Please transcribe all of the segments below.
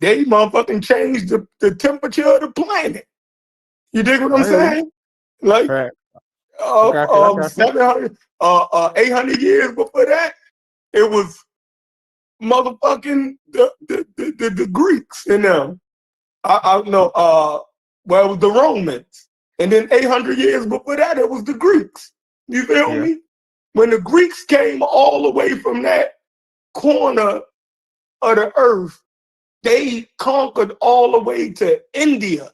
they motherfucking changed the temperature of the planet. You dig what I'm I hear you. saying? Like Right. I got you. 700, 800 years before that, it was motherfucking the Greeks and them. I know. Well, it was the Romans, and then 800 years before that, it was the Greeks. You feel Yeah. me? When the Greeks came all the way from that corner of the earth, they conquered all the way to India.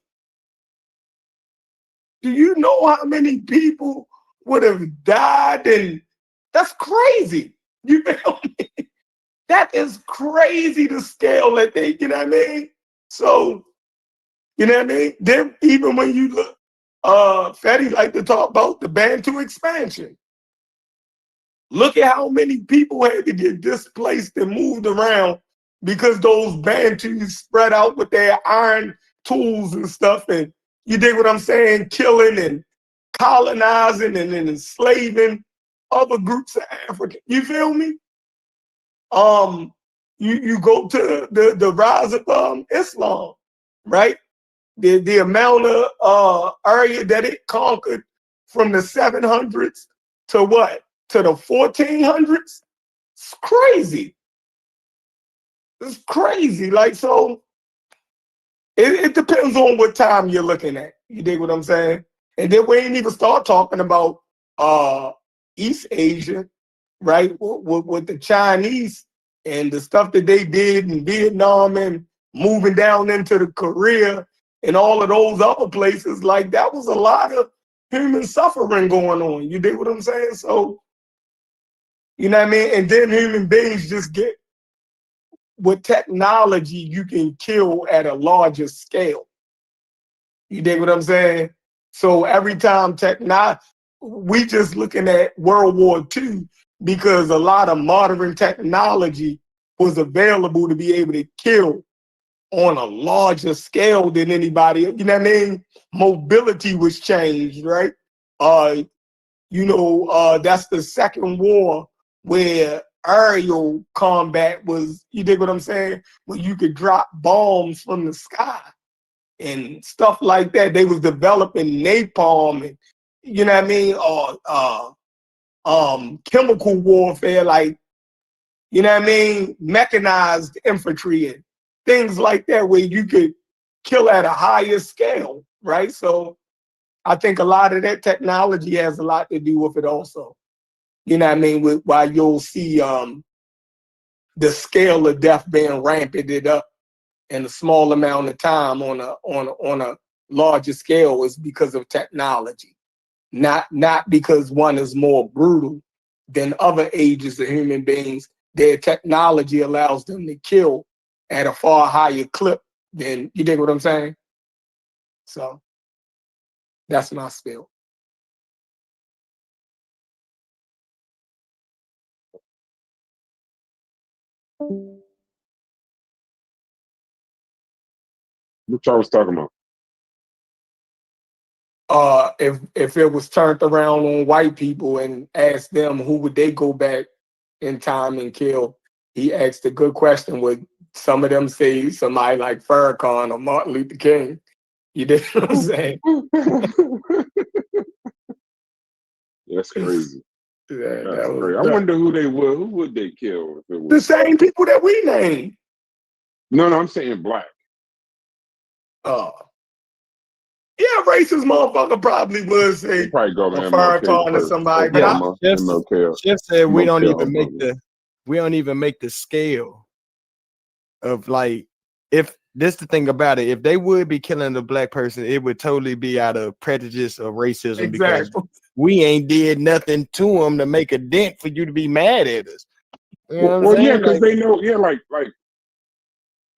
Do you know how many people would have died? And that's crazy. You feel me? That is crazy the scale that they, you know what I mean? So, you know what I mean? Then even when you look, Fetty like to talk about the Bantu expansion. Look at how many people had to get displaced and moved around because those Bantus spread out with their iron tools and stuff. And you dig what I'm saying? Killing and colonizing and enslaving other groups of Africans. You feel me? You go to the rise of Islam, right? The amount of area that it conquered from the 700s to what? To the 1400s? It's crazy. It's crazy. Like, so it depends on what time you're looking at. You dig what I'm saying? And then we ain't even start talking about East Asia, right? With the Chinese and the stuff that they did in Vietnam and moving down into the Korea and all of those other places. Like, that was a lot of human suffering going on. You dig what I'm saying? So, you know what I mean? And then human beings just get, with technology, you can kill at a larger scale. You dig what I'm saying? So every time we just looking at World War II because a lot of modern technology was available to be able to kill on a larger scale than anybody. You know what I mean? Mobility was changed, right? That's the second war where aerial combat was, you dig what I'm saying? Where you could drop bombs from the sky and stuff like that. They was developing napalm and, you know what I mean? Chemical warfare, like, you know what I mean? Mechanized infantry and things like that where you could kill at a higher scale, right? So I think a lot of that technology has a lot to do with it also. You know what I mean? Why you'll see the scale of death being ramped up in a small amount of time on a larger scale is because of technology, not because one is more brutal than other ages of human beings. Their technology allows them to kill at a far higher clip than, you dig what I'm saying? So that's my spiel. What y'all was talking about? If it was turned around on white people and asked them who would they go back in time and kill, he asked a good question. Would some of them say somebody like Farrakhan or Martin Luther King? You dig what I'm saying? That's crazy. Yeah, That's crazy. I wonder who they would. Who would they kill if it was the same people that we named? No, I'm saying black. Yeah, racist motherfucker probably would say probably go to a MLK Farrakhan or first. somebody. Obama, But MLK. Jeff said we don't MLK even make Obama. we don't even make the scale of, like, if this the thing about it, if they would be killing a black person, it would totally be out of prejudice or racism because we ain't did nothing to them to make a dent for you to be mad at us. You know what I'm saying? Yeah, because they know, like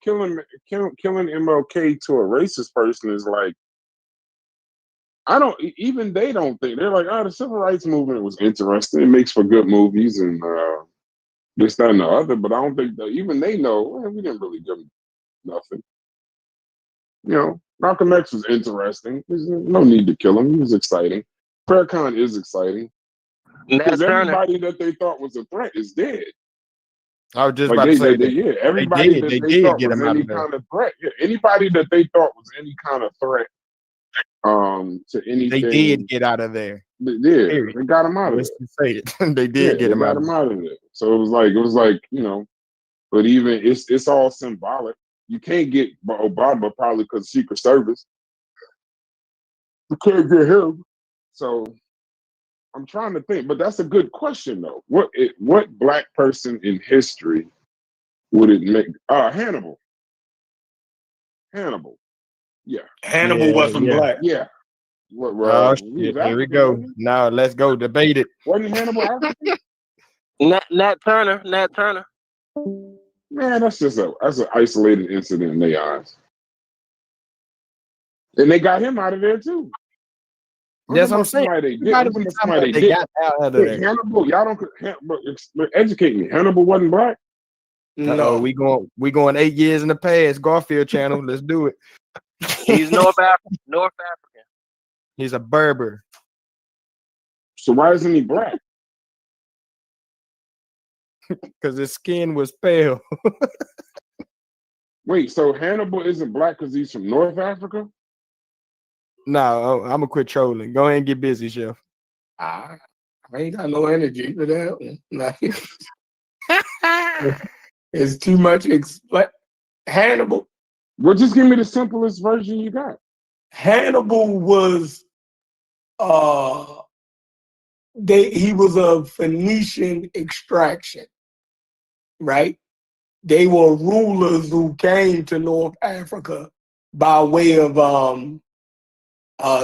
killing MLK to a racist person is like, they don't think, they're like, the civil rights movement was interesting. It makes for good movies and this, that, and the other. But I don't think that even they know, we didn't really give them nothing. You know, Malcolm X was interesting. There's no need to kill him. He was exciting. Farrakhan is exciting because everybody that they thought was a threat is dead. I was just Like about to say that. yeah, everybody that They they did thought get was him out any of there. kind of threat, yeah, anybody that they thought was any kind of threat to They did anything, get out of there. yeah, Period. they got him out of Let's there. just say it. They Yeah, did get they him got out of him there. out of there. So it was like, you know, but even it's all symbolic. You can't get Obama probably because Secret Service. You can't get him. So I'm trying to think, but that's a good question though. What black person in history would it make? Hannibal. Hannibal. Yeah. Hannibal wasn't Yeah. black. Yeah. Oh He was shit! Here we African, go. wasn't he? Now let's go debate it. Wasn't Hannibal African? Nat Turner. Nat Turner. Man, that's an isolated incident in their eyes. And they got him out of there too. That's what I'm saying. Somebody they Everybody did. was talking Somebody about they they did. got out of Wait, there. Hannibal, y'all don't but educate me. Hannibal wasn't black. No, we going 8 years in the past. Garfield channel. Let's do it. He's North African. He's a Berber. So why isn't he black? Because his skin was pale. Wait, so Hannibal isn't black because he's from North Africa? No, I'm gonna quit trolling. Go ahead and get busy, Chef. I ain't got no energy for that one. It's too much. Hannibal. Well, just give me the simplest version you got. Hannibal was he was of Phoenician extraction, right? They were rulers who came to North Africa by way of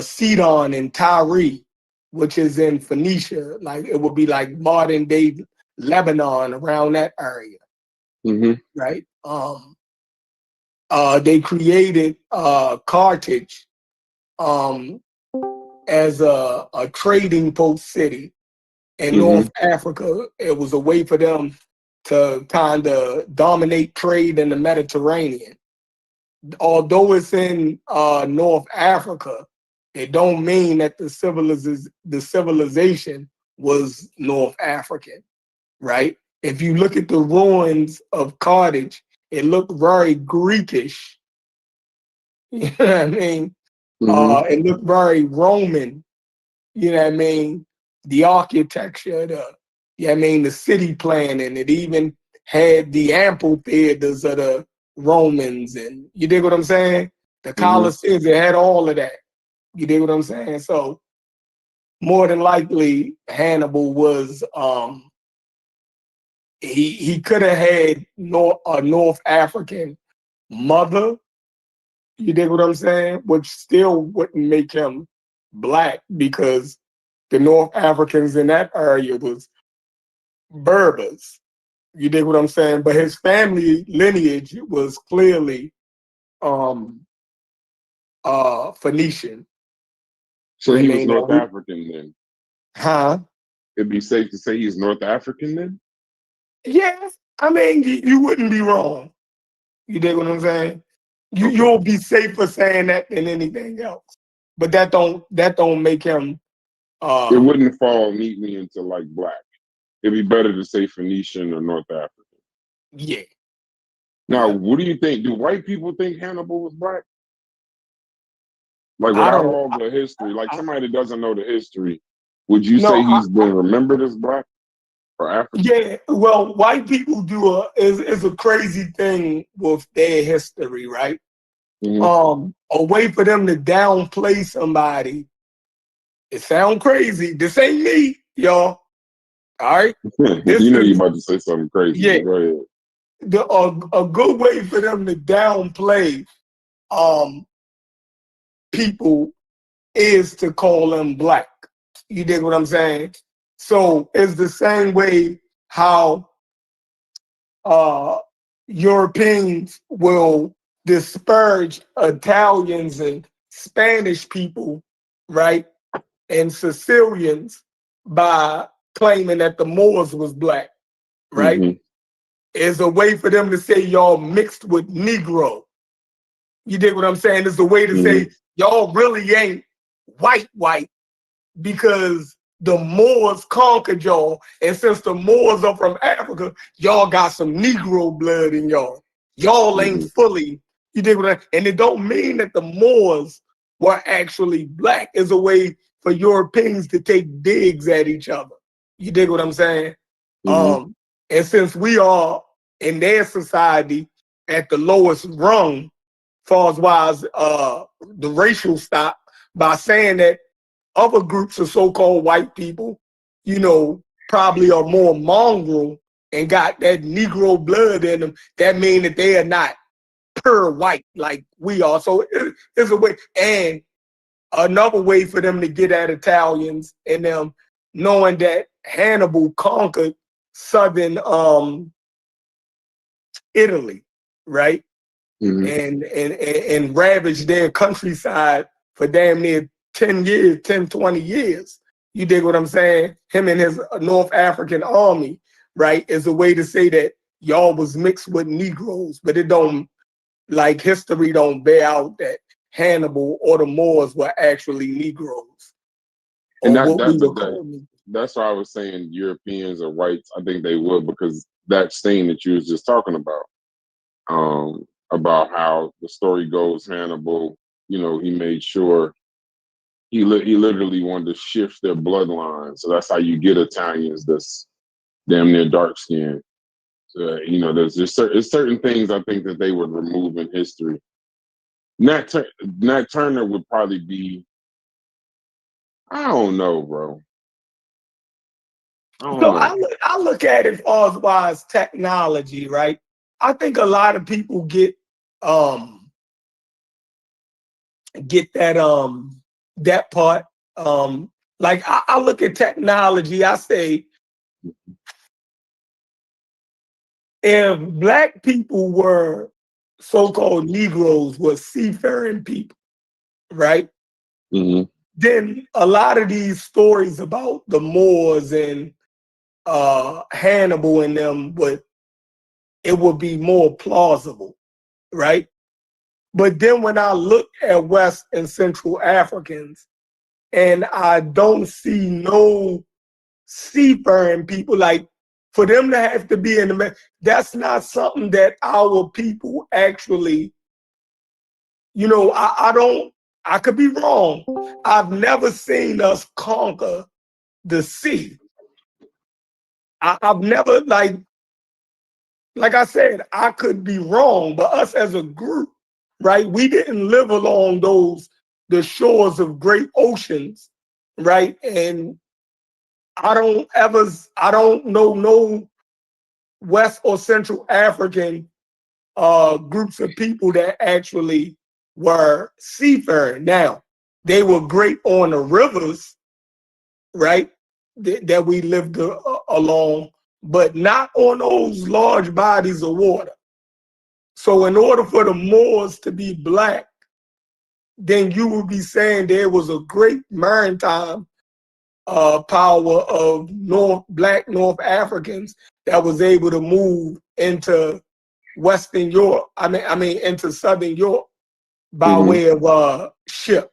Sidon and Tyre, which is in Phoenicia. Like it would be like modern day Lebanon, around that area, right? They created Carthage as a trading post city in North Africa. It was a way for them to kind of dominate trade in the Mediterranean. Although it's in North Africa, it don't mean that the civilization was North African, right? If you look at the ruins of Carthage, it looked very Greekish. You know what I mean? It looked very Roman. You know what I mean? The architecture, the city planning. It even had the amphitheaters of the Romans, and you dig what I'm saying? The Colosseums, it had all of that. You dig what I'm saying? So more than likely, Hannibal was he could have had a North African mother. You dig what I'm saying? Which still wouldn't make him black, because the North Africans in that area was Berbers. You dig what I'm saying? But his family lineage was clearly Phoenician. So he was North African then? Huh? It'd be safe to say he's North African then? Yeah. I mean, you wouldn't be wrong. You dig what I'm saying? You'll be safer saying that than anything else. But that don't make him it wouldn't fall neatly into like black. It'd be better to say Phoenician or North African. Yeah. Now, what do you think? Do white people think Hannibal was black? Like without all the history, like somebody that doesn't know the history, would you say he's been remembered as black or African? Yeah, well, white people do is a crazy thing with their history, right? A way for them to downplay somebody. It sounds crazy. This ain't me, y'all. All right. You know you're about to say something crazy. Yeah. Go ahead. A good way for them to downplay people is to call them black. You dig what I'm saying? So it's the same way how Europeans will disparage Italians and Spanish people, right? And Sicilians by claiming that the Moors was black, right? It's a way for them to say y'all mixed with Negro. You dig what I'm saying? It's a way to say y'all really ain't white, because the Moors conquered y'all, and since the Moors are from Africa, y'all got some Negro blood in y'all. Y'all ain't fully, you dig what and it don't mean that the Moors were actually black. It's a way for Europeans to take digs at each other. You dig what I'm saying? And since we are in their society at the lowest rung, far as wise the racial stock, by saying that other groups of so-called white people, you know, probably are more mongrel and got that Negro blood in them, that mean that they are not pure white like we are. So it's a way, and another way for them to get at Italians and them knowing that Hannibal conquered southern Italy, right? And ravaged their countryside for damn near 10 years, 10, 20 years. You dig what I'm saying? Him and his North African army, right, is a way to say that y'all was mixed with Negroes, but it don't, like history don't bear out that Hannibal or the Moors were actually Negroes. And that's why I was saying Europeans or whites, I think they would, because that stain that you was just talking about how the story goes, Hannibal, you know, he made sure he literally wanted to shift their bloodline. So that's how you get Italians that's damn near dark skinned. So, you know, there's certain things I think that they would remove in history. Nat Turner would probably be, I don't know, bro. I look at it as far as technology, right? I think a lot of people get that part. Like I look at technology, I say if black people were so-called Negroes, were seafaring people, right? Then a lot of these stories about the Moors and Hannibal and them it would be more plausible, right? But then when I look at West and Central Africans and I don't see no seafaring people, like for them to have to be in the, that's not something that our people actually, you know, I could be wrong. I've never seen us conquer the sea. I've never, like I said, I could be wrong, but us as a group, right? We didn't live along the shores of great oceans, right? And I don't know no West or Central African groups of people that actually were seafaring. Now, they were great on the rivers, right? That we lived along, but not on those large bodies of water. So in order for the Moors to be black, then you would be saying there was a great maritime power of black North Africans that was able to move into Western Europe. I mean into Southern Europe by way of ship.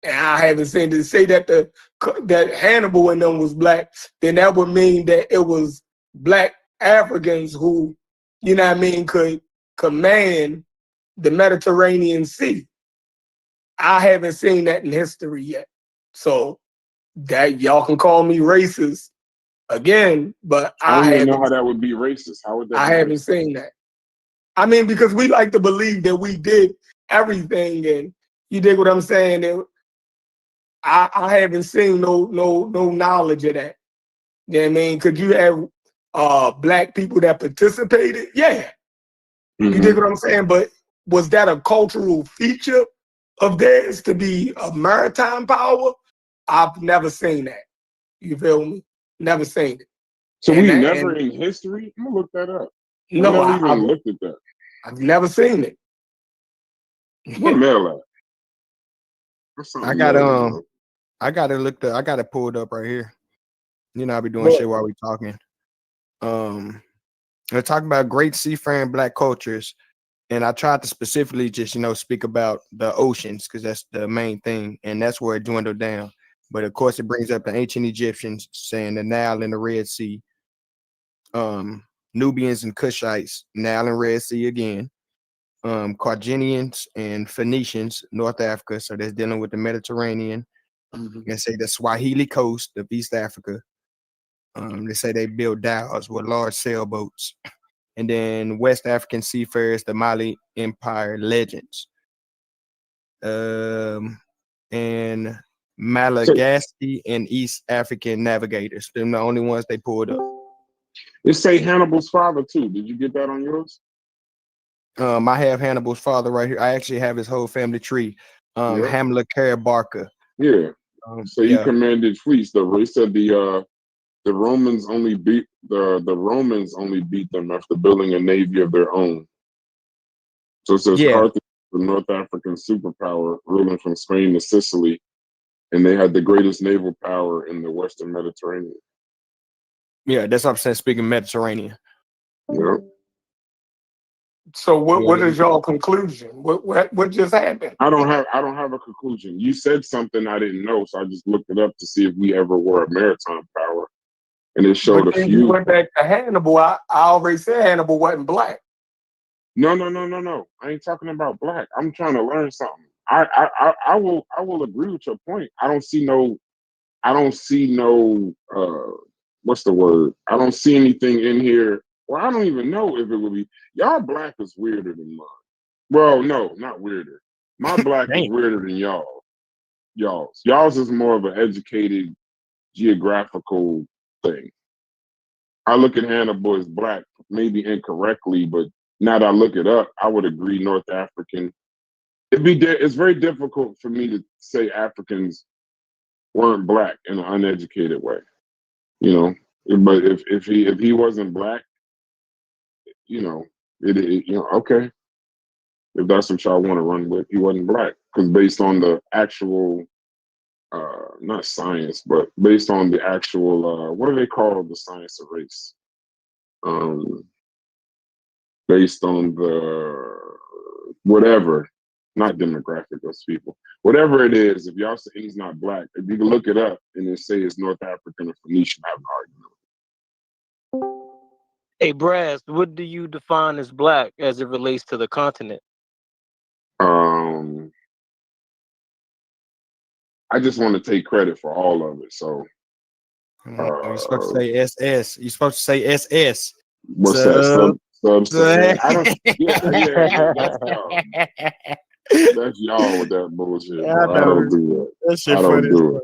And I haven't seen to say that that Hannibal and them was black, then that would mean that it was black Africans who, you know what I mean, could command the Mediterranean Sea. I haven't seen that in history yet. So that y'all can call me racist again, but I don't even know how that would be racist. How would that? I haven't seen that. I mean, because we like to believe that we did everything, and you dig what I'm saying? And I haven't seen no knowledge of that. You know what I mean? Could you have black people that participated? Yeah. You dig what I'm saying? But was that a cultural feature of theirs to be a maritime power? I've never seen that. You feel me? Never seen it. So we never in history? I'm gonna look that up. No, I never even looked at that. I've never seen it. What mail at? I got it pulled up right here. You know, I'll be doing shit while we talking. We're talking about great seafaring black cultures, and I tried to specifically just, you know, speak about the oceans because that's the main thing, and that's where it dwindled down. But of course, it brings up the ancient Egyptians saying the Nile and the Red Sea. Nubians and Cushites, Nile and Red Sea again. Carthaginians and Phoenicians, North Africa. So that's dealing with the Mediterranean. They say the Swahili coast of East Africa. They say they built dhows with large sailboats. And then West African seafarers, the Mali Empire legends. And Malagasy and East African navigators. They're the only ones they pulled up. It say Hannibal's father too. Did you get that on yours? I have Hannibal's father right here. I actually have his whole family tree. Hamilcar Barca. Yeah. So he commanded fleets. They said the Romans only beat them after building a navy of their own. So it says Carthage, the North African superpower, ruling from Spain to Sicily, and they had the greatest naval power in the Western Mediterranean. Yeah, that's what I'm saying. Speaking Mediterranean. Yeah. So what is your conclusion? What just happened? I don't have a conclusion. You said something I didn't know, so I just looked it up to see if we ever were a maritime power, and it showed a few. You went back to Hannibal. I already said Hannibal wasn't black. No. I ain't talking about black. I'm trying to learn something. I will agree with your point. I don't see no what's the word? I don't see anything in here. Well, I don't even know if it would be. Y'all black is weirder than mine. Well, no, not weirder. My black is weirder than y'all's. Y'all's is more of an educated geographical thing. I look at Hannibal as black, maybe incorrectly, but now that I look it up, I would agree North African. It's very difficult for me to say Africans weren't black in an uneducated way, you know. But if he wasn't black, you know, okay. If that's what y'all want to run with, he wasn't black. Because based on the actual, not science, but based on the actual, what do they call the science of race? Based on the whatever, not demographic of people, whatever it is, if y'all say he's not black, if you can look it up and then say it's North African or Phoenician, I have an argument. Hey, Brass, what do you define as black as it relates to the continent? I just want to take credit for all of it. So you're supposed to say SS. You're supposed to say SS. What's that? Sub. I don't. Yeah. That's y'all. That's y'all with that bullshit. I don't do that. I don't do it.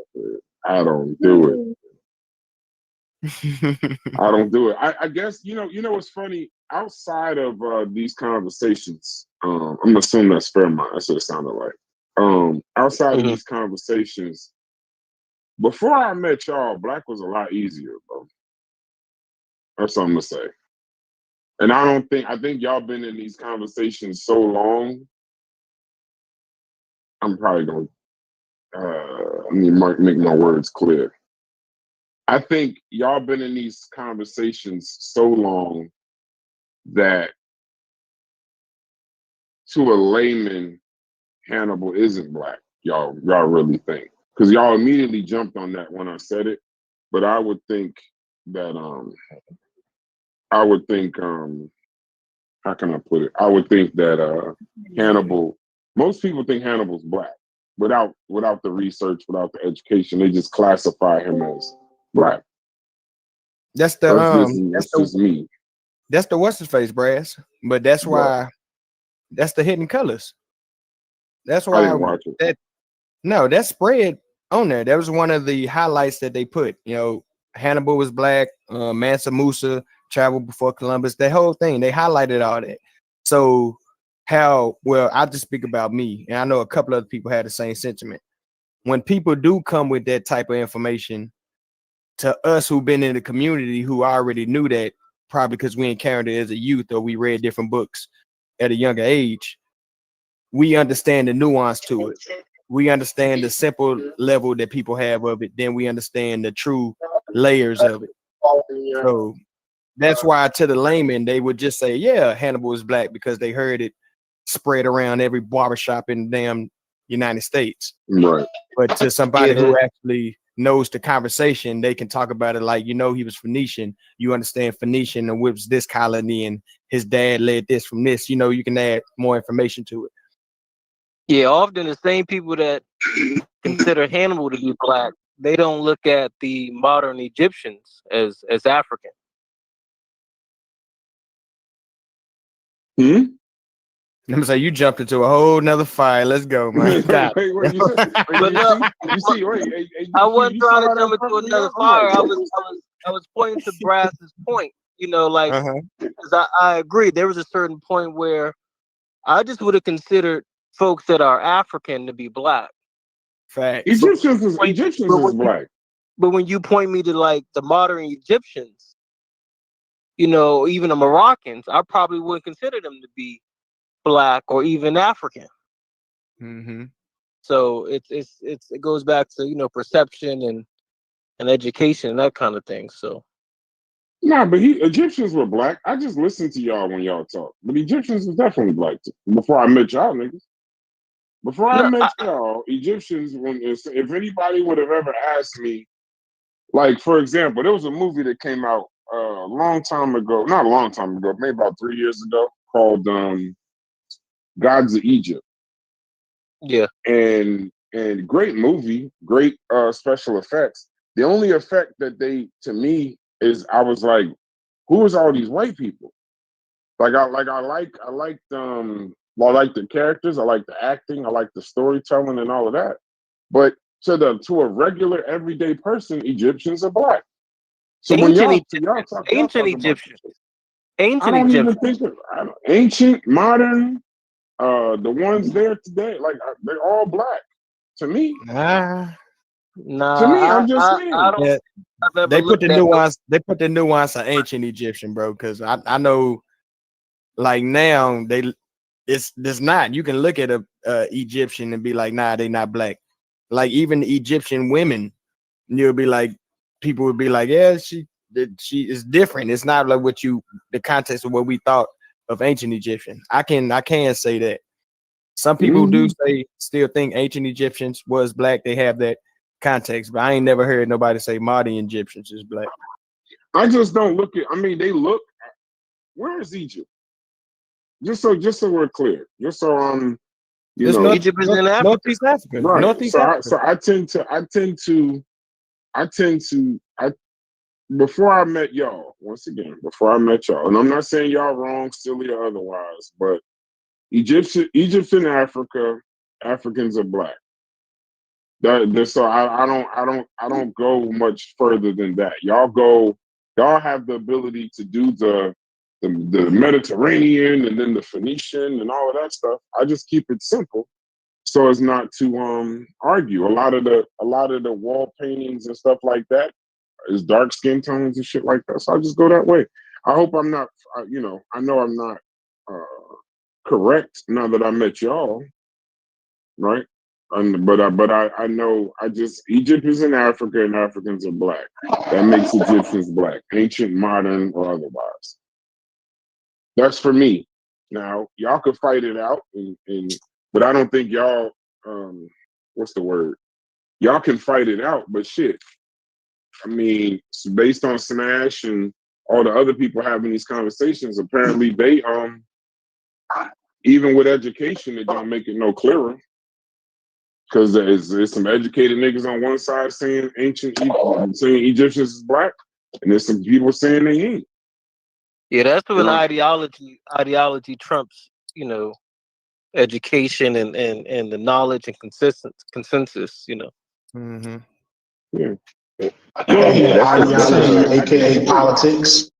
I don't do it. I don't do it. I guess you know what's funny. Outside of these conversations, I'm assuming that's Fairmont. That's what it sounded like. Outside of these conversations, before I met y'all, black was a lot easier, bro. That's something to say. And I think y'all been in these conversations so long. I'm probably gonna make my words clear. I think y'all been in these conversations so long that to a layman, Hannibal isn't black. Y'all really think. Because y'all immediately jumped on that when I said it. But I would think that how can I put it? I would think that Hannibal, most people think Hannibal's black without the research, without the education. They just classify him as black. That's just me. That's the what's his face, Brass. But that's why that's the hidden colors. That's why I didn't watch it. That spread on there. That was one of the highlights that they put. You know, Hannibal was black, Mansa Musa traveled before Columbus, that whole thing. They highlighted all that. So I'll just speak about me, and I know a couple other people had the same sentiment. When people do come with that type of information, to us who've been in the community who already knew that, probably because we encountered it as a youth or we read different books at a younger age, we understand the nuance to it. We understand the simple level that people have of it. Then we understand the true layers of it. So that's why to the layman, they would just say, yeah, Hannibal is black because they heard it spread around every barbershop in damn United States. Right. But to somebody who actually knows the conversation, they can talk about it like, he was Phoenician. You understand Phoenician and whips this colony, and his dad led this from this. You can add more information to it. Yeah, often the same people that consider Hannibal to be black, they don't look at the modern Egyptians as African. I'm saying you jumped into a whole nother fire. Let's go, man. Wait, you see, I wasn't trying to jump into another fire. I was pointing to Brass's point. Because I agree. There was a certain point where I just would have considered folks that are African to be black. Facts. Egyptians is black. But when you point me to like the modern Egyptians, even the Moroccans, I probably wouldn't consider them to be black or even African. Mm-hmm. So it goes back to perception and education and that kind of thing. So nah, but Egyptians were black. I just listened to y'all when y'all talk, but Egyptians was definitely black too. Before I met y'all niggas. Before I met y'all, Egyptians, if anybody would have ever asked me, like, for example, there was a movie that came out a long time ago, not a long time ago, maybe about 3 years ago, called Gods of Egypt. Yeah. And great movie, great special effects. The only effect that to me, is I was like, who is all these white people? I liked the characters, I like the acting, I like the storytelling and all of that. But to a regular everyday person, Egyptians are black. So ancient Egyptians. Ancient, modern, the ones there today, like they're all black. To me. Nah. To me, I'm just saying. I don't, they put the nuance. They put the nuance of ancient Egyptian, bro. Because I know, like now it's not. You can look at a Egyptian and be like, nah, they not black. Like even Egyptian women, you'll be like, people would be like, yeah, she is different. It's not like the context of what we thought of ancient Egyptian. I can say that. Some people do still think ancient Egyptians was black. They have that context, but I ain't never heard nobody say modern Egyptians is black. I just don't look at. I mean, they look. Where is Egypt? Just so we're clear. Just so Egypt is in Africa. Northeast Africa. Right. Northeast Africa. Before I met y'all, and I'm not saying y'all wrong, silly or otherwise, but Egypt in Africa, Africans are black. So I don't go much further than that. Y'all have the ability to do the Mediterranean and then the Phoenician and all of that stuff. I just keep it simple so as not to argue. A lot of the wall paintings and stuff like that is dark skin tones and shit like that. So I just go that way. I hope I'm not, I know I'm not correct now that I met y'all, right? But I know Egypt is in Africa and Africans are black. That makes Egyptians black, ancient, modern, or otherwise. That's for me. Now y'all could fight it out, but I don't think y'all. What's the word? Y'all can fight it out, but shit. I mean, based on Smash and all the other people having these conversations, apparently they even with education, it don't make it no clearer. Because there's some educated niggas on one side saying saying Egyptians is black, and there's some people saying they ain't. Yeah, that's when ideology trumps, education and the knowledge and consensus, Mm-hmm. Yeah. Ideology, aka politics.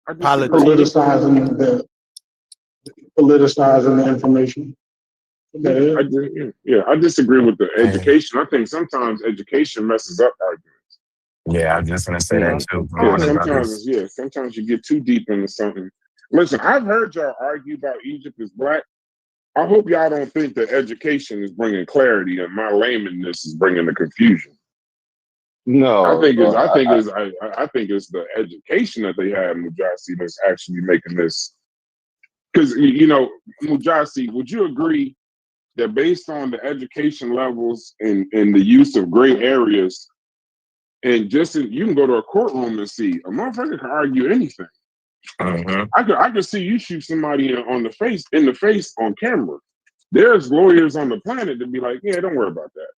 Politicizing the information. I disagree with the education. I think sometimes education messes up arguments. Yeah, I was just gonna say that too. Sometimes you get too deep into something. Listen, I've heard y'all argue about Egypt is black. I hope y'all don't think that education is bringing clarity and my laymaness is bringing the confusion. No, I think it's the education that they have in Mujasi that's actually making this. Because Mujasi, would you agree? that based on the education levels and the use of gray areas, and you can go to a courtroom and see a motherfucker can argue anything. Mm-hmm. I could see you shoot somebody in the face on camera. There's lawyers on the planet to be like, yeah, don't worry about that.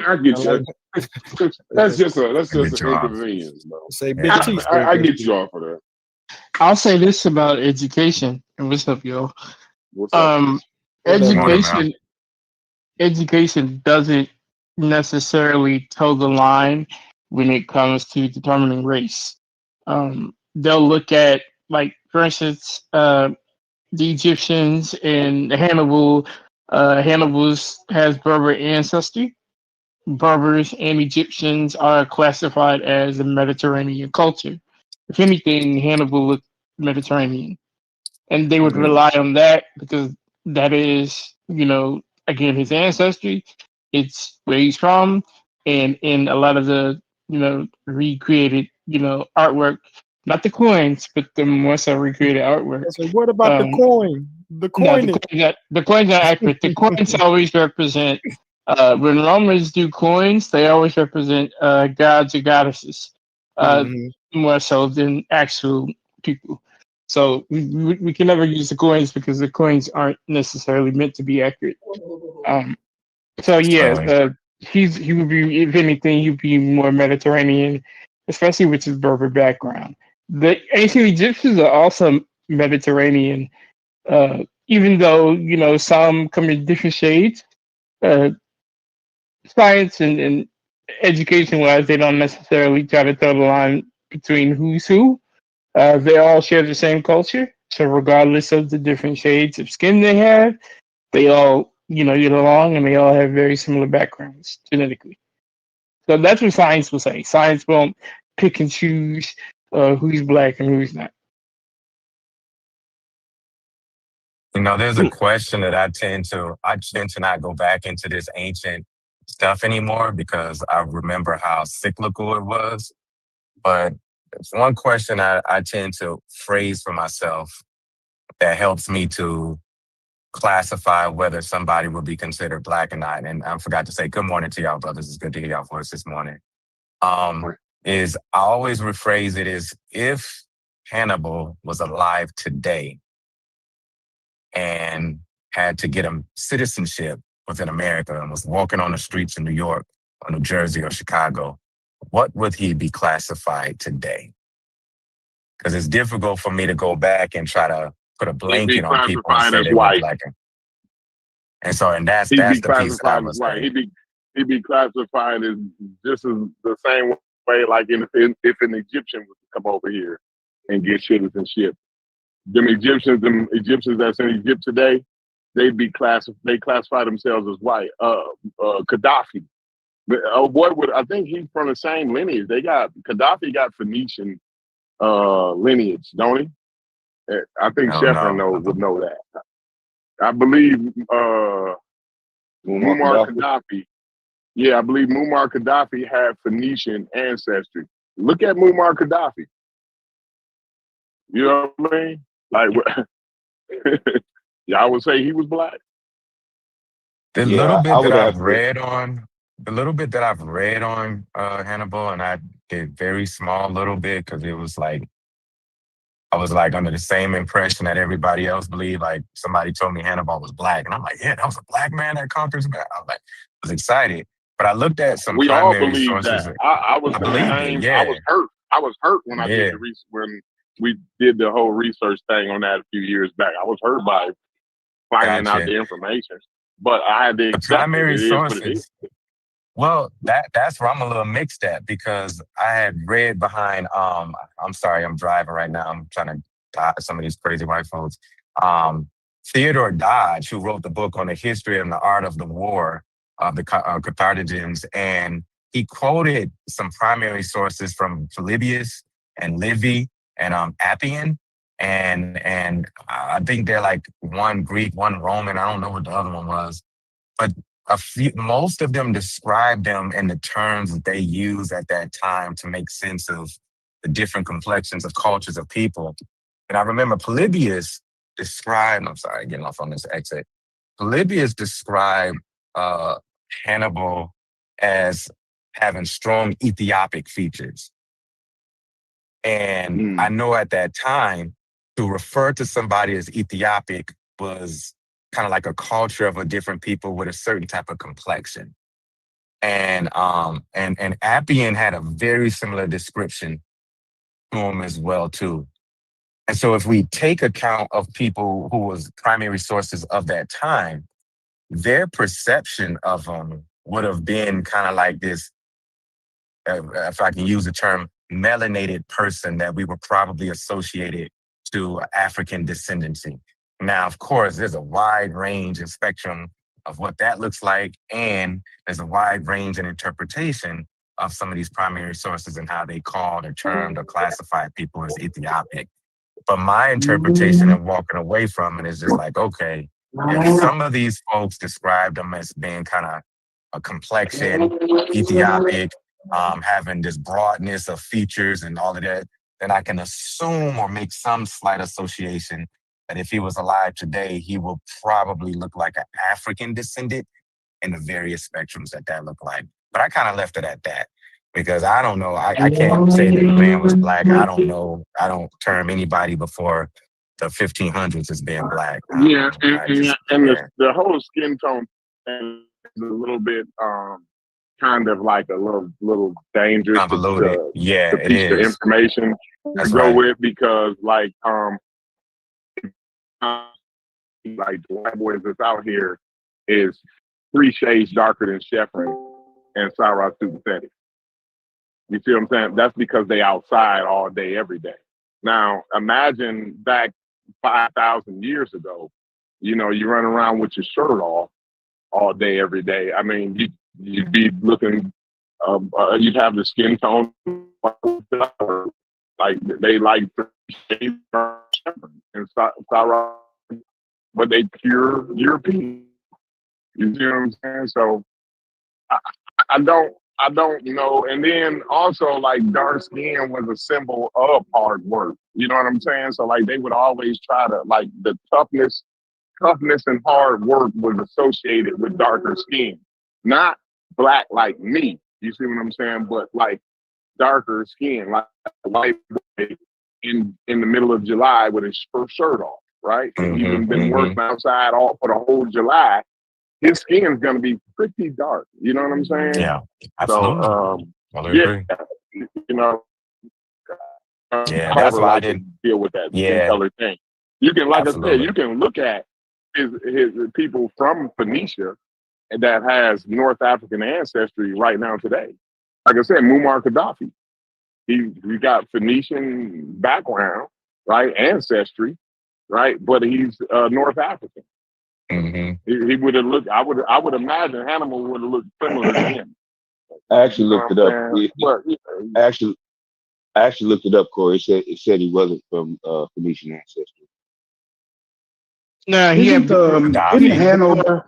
I get you. That's just an inconvenience, bro. Say big I get you off of that. I'll say this about education. And what's up, yo? What's up? Education doesn't necessarily toe the line when it comes to determining race. They'll look at, like, for instance, the Egyptians and Hannibal. Hannibal's has Berber ancestry. Berbers and Egyptians are classified as a Mediterranean culture. If anything, Hannibal looked Mediterranean, and they would rely on that because that is, again, his ancestry. It's where he's from, and in a lot of the, recreated, artwork, not the coins, but the more so recreated artwork. So what about the coin? The coin. No, the coins are accurate. The coins always represent. When Romans do coins, they always represent gods or goddesses, more so than actual people. So we can never use the coins because the coins aren't necessarily meant to be accurate. So yeah, he would be, if anything, he'd be more Mediterranean, especially with his Berber background. The ancient Egyptians are also Mediterranean, even though some come in different shades. Science and education wise, they don't necessarily try to throw the line between who's who. They all share the same culture. So regardless of the different shades of skin they have, they all, get along and they all have very similar backgrounds genetically. So that's what science will say. Science won't pick and choose who's black and who's not. There's a question that I tend to not go back into this ancient stuff anymore because I remember how cyclical it was. But it's one question I tend to phrase for myself that helps me to classify whether somebody would be considered black or not. And I forgot to say good morning to y'all, brothers. It's good to hear y'all voice this morning. Is I always rephrase it as if Hannibal was alive today and had to get a citizenship within America and was walking on the streets of New York or New Jersey or Chicago, what would he be classified today? Because it's difficult for me to go back and try to put a blanket on people and say they were black. And that's the piece that I was saying. He'd be classified as just as the same way, like if an Egyptian was to come over here and get citizenship. Them Egyptians that's in Egypt today, they classify themselves as white. Gaddafi. I think he's from the same lineage. Gaddafi got Phoenician lineage, don't he? I think Sheffer would know that. I believe Muammar Gaddafi. Yeah, I believe Muammar Gaddafi had Phoenician ancestry. Look at Muammar Gaddafi. You know what I mean? Like, I would say he was black. The little bit that I've read on Hannibal, and I did very small little bit because it was like I was like under the same impression that everybody else believed. Like somebody told me Hannibal was black, and I'm like, yeah, that was a black man that conquers man. I was excited, but I looked at some primary sources. That. I was hurt when I did when we did the whole research thing on that a few years back. I was hurt by finding out the information, but I had to accept primary sources. Well, that's where I'm a little mixed at because I had read behind. I'm sorry, I'm driving right now. I'm trying to dodge some of these crazy white folks. Theodore Dodge, who wrote the book on the history and the art of the war of the Carthaginians, and he quoted some primary sources from Polybius and Livy and Appian, and I think they're like one Greek, one Roman. I don't know what the other one was, but most of them describe them in the terms that they use at that time to make sense of the different complexions of cultures of people. And I remember Polybius described. I'm sorry, getting off on this exit. Polybius described Hannibal as having strong Ethiopic features. And I know at that time, to refer to somebody as Ethiopic was kind of like a culture of a different people with a certain type of complexion. And Appian had a very similar description to him as well, too. And so if we take account of people who was primary sources of that time, their perception of them would have been kind of like this, if I can use the term, melanated person that we were probably associated to African descendancy. Now, of course, there's a wide range and spectrum of what that looks like, and there's a wide range and interpretation of some of these primary sources and how they called or termed or classified people as Ethiopic. But my interpretation and walking away from it is just like, okay, if some of these folks described them as being kind of a complexion, Ethiopic, having this broadness of features and all of that, then I can assume or make some slight association that if he was alive today, he will probably look like an African descendant in the various spectrums that look like. But I kind of left it at that because I don't know. I can't say that the man was black. I don't know. I don't term anybody before the 1500s as being black. Yeah, and the whole skin tone is a little bit kind of like a little dangerous convoluted. to piece the information That's to go right. with because like the white boys that's out here is 3 shades darker than Sheffrin and Sarah Superfetti. You see what I'm saying? That's because they outside all day, every day. Now, imagine back 5,000 years ago, you run around with your shirt off all day, every day. I mean, you'd be looking, you'd have the skin tone like they like 3 shades and Sarah, but they pure European. You see what I'm saying? So I don't know. And then also like dark skin was a symbol of hard work. You know what I'm saying? So like they would always try to like the toughness and hard work was associated with darker skin. Not black like me. You see what I'm saying? But like darker skin, like a white boy in the middle of July with his first shirt off, right? And he's been working outside all for the whole July. His skin's gonna be pretty dark. You know what I'm saying? Yeah, absolutely. So, yeah, that's why I didn't deal with that skin color thing. You can, like I said, you can look at his people from Phoenicia that has North African ancestry right now today. Like I said, Muammar Gaddafi, he got Phoenician background, right, ancestry, right, but he's North African. He would have looked. I would imagine Hannibal would have looked similar to him. I actually looked it up. I actually looked it up, Corey. It said he wasn't from Phoenician ancestry. No, he had Hannibal.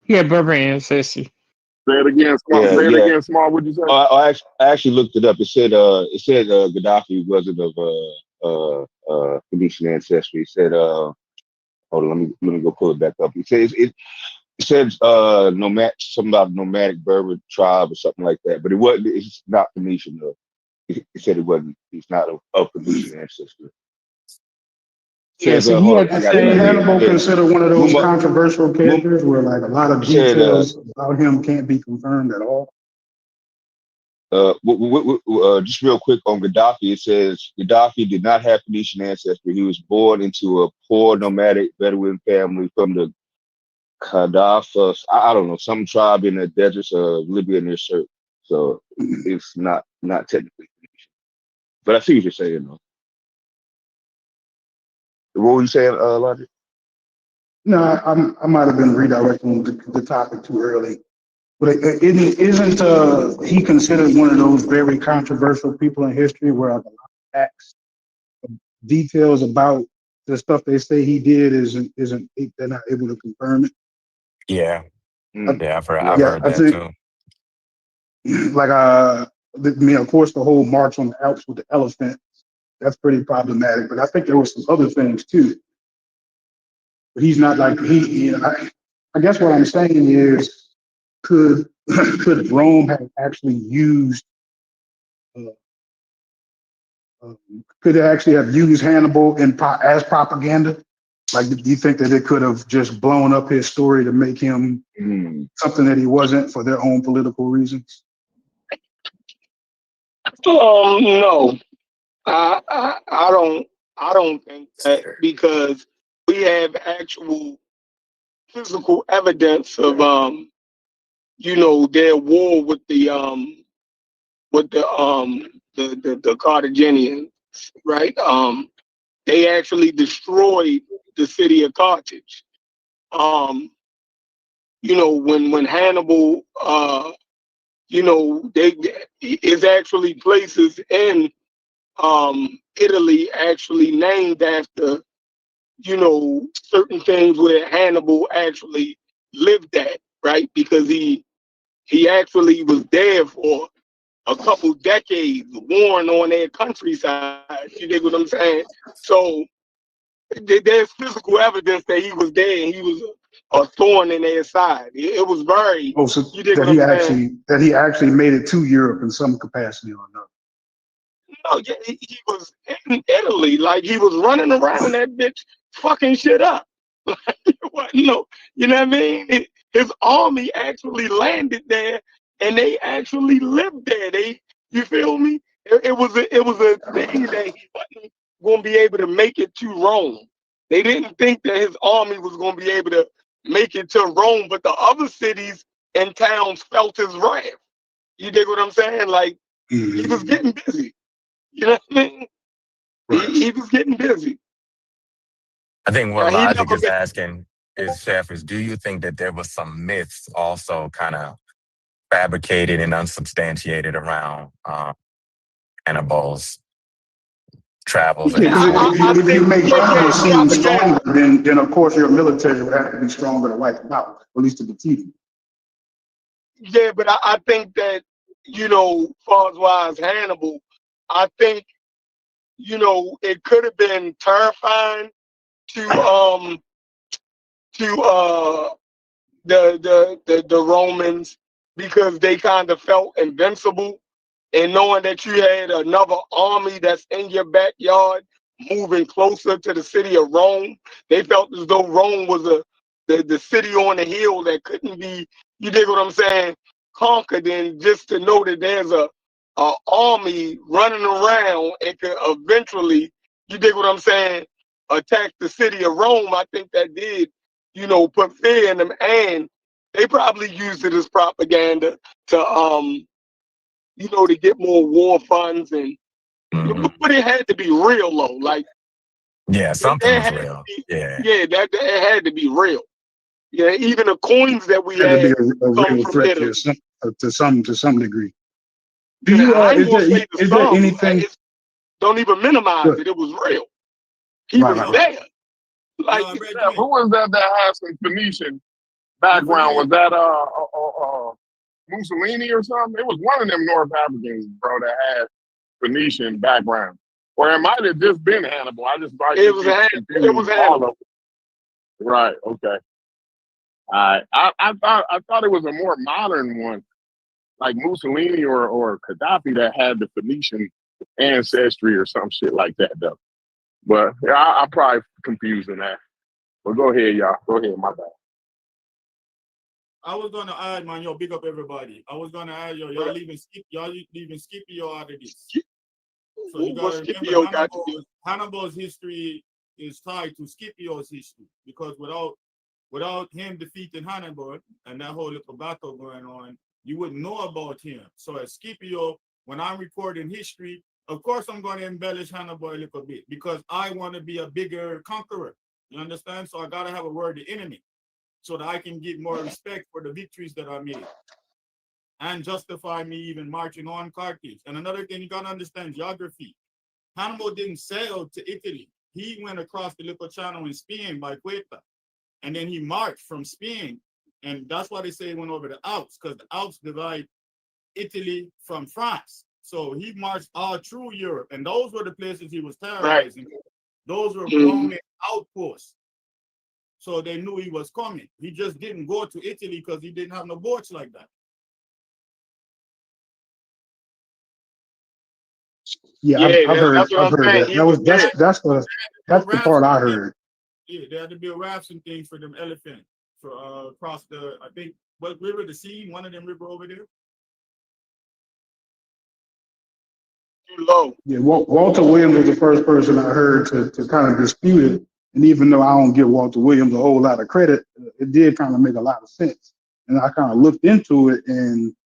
He had Berber ancestry. Say it again, Small. Say it again, Small. What'd you say? I actually looked it up. It said Gaddafi wasn't of Phoenician ancestry. It said hold on, let me go pull it back up. It says something about nomadic Berber tribe or something like that, but it wasn't. It's not Phoenician though. It said it wasn't. He's not of Phoenician ancestry. Yeah, so he had to say Hannibal considered one of those controversial characters where like a lot of details about him can't be confirmed at all. Just real quick on Gaddafi, it says Gaddafi did not have Phoenician ancestry. He was born into a poor nomadic Bedouin family from the Qaddafi, I don't know, some tribe in the deserts of Libya near Sirte. So it's not technically Phoenician. But I see what you're saying though. What were you saying, Logic? No, I might have been redirecting the topic too early. But isn't he considered one of those very controversial people in history where a lot of facts, details about the stuff they say he did isn't they're not able to confirm it? Yeah. I've heard that too. Like of course the whole march on the Alps with the elephant, that's pretty problematic. But I think there were some other things too. But he's not like I guess what I'm saying is, could could Rome have actually used? Uh, could it actually have used Hannibal as propaganda? Like, do you think that it could have just blown up his story to make him something that he wasn't for their own political reasons? No, I don't think that, because we have actual physical evidence of their war with the Carthaginians, right? They actually destroyed the city of Carthage. When Hannibal, they is actually places in Italy actually named after certain things where Hannibal actually lived at, right? Because he actually was there for a couple decades, warring on their countryside. You dig what I'm saying? So there's physical evidence that he was there and he was a thorn in their side. It was very. Oh, so You dig what I'm saying? that he actually made it to Europe in some capacity or another. No, yeah, he was in Italy, like he was running around that bitch, fucking shit up. You know what I mean? His army actually landed there, and they actually lived there. You feel me? It was a thing that he wasn't going to be able to make it to Rome. They didn't think that his army was going to be able to make it to Rome, but the other cities and towns felt his wrath. You dig what I'm saying? Like, he was getting busy. You know what I mean? Right. He was getting busy. I think what He Logic never is asking is, Chef, is do you think that there was some myths also kind of fabricated and unsubstantiated around Hannibal's travels and Yeah, his war? because if you make Hannibal seem propaganda. stronger, then of course your military would have to be stronger to wipe him out, at least to defeat him. Yeah, but I think that, far as wise Hannibal, I think, it could have been terrifying to the Romans, because they kind of felt invincible, and knowing that you had another army that's in your backyard moving closer to the city of Rome. They felt as though Rome was the city on the hill that couldn't be, you dig what I'm saying, conquered. And just to know that there's a army running around and could eventually, you dig what I'm saying, attack the city of Rome, I think that did, put fear in them. And they probably used it as propaganda to to get more war funds. And but it had to be real low. Like, Yeah, something that was had to real. be, Yeah. yeah, that it had to be real. Yeah, even the coins that we It had to be had a come real from threat Italy. to some degree. Do Yeah, you I ain't gonna say the is there sum. anything? Don't even minimize it. It was real. He was there. Like, Who was that had some Phoenician background? Was that Mussolini or something? It was one of them North Africans, bro, that had Phoenician background. Or it might have just been Hannibal. I just thought it was all Hannibal. of it. Right, okay. I thought it was a more modern one, like Mussolini or Gaddafi, that had the Phoenician ancestry or some shit like that, though. But yeah, I'm probably confusing that. But go ahead, y'all. Go ahead, my bad. I was gonna add, man, big up everybody. I was gonna add, y'all leaving Scipio out of this. So you gotta remember, Hannibal's history is tied to Scipio's history, because without him defeating Hannibal and that whole little battle going on, you wouldn't know about him. So as Scipio, when I'm recording history, of course I'm going to embellish Hannibal a little bit, because I want to be a bigger conqueror. You understand? So I gotta have a word the enemy, so that I can get more respect for the victories that I made and justify me even marching on Carthage. And another thing, you gotta understand geography. Hannibal didn't sail to Italy. He went across the little channel in Spain by Ceuta, and then he marched from Spain. And that's why they say he went over the Alps, because the Alps divide Italy from France. So he marched all through Europe, and those were the places he was terrorizing. Those were Roman outposts. so they knew he was coming. He just didn't go to Italy because he didn't have no boats like that. Yeah, I've heard that. That's the part I heard. Yeah, they had to build rafts and things for them elephants for across the, I think, what river, the sea, one of them river over there. Too low. Yeah, Walter Williams was the first person I heard to kind of dispute it. And even though I don't give Walter Williams a whole lot of credit, it did kind of make a lot of sense. And I kind of looked into it, and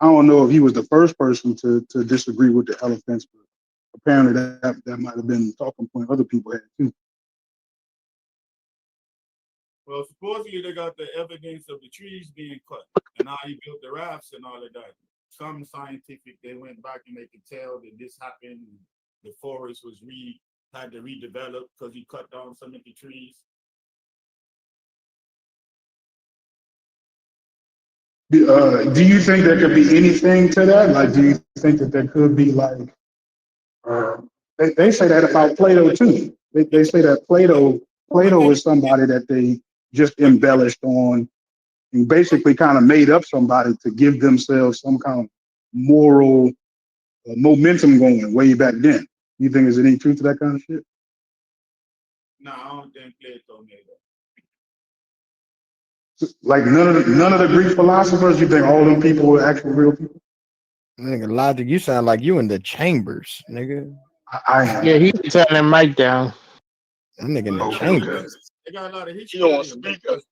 I don't know if he was the first person to disagree with the elephants, but apparently that might have been the talking point other people had too. Well, supposedly they got the evidence of the trees being cut and how he built the rafts and all of that. Some scientific, they went back and they could tell that this happened. The forest was had to redevelop because he cut down some of the trees. Do you think there could be anything to that? Like, do you think that there could be like, they say that about Plato too. They say that Plato is somebody that they just embellished on and basically kind of made up somebody to give themselves some kind of moral momentum going way back then. You think there's any truth to that kind of shit? No, I don't think Plato made that. Like none of the Greek philosophers, you think all them people were actual real people? Nigga, Logic, you sound like you in the chambers, nigga. Yeah, he can turn that mic down. That nigga in the chambers. They got a lot of history because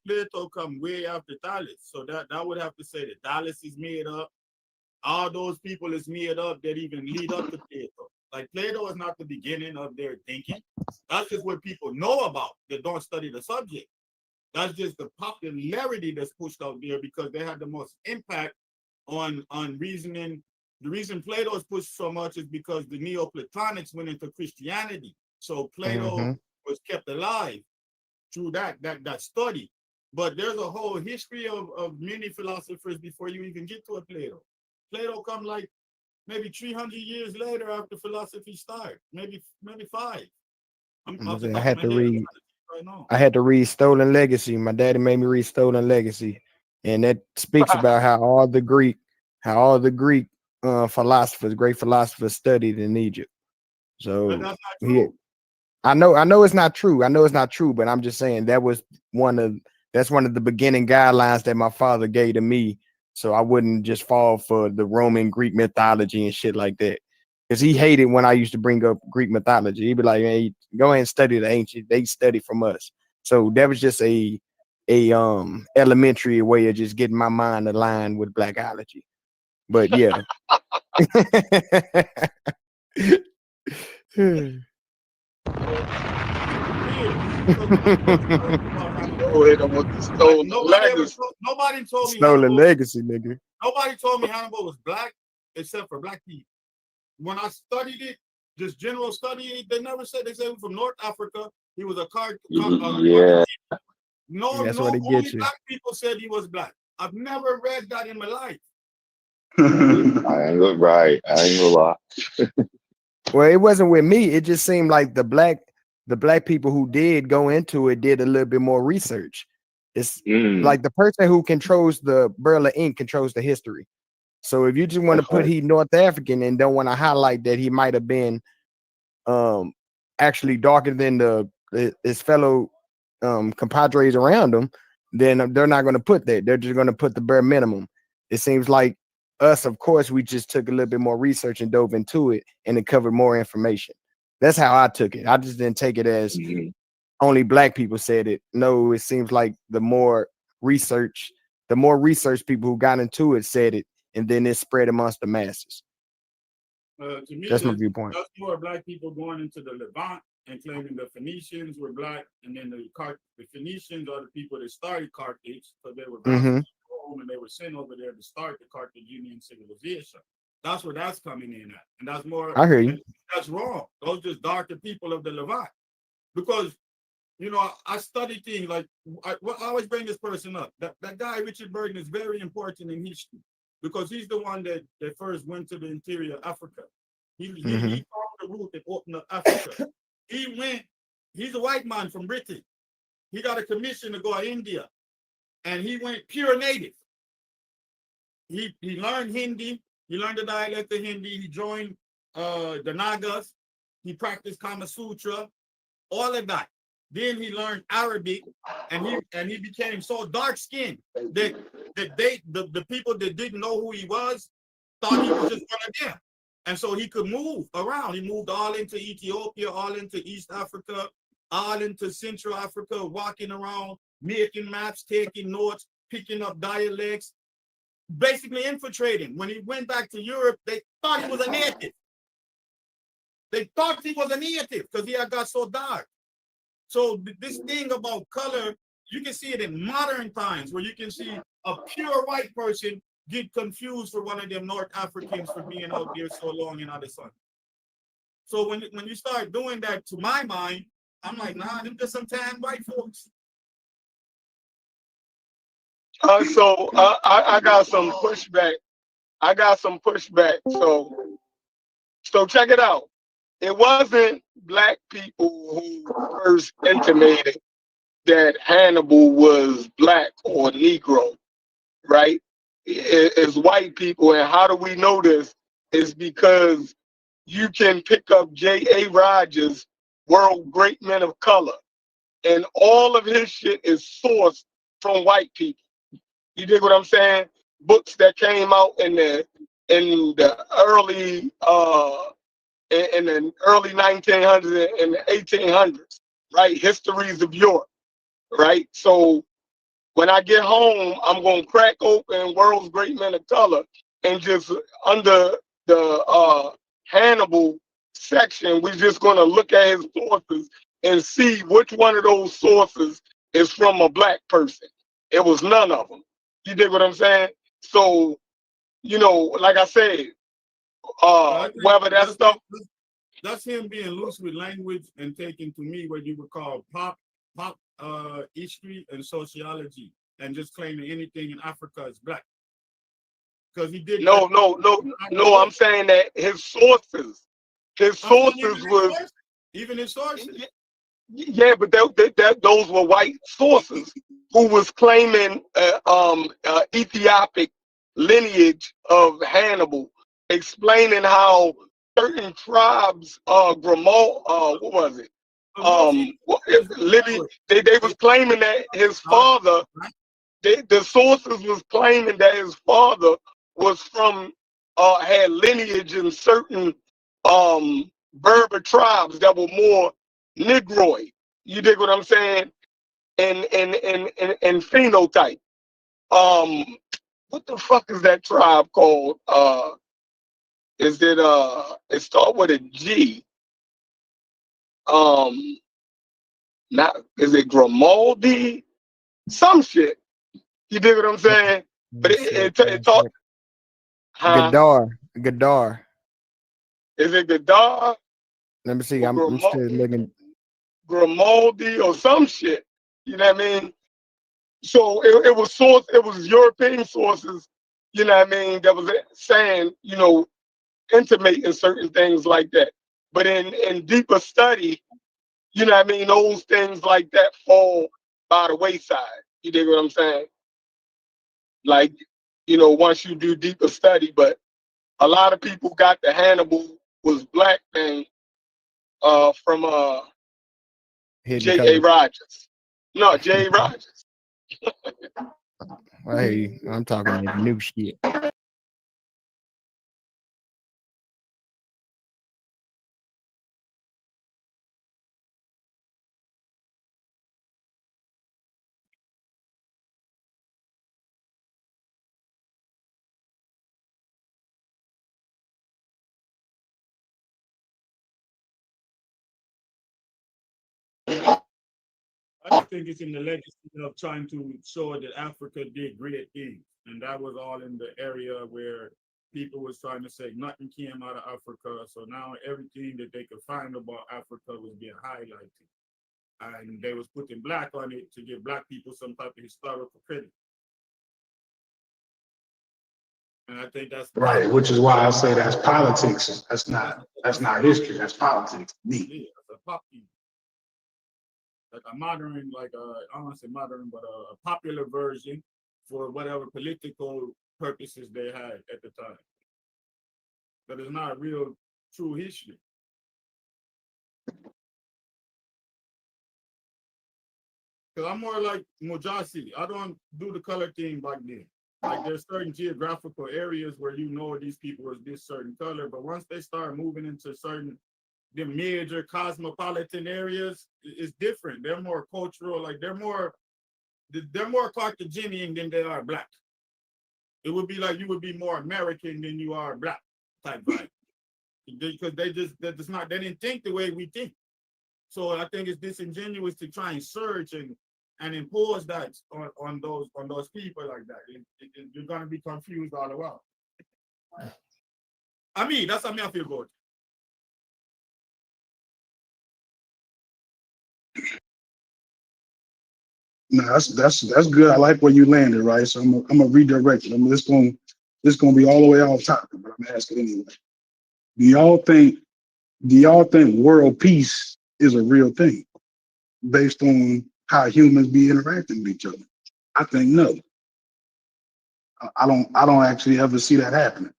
Plato come way after Thales. So that would have to say that Thales is made up. All those people is made up that even lead up to Plato. Like Plato is not the beginning of their thinking. That's just what people know about that don't study the subject. That's just the popularity that's pushed out there because they had the most impact on reasoning. The reason Plato is pushed so much is because the Neoplatonics went into Christianity. So Plato was kept alive through that study. But there's a whole history of many philosophers before you even get to a Plato. Plato come like maybe 300 years later after philosophy started, maybe 5. I had to read. I had to read Stolen Legacy. My daddy made me read Stolen Legacy, and that speaks about how all the Greek philosophers, great philosophers, studied in Egypt. So I know it's not true. I know it's not true, but I'm just saying that's one of the beginning guidelines that my father gave to me, so I wouldn't just fall for the Roman Greek mythology and shit like that. Because he hated when I used to bring up Greek mythology. He'd be like, "Hey, go ahead and study the ancient. They study from us." So that was just a elementary way of just getting my mind aligned with Blackology. But yeah. Nobody told me Stolen Legacy, nigga. Nobody told me Hannibal was black except for black people. When I studied it, just general study, they never said. They said he was from North Africa. He was a Yeah. No, only black people said he was black. I've never read that in my life. I ain't gonna lie. Well, it wasn't with me. It just seemed like the black people who did go into it did a little bit more research. It's like the person who controls the Burla ink controls the history. So if you just want to put he North African and don't want to highlight that he might have been actually darker than his fellow compadres around him, then they're not going to put that. They're just going to put the bare minimum. It seems like us, of course, we just took a little bit more research and dove into it, and it covered more information. That's how I took it. I just didn't take it as only black people said it. No, it seems like the more research people who got into it said it, and then it spread amongst the masses. To me, that's my viewpoint. That's more black people going into the Levant and claiming the Phoenicians were black, and then the Phoenicians are the people that started Carthage, so they were black Rome, and they were sent over there to start the Carthaginian civilization. That's where that's coming in at, and that's more. I hear you. That's wrong. Those just darker people of the Levant, because I study things like I always bring this person up. That guy Richard Burton is very important in history because he's the one that first went to the interior of Africa. He found the route that opened up Africa. He's a white man from Britain. he got a commission to go to India, and he went pure native. He learned Hindi. He learned the dialect of Hindi. He joined the Nagas. He practiced Kama Sutra, all of that. Then he learned Arabic, and he became so dark skinned that the people that didn't know who he was thought he was just one of them. And so he could move around. He moved all into Ethiopia, all into East Africa, all into Central Africa, walking around, making maps, taking notes, picking up dialects, basically infiltrating. When he went back to Europe, they thought he was a native. They thought he was a native because he had got so dark. So this thing about color, you can see it in modern times where you can see a pure white person get confused for one of them North Africans for being out there so long in the sun. So when you start doing that, to my mind, I'm like, nah, them just some tan white folks. So I got some pushback. So check it out. It wasn't black people who first intimated that Hannibal was black or Negro, right? It's white people. And how do we know this? Is because you can pick up J.A. Rogers' World Great Men of Color, and all of his shit is sourced from white people. You dig what I'm saying? Books that came out in the early in the early 1900s and the 1800s, right? Histories of Europe, right? So when I get home, I'm gonna crack open World's Great Men of Color, and just under the Hannibal section, we're just gonna look at his sources and see which one of those sources is from a black person. It was none of them. You dig what I'm saying? So, you know, like I said, whether that stuff. That's him being loose with language and taking, to me, what you would call pop history and sociology, and just claiming anything in Africa is black. Because he did. No. I'm saying that his sources was even his sources. Yeah, but those were white sources who was claiming Ethiopic lineage of Hannibal, explaining how certain tribes, Gramal, what was it? Libya, they was claiming that his father, the sources was claiming that his father was from, had lineage in certain Berber tribes that were more Negroid. You dig what I'm saying? And phenotype. What the fuck is that tribe called? Is it it start with a G? Not, is it Grimaldi? Some shit. You dig what I'm saying? But it talked. Gadar. Is it Gadar? Let me see. I'm still looking. Grimaldi or some shit. You know what I mean? So it was European sources, you know what I mean, that was saying, you know, intimating certain things like that. But in deeper study, you know what I mean, those things like that fall by the wayside. You dig what I'm saying? Like, you know, once you do deeper study, but a lot of people got the Hannibal was black thing from J.A. Rogers. No, J.A. Rogers. Hey, I'm talking that new shit. I think it's in the legacy of trying to show that Africa did great things. And that was all in the area where people was trying to say nothing came out of Africa. So now everything that they could find about Africa was being highlighted. And they was putting black on it to give black people some type of historical credit. And I think that's right, which is why I say that's politics. That's not history. That's politics. Me. Yeah, that's a pop. like a modern, like I don't want to say modern, but a popular version for whatever political purposes they had at the time. But it's not real true history. Because I'm more like Mujasi. I don't do the color thing back then. Like there's certain geographical areas where you know these people is this certain color, but once they start moving into certain the major cosmopolitan areas, it's different. They're more cultural, like they're more Carthaginian than they are black. It would be like you would be more American than you are black type vibe. Because they didn't think the way we think. So I think it's disingenuous to try and search and impose that on those people like that. You're gonna be confused all the while. I mean, that's how I feel about it. No, that's good. I like where you landed, right? So I'm gonna redirect it. This gonna be all the way off topic, but I'm gonna ask it anyway. Do y'all think world peace is a real thing based on how humans be interacting with each other? I think no. I don't actually ever see that happening.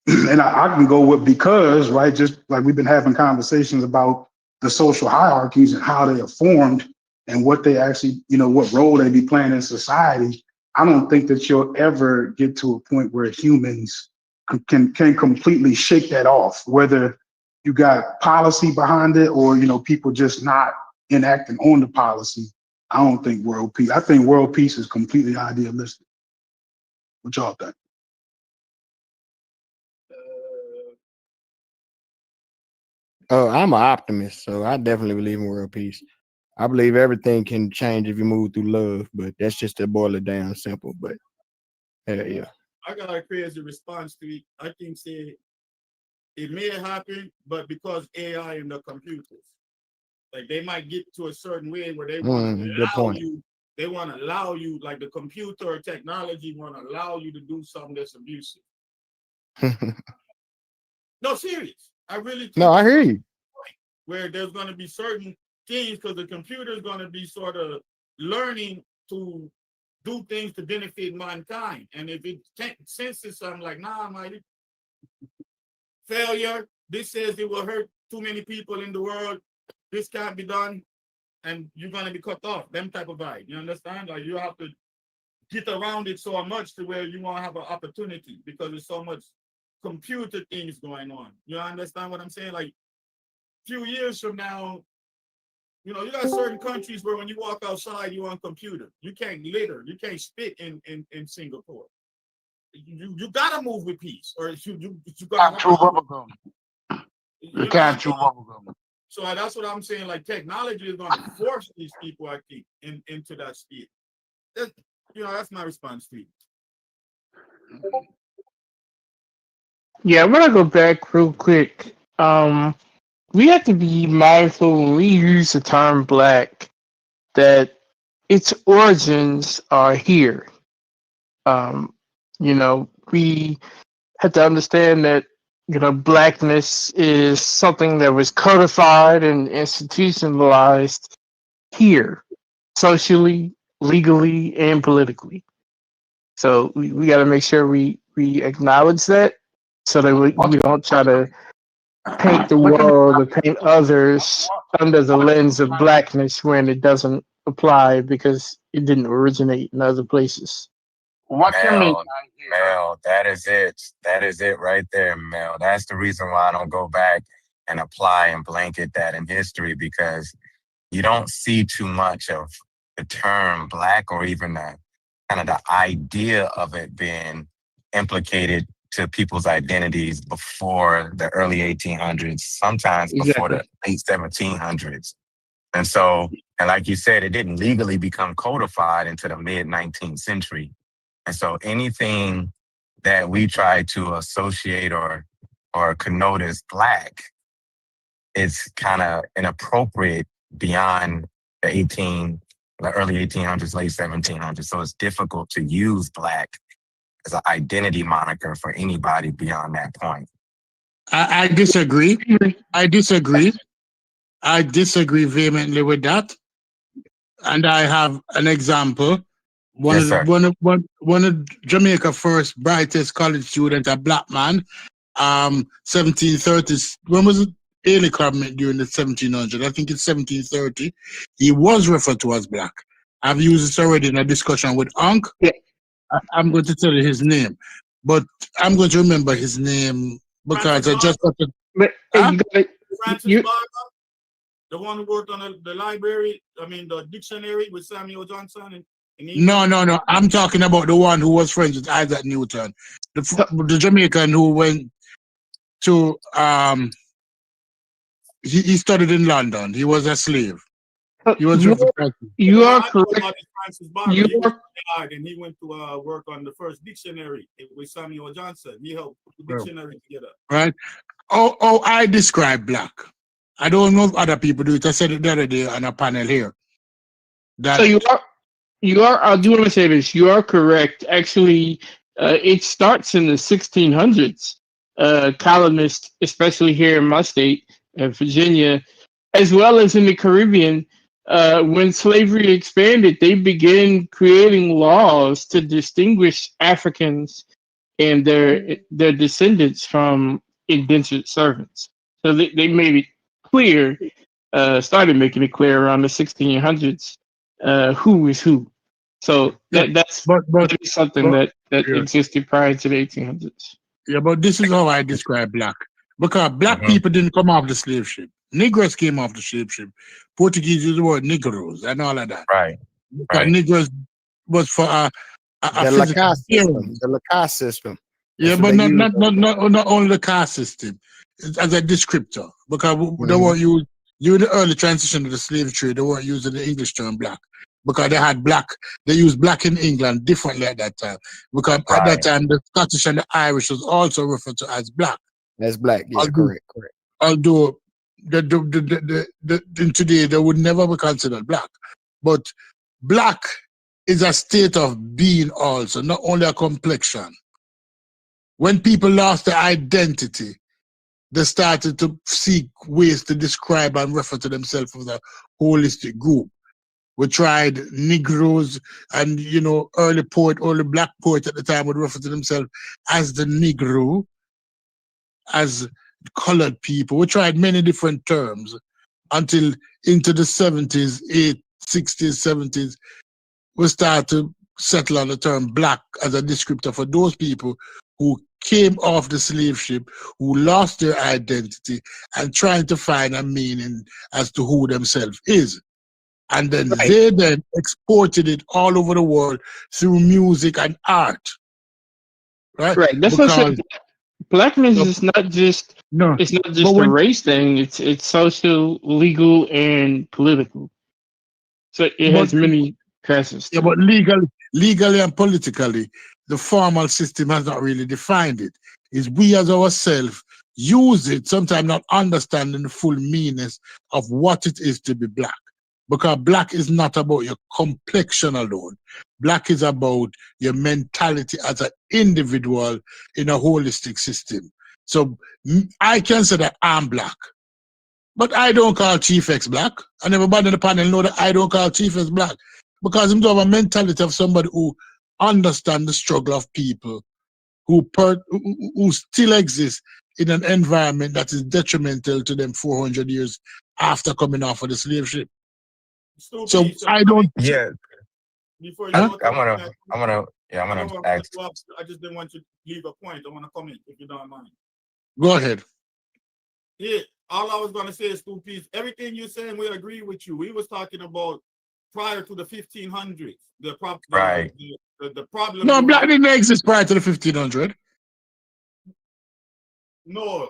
And I can go with because, right, just like we've been having conversations about the social hierarchies and how they are formed and what they actually, what role they be playing in society. I don't think that you'll ever get to a point where humans can completely shake that off, whether you got policy behind it or, people just not enacting on the policy. I don't think world peace. I think world peace is completely idealistic. What y'all think? I'm an optimist, so I definitely believe in world peace. I believe everything can change if you move through love, but that's just to boil it down simple. But yeah. I got a crazy response to it. I think it may happen, but because AI and the computers, like they might get to a certain way where they want to allow you. They want to allow you, like the computer or technology want to allow you to do something that's abusive. No, serious. I really think no, I hear you. Where there's going to be certain things because the computer is going to be sort of learning to do things to benefit mankind. And if it senses something like, nah, mighty failure, this says it will hurt too many people in the world, this can't be done, and you're going to be cut off, them type of vibe. You understand? Like you have to get around it so much to where you won't have an opportunity because there's so much computer things going on. You understand what I'm saying? Like few years from now, you got certain countries where when you walk outside, you're on computer. You can't litter. You can't spit in Singapore. You gotta move with peace, or you gotta chew bubble gum. You can't chew bubble gum. So that's what I'm saying. Like technology is gonna force these people, I think, into that state. That's my response to it. Yeah, I'm gonna go back real quick. We have to be mindful when we use the term black that its origins are here. We have to understand that, blackness is something that was codified and institutionalized here, socially, legally, and politically. So we got to make sure we acknowledge that so that we don't try to paint the world or paint others under the lens of blackness when it doesn't apply because it didn't originate in other places. Mel, that is it. That is it right there, Mel. That's the reason why I don't go back and apply and blanket that in history, because you don't see too much of the term black or even the kind of the idea of it being implicated to people's identities before the early 1800s, sometimes before the late 1700s. And so, and like you said, it didn't legally become codified until the mid 19th century. And so anything that we try to associate or connote as black is kind of inappropriate beyond the early 1800s, late 1700s. So it's difficult to use black as an identity moniker for anybody beyond that point. I disagree. I I disagree vehemently with that, and I have an example. One Yes, of sir. one of Jamaica's first brightest college student, a black man, 1730s. When was it? Early comment during the 1700s. I think it's 1730. He was referred to as black. I've used this already in a discussion with Unc. Yeah. I'm going to tell you his name, but I'm going to remember his name because Francis I just got to. But Huh? you got Francis you Barber, the one who worked on the library, the dictionary with Samuel Johnson in England. No. I'm talking about the one who was friends with Isaac Newton, the Jamaican who went to he studied in London. He was a slave. He was you referred. you What are I know correct. about is Francis Barber. You He was are died and he went to work on the first dictionary with Samuel Johnson. He helped put the dictionary together. Right? Oh, I describe black. I don't know if other people do it. I said it the other day on a panel here. That so you are. I do want to say this. You are correct. Actually, it starts in the 1600s. Colonists, especially here in my state, Virginia, as well as in the Caribbean, when slavery expanded, they began creating laws to distinguish Africans and their descendants from indentured servants. So they made it clear, started making it clear around the 1600s, who is who. So that's but something that existed prior to the 1800s. Yeah, but this is how I describe black. Because black people didn't come off the slave ship. Negroes came off the slave ship. Portuguese used the word Negroes and all of that. Right. Because Negroes was for a the physical system. The caste system. Yeah, That's but what they use. not only the caste system, as a descriptor. Because they weren't used during the early transition of the slave trade, they weren't using the English term black. Because they had black, they used black in England differently at that time. Because at that time, the Scottish and the Irish was also referred to as black. That's black, yeah, correct. Although in today they would never be considered black. But black is a state of being also, not only a complexion. When people lost their identity, they started to seek ways to describe and refer to themselves as a holistic group. We tried Negroes, and early black poet at the time would refer to themselves as the Negro, as colored people. We tried many different terms until into the 70s, 60s, 70s, we started to settle on the term black as a descriptor for those people who came off the slave ship, who lost their identity, and trying to find a meaning as to who themselves is. And then they then exported it all over the world through music and art. Right? That's because blackness is not just it's not just a race thing, it's social, legal, and political. So it has many facets. Yeah, but legally and politically, the formal system has not really defined it. It's we as ourselves use it, sometimes not understanding the full meaning of what it is to be black. Because black is not about your complexion alone. Black is about your mentality as an individual in a holistic system. So I can say that I'm black, but I don't call Chief X black. And everybody in the panel know that I don't call Chief X black. Because I'm have a mentality of somebody who understands the struggle of people who still exist in an environment that is detrimental to them 400 years after coming off of the slave ship. So I don't. Yeah. Before you I go wanna ask. I just didn't want to leave a point. I want to comment if you don't mind. Go ahead. Yeah, all I was gonna say is two pieces. Everything you're saying, we agree with you. We was talking about prior to the 1500s. The problem. No, black didn't exist prior to the 1500s. No.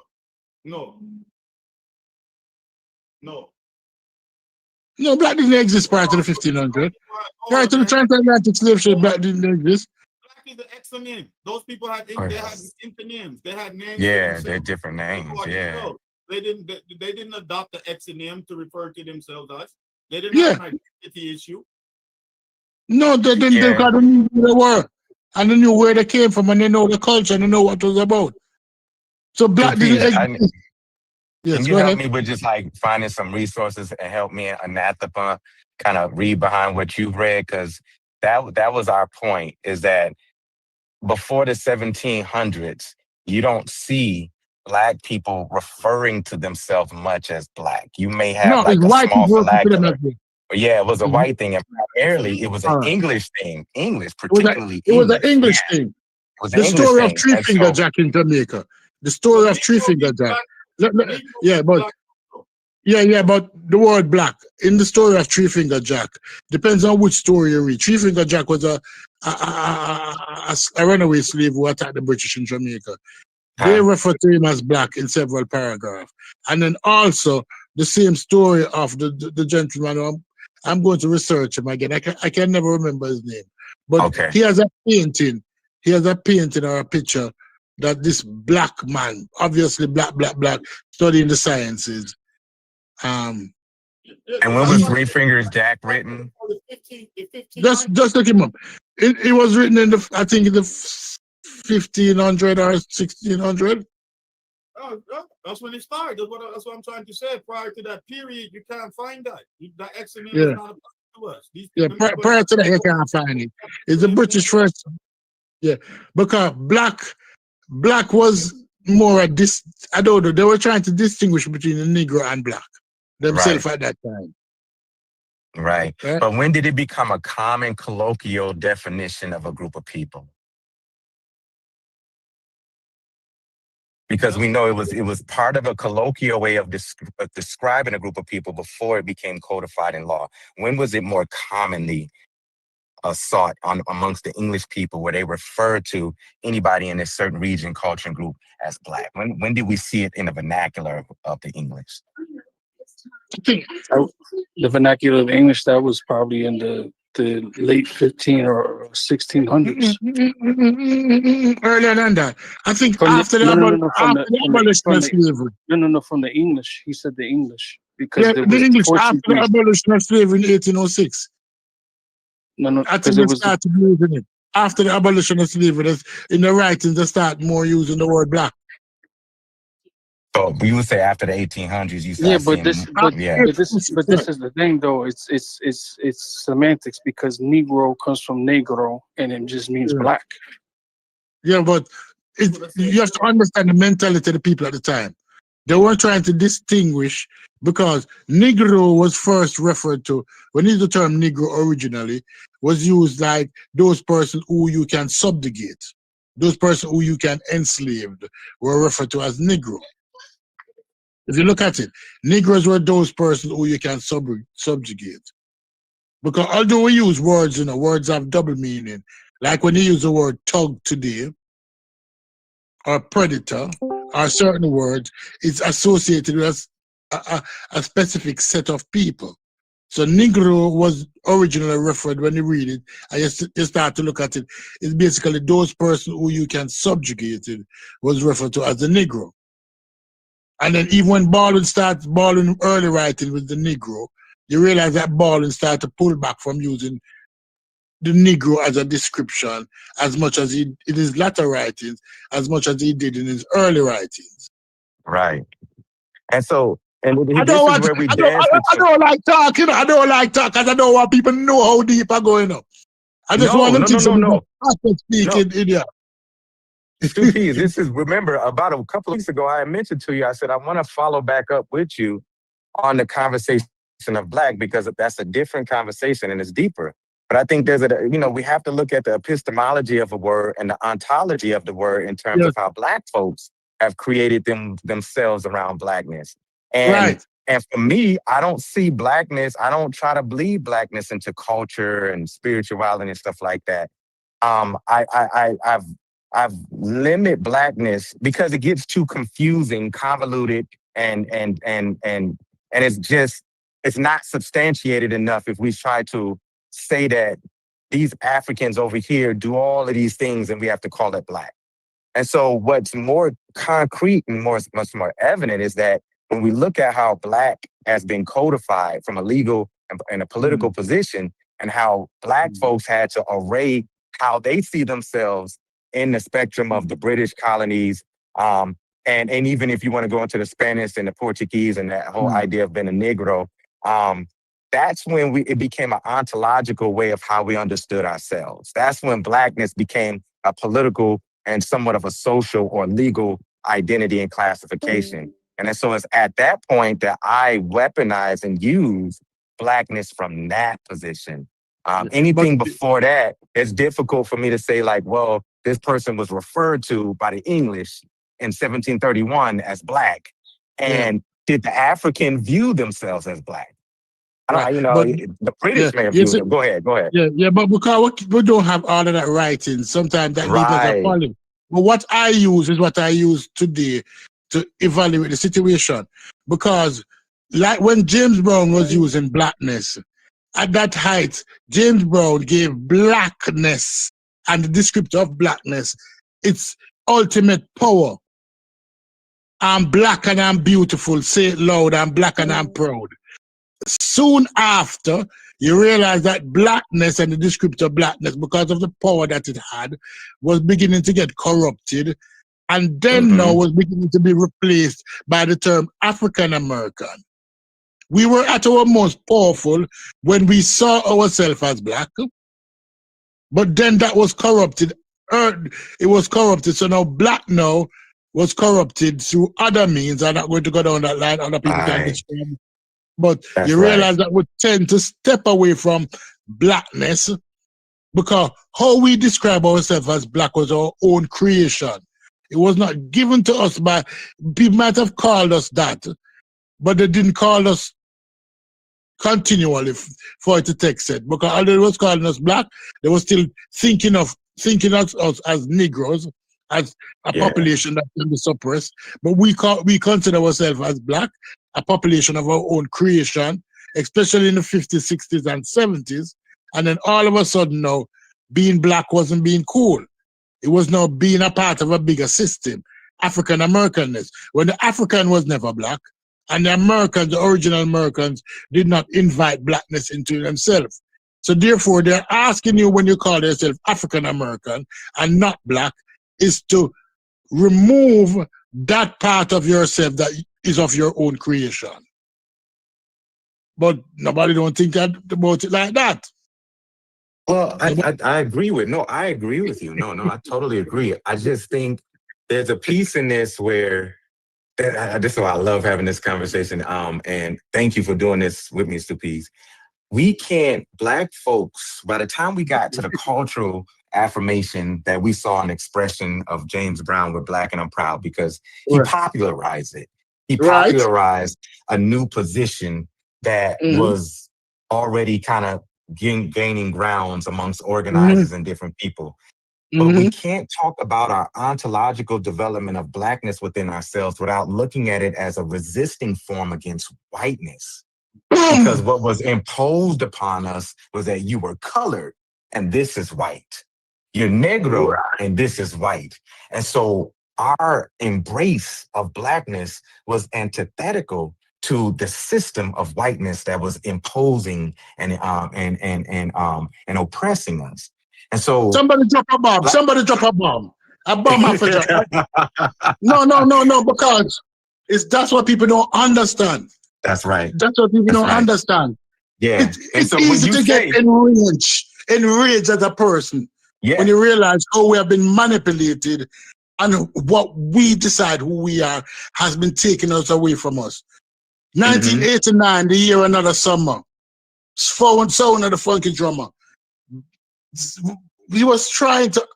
No, black didn't exist prior to the 1500s. Prior to the transatlantic slave trade, black didn't exist. Black is the exonym. Those people had internames. They had names. Yeah, they're different names. Yeah. They didn't adopt the exonym to refer to themselves as. They didn't have an identity issue. No, they didn't. Because they knew who they were, and they knew where they came from, and they know the culture, and they know what it was about. So black didn't exist. Yes, Can you go help ahead. me with just like finding some resources and help me and Anathapa kind of read behind what you've read? Because that was our point, is that before the 1700s, you don't see Black people referring to themselves much as Black. You may have No, it's like a white small people refer to them as vernacular. well. But yeah, it was a It's- white thing, and primarily it was an all right. English thing. English, It was a, particularly it was an English. Yeah, English it thing. was an The English story of thing. Three And Finger so, Jack in Jamaica. The But story of Three Negro Finger means Jack. black. Yeah, Negro but means black. yeah, but the word black in the story of Three Finger Jack depends on which story you read. Three Finger Jack was a runaway slave who attacked the British in Jamaica. They refer to him as black in several paragraphs. And then also the same story of the gentleman. I'm going to research him again. I can never remember his name. But okay. he has a painting. He has a painting or a picture that this black man, obviously black, studying the sciences. And when was Three Fingers Jack written? Just look him up. It was written in I think in the 1500 or 1600. Oh, that's when it started. That's what I'm trying to say. Prior to that period, you can't find that. That XML is not applied to us. Prior to that, you can't find it. It's the British first. Yeah, because black was more a I don't know. They were trying to distinguish between the Negro and black themselves at that time. Right. But when did it become a common colloquial definition of a group of people? Because we know it was part of a colloquial way of describing a group of people before it became codified in law. When was it more commonly sought amongst the English people, where they refer to anybody in a certain region, culture, and group as Black? When did we see it in the vernacular of the English? The vernacular of English, that was probably in the late 15 or 1600s. Earlier than that. I think From after the abolition of slavery. No, from the English. He said the English. Because there the was English after the Portuguese. abolition of slavery in 1806. No, I think they started using it. After the abolition of slavery, in the writings, they start more using the word black. So you would say after the 1800s, you start but this is the thing, though. It's semantics, because Negro comes from negro, and it just means black. Yeah, but you have to understand the mentality of the people at the time. They weren't trying to distinguish, because Negro was first referred to, when the term Negro originally was used like those persons who you can subjugate, those persons who you can enslave were referred to as Negro. If you look at it, Negroes were those persons who you can subjugate. Because although we use words, words have double meaning. Like when you use the word thug today, or predator, or certain words, it's associated with a specific set of people. So Negro was originally referred, when you read it, and you start to look at it, it's basically those persons who you can subjugate it was referred to as the Negro. And then even when Baldwin early writing with the Negro, you realize that Baldwin started to pull back from using the Negro as a description as much as in his latter writings, as much as he did in his early writings. Right. And so, and I don't like talking. I don't like talk, because I don't want people to know how deep I'm going up. I just want them to speak in India. Two P's. This is, remember, about a couple of weeks ago, I mentioned to you, I said, I want to follow back up with you on the conversation of Black, because that's a different conversation and it's deeper. But I think we have to look at the epistemology of a word and the ontology of the word in terms of how Black folks have created themselves around Blackness. And for me, I don't see Blackness, I don't try to bleed Blackness into culture and spirituality and stuff like that. I've limited Blackness because it gets too confusing, convoluted, and it's not substantiated enough if we try to say that these Africans over here do all of these things and we have to call it Black. And so what's more concrete and much more evident is that when we look at how Black has been codified from a legal and a political position, and how Black folks had to array how they see themselves in the spectrum of the British colonies, and even if you want to go into the Spanish and the Portuguese and that whole idea of being a Negro, that's when it became an ontological way of how we understood ourselves. That's when Blackness became a political and somewhat of a social or legal identity and classification. And so it's at that point that I weaponize and use Blackness from that position. Anything before that, it's difficult for me to say like, well, this person was referred to by the English in 1731 as Black. And did the African view themselves as Black? Right. The British may have viewed them. Go ahead. Yeah, but because we don't have all of that writing, sometimes that leaves us a problem. But what I use is what I use today to evaluate the situation. Because like when James Brown was using Blackness, at that height, James Brown gave Blackness and the descriptor of Blackness its ultimate power. I'm black and I'm beautiful. Say it loud. I'm black and I'm proud. Soon after, you realize that Blackness and the descriptor Blackness, because of the power that it had, was beginning to get corrupted, and then now was beginning to be replaced by the term African American. We were at our most powerful when we saw ourselves as Black, but then that was corrupted. It was corrupted, so now Black now was corrupted through other means. I'm not going to go down that line. Other people can describe. But you realize that we tend to step away from Blackness because how we describe ourselves as Black was our own creation. It was not given to us by, people might have called us that, but they didn't call us continually for it to take set. Because although they was calling us Black, they were still thinking of us as Negroes, as a population that can be suppressed. But we consider ourselves as Black, a population of our own creation, especially in the 50s, 60s, and 70s. And then all of a sudden now, being Black wasn't being cool. It was now being a part of a bigger system, African Americanness. When the African was never Black, and the Americans, the original Americans, did not invite Blackness into themselves. So therefore, they're asking you when you call yourself African American and not Black, is to remove that part of yourself that is of your own creation. But nobody don't think about it like that. Well, I agree with I agree with you. No, I totally agree. I just think there's a piece in this where this is why I love having this conversation. And thank you for doing this with me, Stupiz. We can't, Black folks, by the time we got to the cultural affirmation that we saw an expression of James Brown with Black and I'm Proud, because he popularized it. He popularized a new position that was already kind of gaining grounds amongst organizers and different people. But we can't talk about our ontological development of Blackness within ourselves without looking at it as a resisting form against whiteness. Because what was imposed upon us was that you were colored and this is white. You're Negro and this is white. And so our embrace of Blackness was antithetical to the system of whiteness that was imposing and oppressing us. And so somebody drop a bomb. Somebody drop a bomb. A bomb after drop. No, because that's what people don't understand. That's right. That's what people don't understand. Yeah. It's so easy to get enraged as a person when you realize how we have been manipulated and what we decide who we are has been taken us away from us. 1989, the year another summer, sound of the funky drummer. We was trying to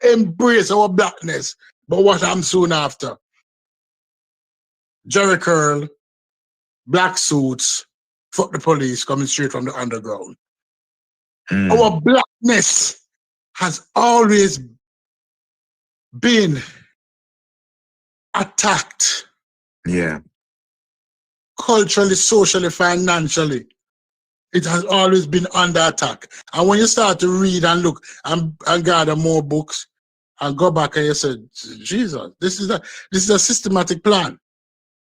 embrace our Blackness, but what happened soon after? Jerry curl, black suits, fuck the police coming straight from the underground. Our Blackness has always been attacked. Yeah. Culturally, socially, financially. It has always been under attack. And when you start to read and look and gather more books and go back and you say, Jesus, this is a systematic plan.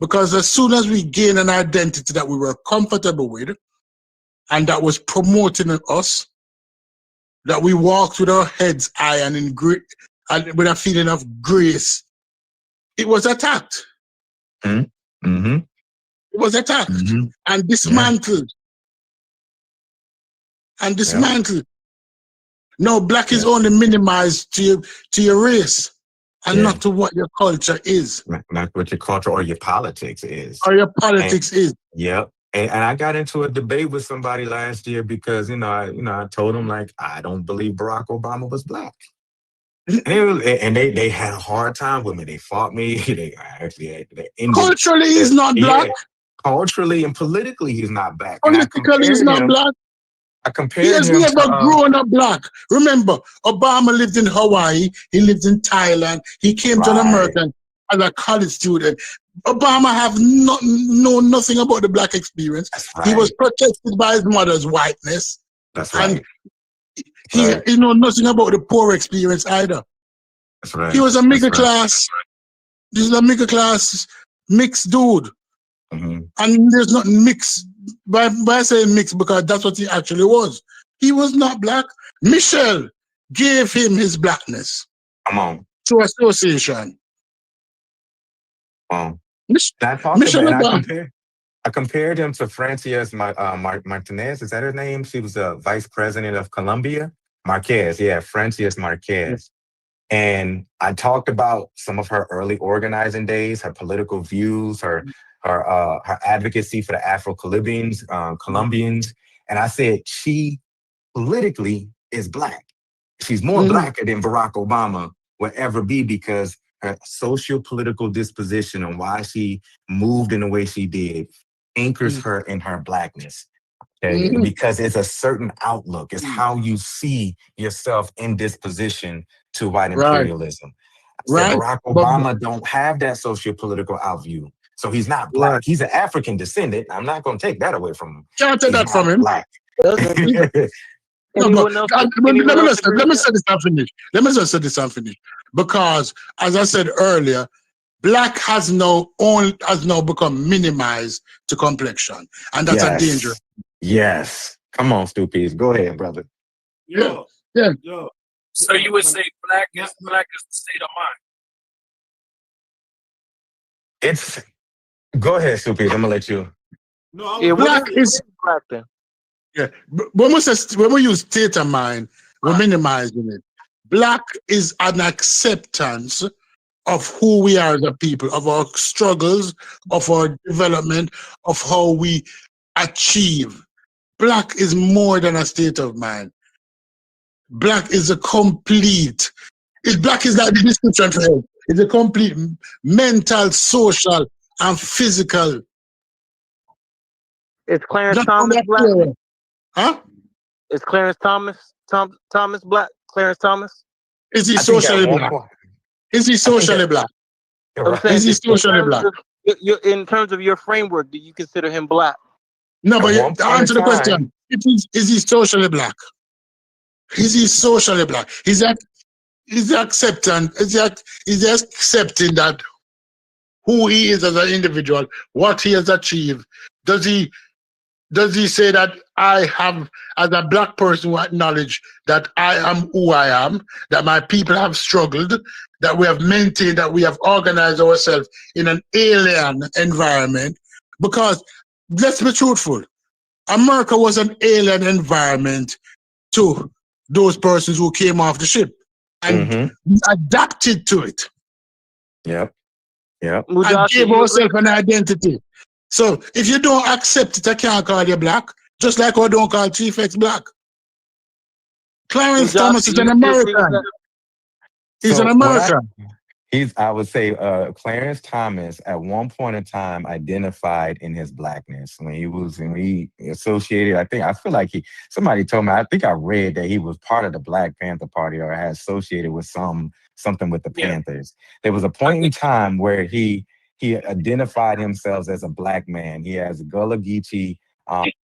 Because as soon as we gain an identity that we were comfortable with and that was promoting us, that we walked with our heads high and with a feeling of grace it was attacked. Mm-hmm. It was attacked and dismantled. And dismantled. No, black is only minimized to your race and not to what your culture is. Not what your culture or your politics is. Or your politics is. Yep. And I got into a debate with somebody last year because I told them like I don't believe Barack Obama was black. And they had a hard time with me. They fought me. They ended. Culturally, he's not black. Culturally and politically, he's not black. Politically, he's not black. I compared he has him never grown up black. Remember, Obama lived in Hawaii. He lived in Thailand. He came to America as a college student. Obama have known nothing about the black experience. He was protected by his mother's whiteness. That's right. And he know nothing about the poor experience either. That's right. He was a middle class. This is a middle class mixed dude. And there's not mixed by saying mixed because that's what he actually was. He was not black. Michelle gave him his blackness. Come on. Through association. I compared him to Frances Martinez. Is that her name? She was the vice president of Colombia. Marquez, Frances Marquez. And I talked about some of her early organizing days, her political views, her advocacy for the Afro-Colombians, and I said she politically is black. She's more blacker than Barack Obama will ever be because her socio-political disposition and why she moved in the way she did anchors her in her blackness. Okay? Because it's a certain outlook. It's how you see yourself in disposition to white imperialism. I said Barack Obama don't have that socio-political outview. So he's not black. He's an African descendant. I'm not going to take that away from him. Can't take that from him. Black. Let me say this and finish. Let me just say this and finish. Because, as I said earlier, black has now become minimized to complexion. And that's a danger. Yes. Come on, Stupid. Go ahead, brother. Yeah. So you would say black is the state of mind. Go ahead, Stupid. I'm gonna let you. No, black is black then. Yeah, when we use state of mind, we're minimizing it. Black is an acceptance of who we are as a people, of our struggles, of our development, of how we achieve. Black is more than a state of mind. Black is a complete. Black is like the description for it. It's a complete mental, social, and physical. Is Clarence Thomas black? Huh? Is Clarence Thomas black? Clarence Thomas? Is he socially black? Is he socially black? Is he socially black? In terms of your framework, do you consider him black? No, but answer the question. Is he socially black? Is he socially black? Is he accepting that who he is as an individual, what he has achieved? Does he say that I have, as a black person who acknowledge that I am who I am, that my people have struggled, that we have maintained, that we have organized ourselves in an alien environment? Because let's be truthful, America was an alien environment to those persons who came off the ship and adapted to it. Yep. And gave ourselves an identity. So if you don't accept it, I can't call you black. Just like I don't call Chief X black. Clarence Thomas is an American. He's an American. I would say Clarence Thomas at one point in time identified in his blackness when he associated. I feel like somebody told me, I think I read that he was part of the Black Panther Party or had associated with something with the Panthers. There was a point in time where he identified himself as a black man. He has Gullah Geechee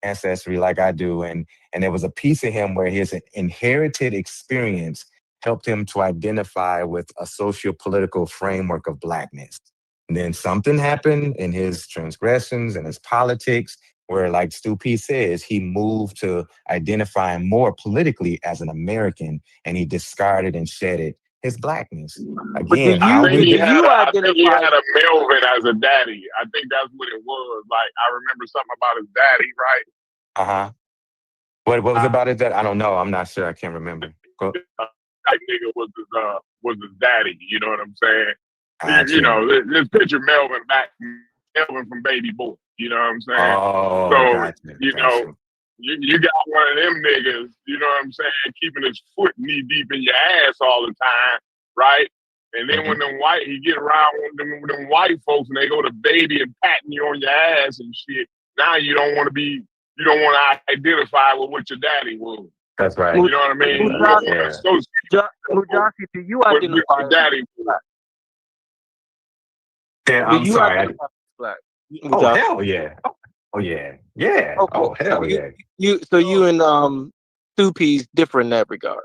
ancestry like I do. And there was a piece of him where his inherited experience helped him to identify with a socio-political framework of blackness. And then something happened in his transgressions and his politics where, like Stu P says, he moved to identifying more politically as an American, and he discarded and shedded his blackness. But do Again, I how you think we he do had you I think he identify? had a Melvin as a daddy. I think that's what it was. Like I remember something about his daddy, right? uh-huh. What was about it that I don't know. I'm not sure. I can't remember. Go. That nigga was his daddy. You know what I'm saying? Got You you. know, this picture Melvin from Baby Boy. You know what I'm saying? Oh, So got you. you Got know, you. you got one of them niggas. You know what I'm saying? Keeping his foot knee deep in your ass all the time, right? And then when he get around with them white folks and they go to baby and patting you on your ass and shit. Now you don't want to identify with what your daddy was. That's right. You know what I mean? You don't want to associate Mujahi, do you with identify your daddy was. Yeah, Do I'm you sorry. identify as black? Oh, Mujahi? hell yeah. Oh, yeah. Yeah. Okay. Oh, hell yeah. You and Stu P's different in that regard.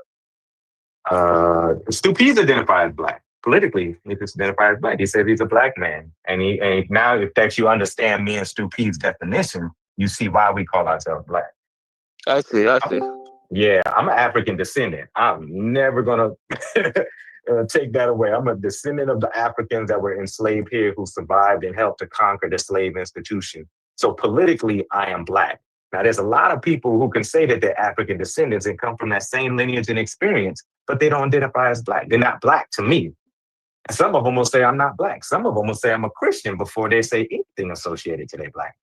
Stu Pease identifies black. Politically, he identifies black. He says he's a black man. And now if that you understand me and Stu Pease definition, you see why we call ourselves black. I see. Yeah, I'm an African descendant. I'm never gonna take that away. I'm a descendant of the Africans that were enslaved here who survived and helped to conquer the slave institution. So politically, I am black. Now, there's a lot of people who can say that they're African descendants and come from that same lineage and experience, but they don't identify as black. They're not black to me. And some of them will say I'm not black. Some of them will say I'm a Christian before they say anything associated to their black.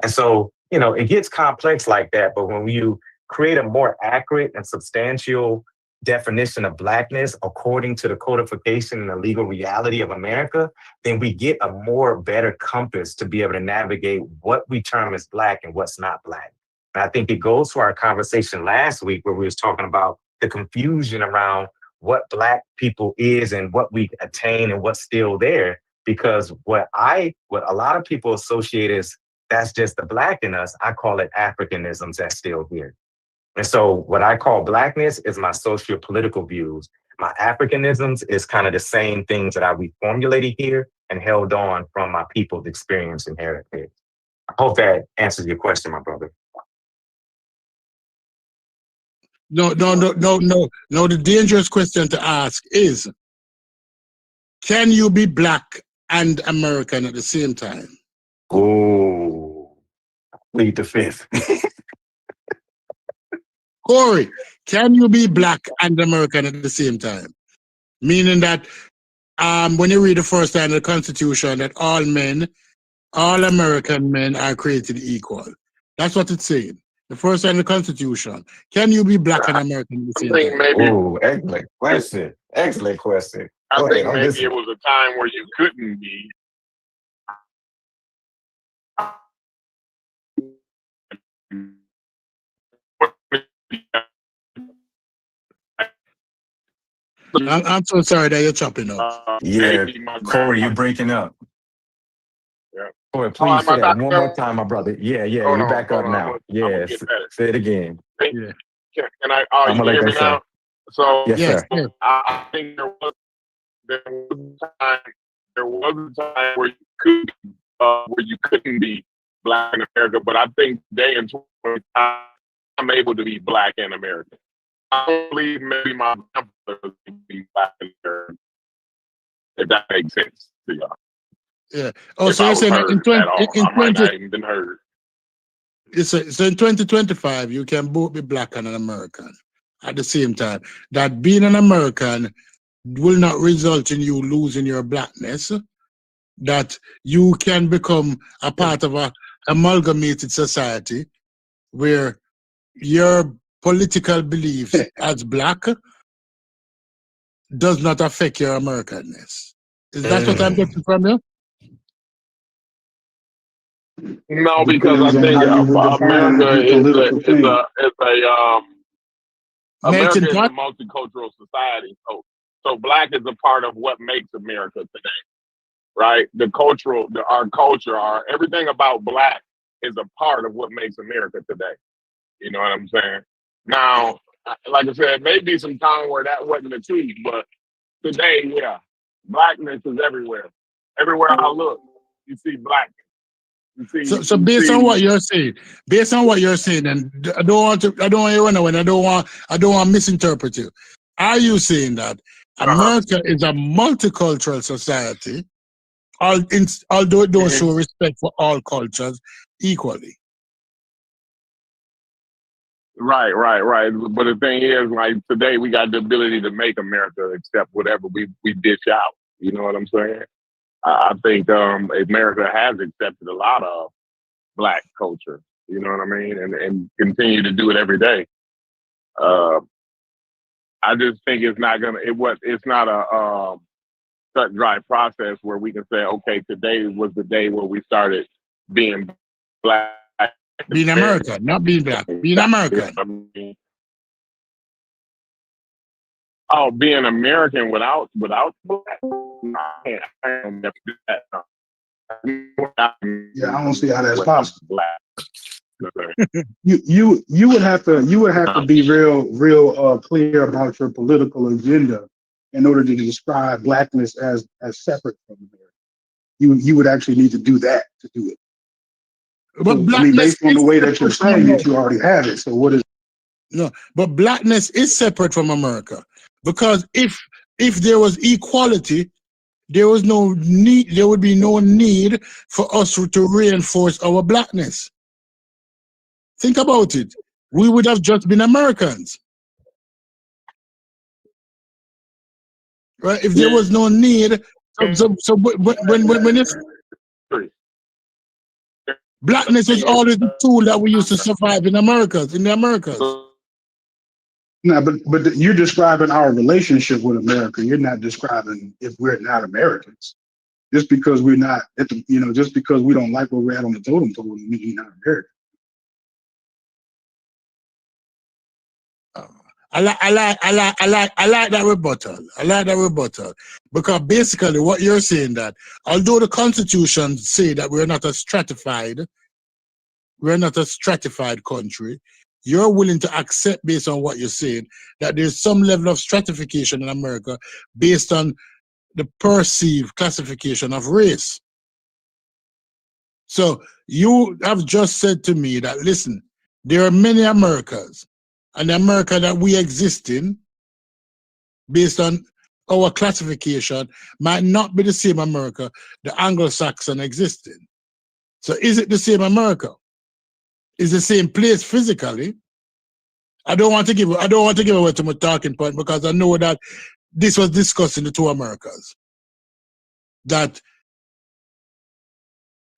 And so, it gets complex like that. But when you create a more accurate and substantial definition of blackness according to the codification and the legal reality of America, then we get a more better compass to be able to navigate what we term as black and what's not black. And I think it goes to our conversation last week where we was talking about the confusion around what black people is and what we attain and what's still there. Because what a lot of people associate as that's just the black in us, I call it Africanisms that's still here. And so what I call blackness is my socio-political views. My Africanisms is kind of the same things that I reformulated here and held on from my people's experience and heritage. I hope that answers your question, my brother. No. The dangerous question to ask is, can you be black and American at the same time? Ooh, plead the fifth. Corey, can you be black and American at the same time? Meaning that when you read the first line of the Constitution, that all American men are created equal. That's what it's saying. The first line of the Constitution. Can you be black and American at the same time? Oh, excellent question. Excellent question. I think maybe it was a time where you couldn't be. I'm so sorry that you're chopping up. Yeah, Corey, you're breaking up. Yeah. Corey, please say that one more time, my brother. Yeah, you're back up now. Yeah, say it again. Yeah. Can I? Oh, you can hear me now? So yes, sir. I think there was a time where you couldn't be black in America, but I think today in 2025, I'm able to be black in America. I don't believe maybe my grandfather would be black in America, if that makes sense to y'all. Yeah. Oh, so you're saying in 2025, you can both be black and an American at the same time. That being an American will not result in you losing your blackness. That you can become a part of a amalgamated society where your political beliefs as black does not affect your Americanness. Is that what I'm getting from you? No, because I think America is a multicultural society. So black is a part of what makes America today, right? Our culture, everything about black is a part of what makes America today. You know what I'm saying? Now, like I said, maybe some time where that wasn't achieved, but today, yeah, blackness is everywhere. Everywhere I look, you see blackness. So based on what you're saying, and I don't want to misinterpret you. Are you saying that America is a multicultural society, although it don't show respect for all cultures equally. Right. But the thing is, like today, we got the ability to make America accept whatever we dish out. You know what I'm saying? I think America has accepted a lot of Black culture. You know what I mean? And continue to do it every day. I just think it's not gonna. It's not a cut and dry process where we can say, okay, today was the day where we started being Black. Being American, not being Black. Being American. Oh, being American without Black? I don't do that. Yeah, I don't see how that's possible. You would have to be real clear about your political agenda in order to describe Blackness as separate from America. You would actually need to do that to do it. But so, I mean, based on the way that you're saying it, you already have it. So what is? No, but Blackness is separate from America, because if there was equality, there was no need. There would be no need for us to reinforce our Blackness. Think about it. We would have just been Americans, right? If there was no need. So when it's Blackness was always the tool that we used to survive in the Americas. No, but you're describing our relationship with America. You're not describing if we're not Americans. Just because we're not at the, just because we don't like where we're at on the totem pole, doesn't mean we're not American. I like that rebuttal. I like that rebuttal, because basically what you're saying, that although the Constitution say that we're not a stratified country, you're willing to accept, based on what you're saying, that there's some level of stratification in America based on the perceived classification of race. So you have just said to me that, listen, there are many Americas, and the America that we exist in, based on our classification, might not be the same America the Anglo-Saxon exist in. So is it the same America? Is the same place physically? I don't want to give away to my talking point, because I know that this was discussed in the two Americas. That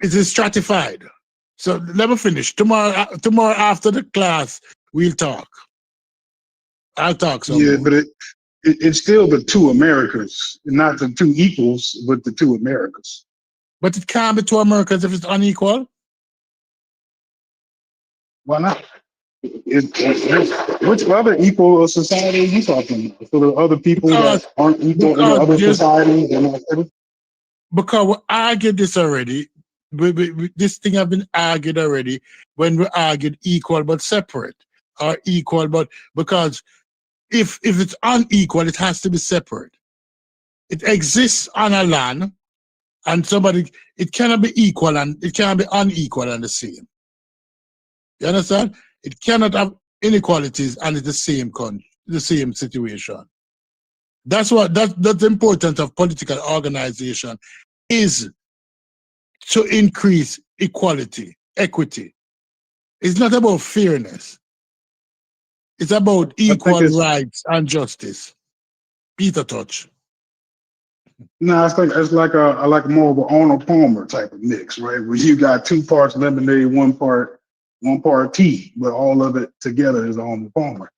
it is stratified. So let me finish. Tomorrow after the class, we'll talk. I'll talk some more. But it's still the two Americas, not the two equals, but the two Americas. But it can't be two Americas if it's unequal. Why not? Which other equal society are you talking about? So the other people that aren't equal in the other societies, they're not equal? Because we argued this already. This thing have been argued already when we argued equal but separate, or equal but, because if it's unequal, it has to be separate. It exists on a land, and it cannot be equal and it cannot be unequal and the same. You understand? It cannot have inequalities and it's the same situation. That's the importance of political organization, is to increase equity. It's not about fairness. It's about equal rights and justice. Peter Touch. No, it's like more of an Arnold Palmer type of mix, right? Where you got 2 parts lemonade, one part tea, but all of it together is Arnold Palmer.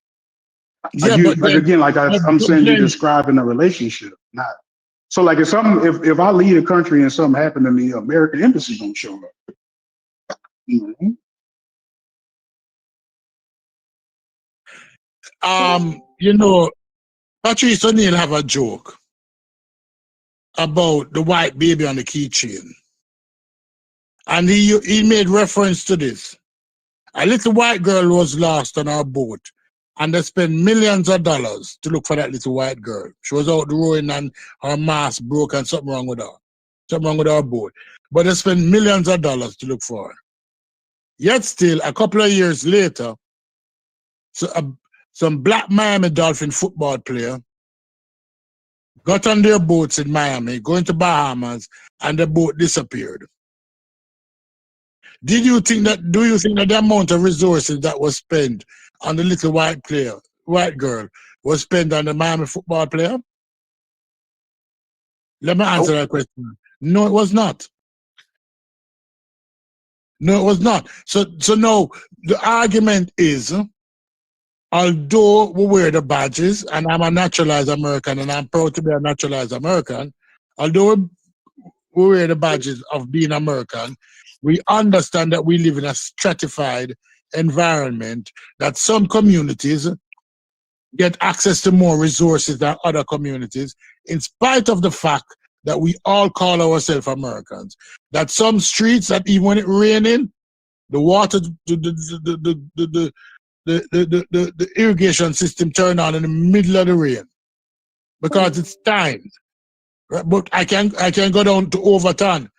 Yeah, I'm saying you're describing a relationship, not. So like if I leave a country and something happened to me, American embassy don't show up. Mm-hmm. Patrice O'Neal have a joke about the white baby on the keychain. And he made reference to this. A little white girl was lost on our boat, and they spent millions of dollars to look for that little white girl. She was out rowing and her mast broke and something wrong with her. Something wrong with our boat. But they spent millions of dollars to look for her. Yet still, a couple of years later, some black Miami Dolphin football player got on their boats in Miami, going to Bahamas, and the boat disappeared. Do you think that the amount of resources that was spent on the little white girl, was spent on the Miami football player? Let me answer that question. No, it was not. No, it was not. So no, the argument is, although we wear the badges, and I'm a naturalized American, and I'm proud to be a naturalized American, although we wear the badges of being American, we understand that we live in a stratified environment, that some communities get access to more resources than other communities, in spite of the fact that we all call ourselves Americans. That some streets, that even when it's raining, the water, the irrigation system turn on in the middle of the rain because it's timed. Right? But I can go down to Overton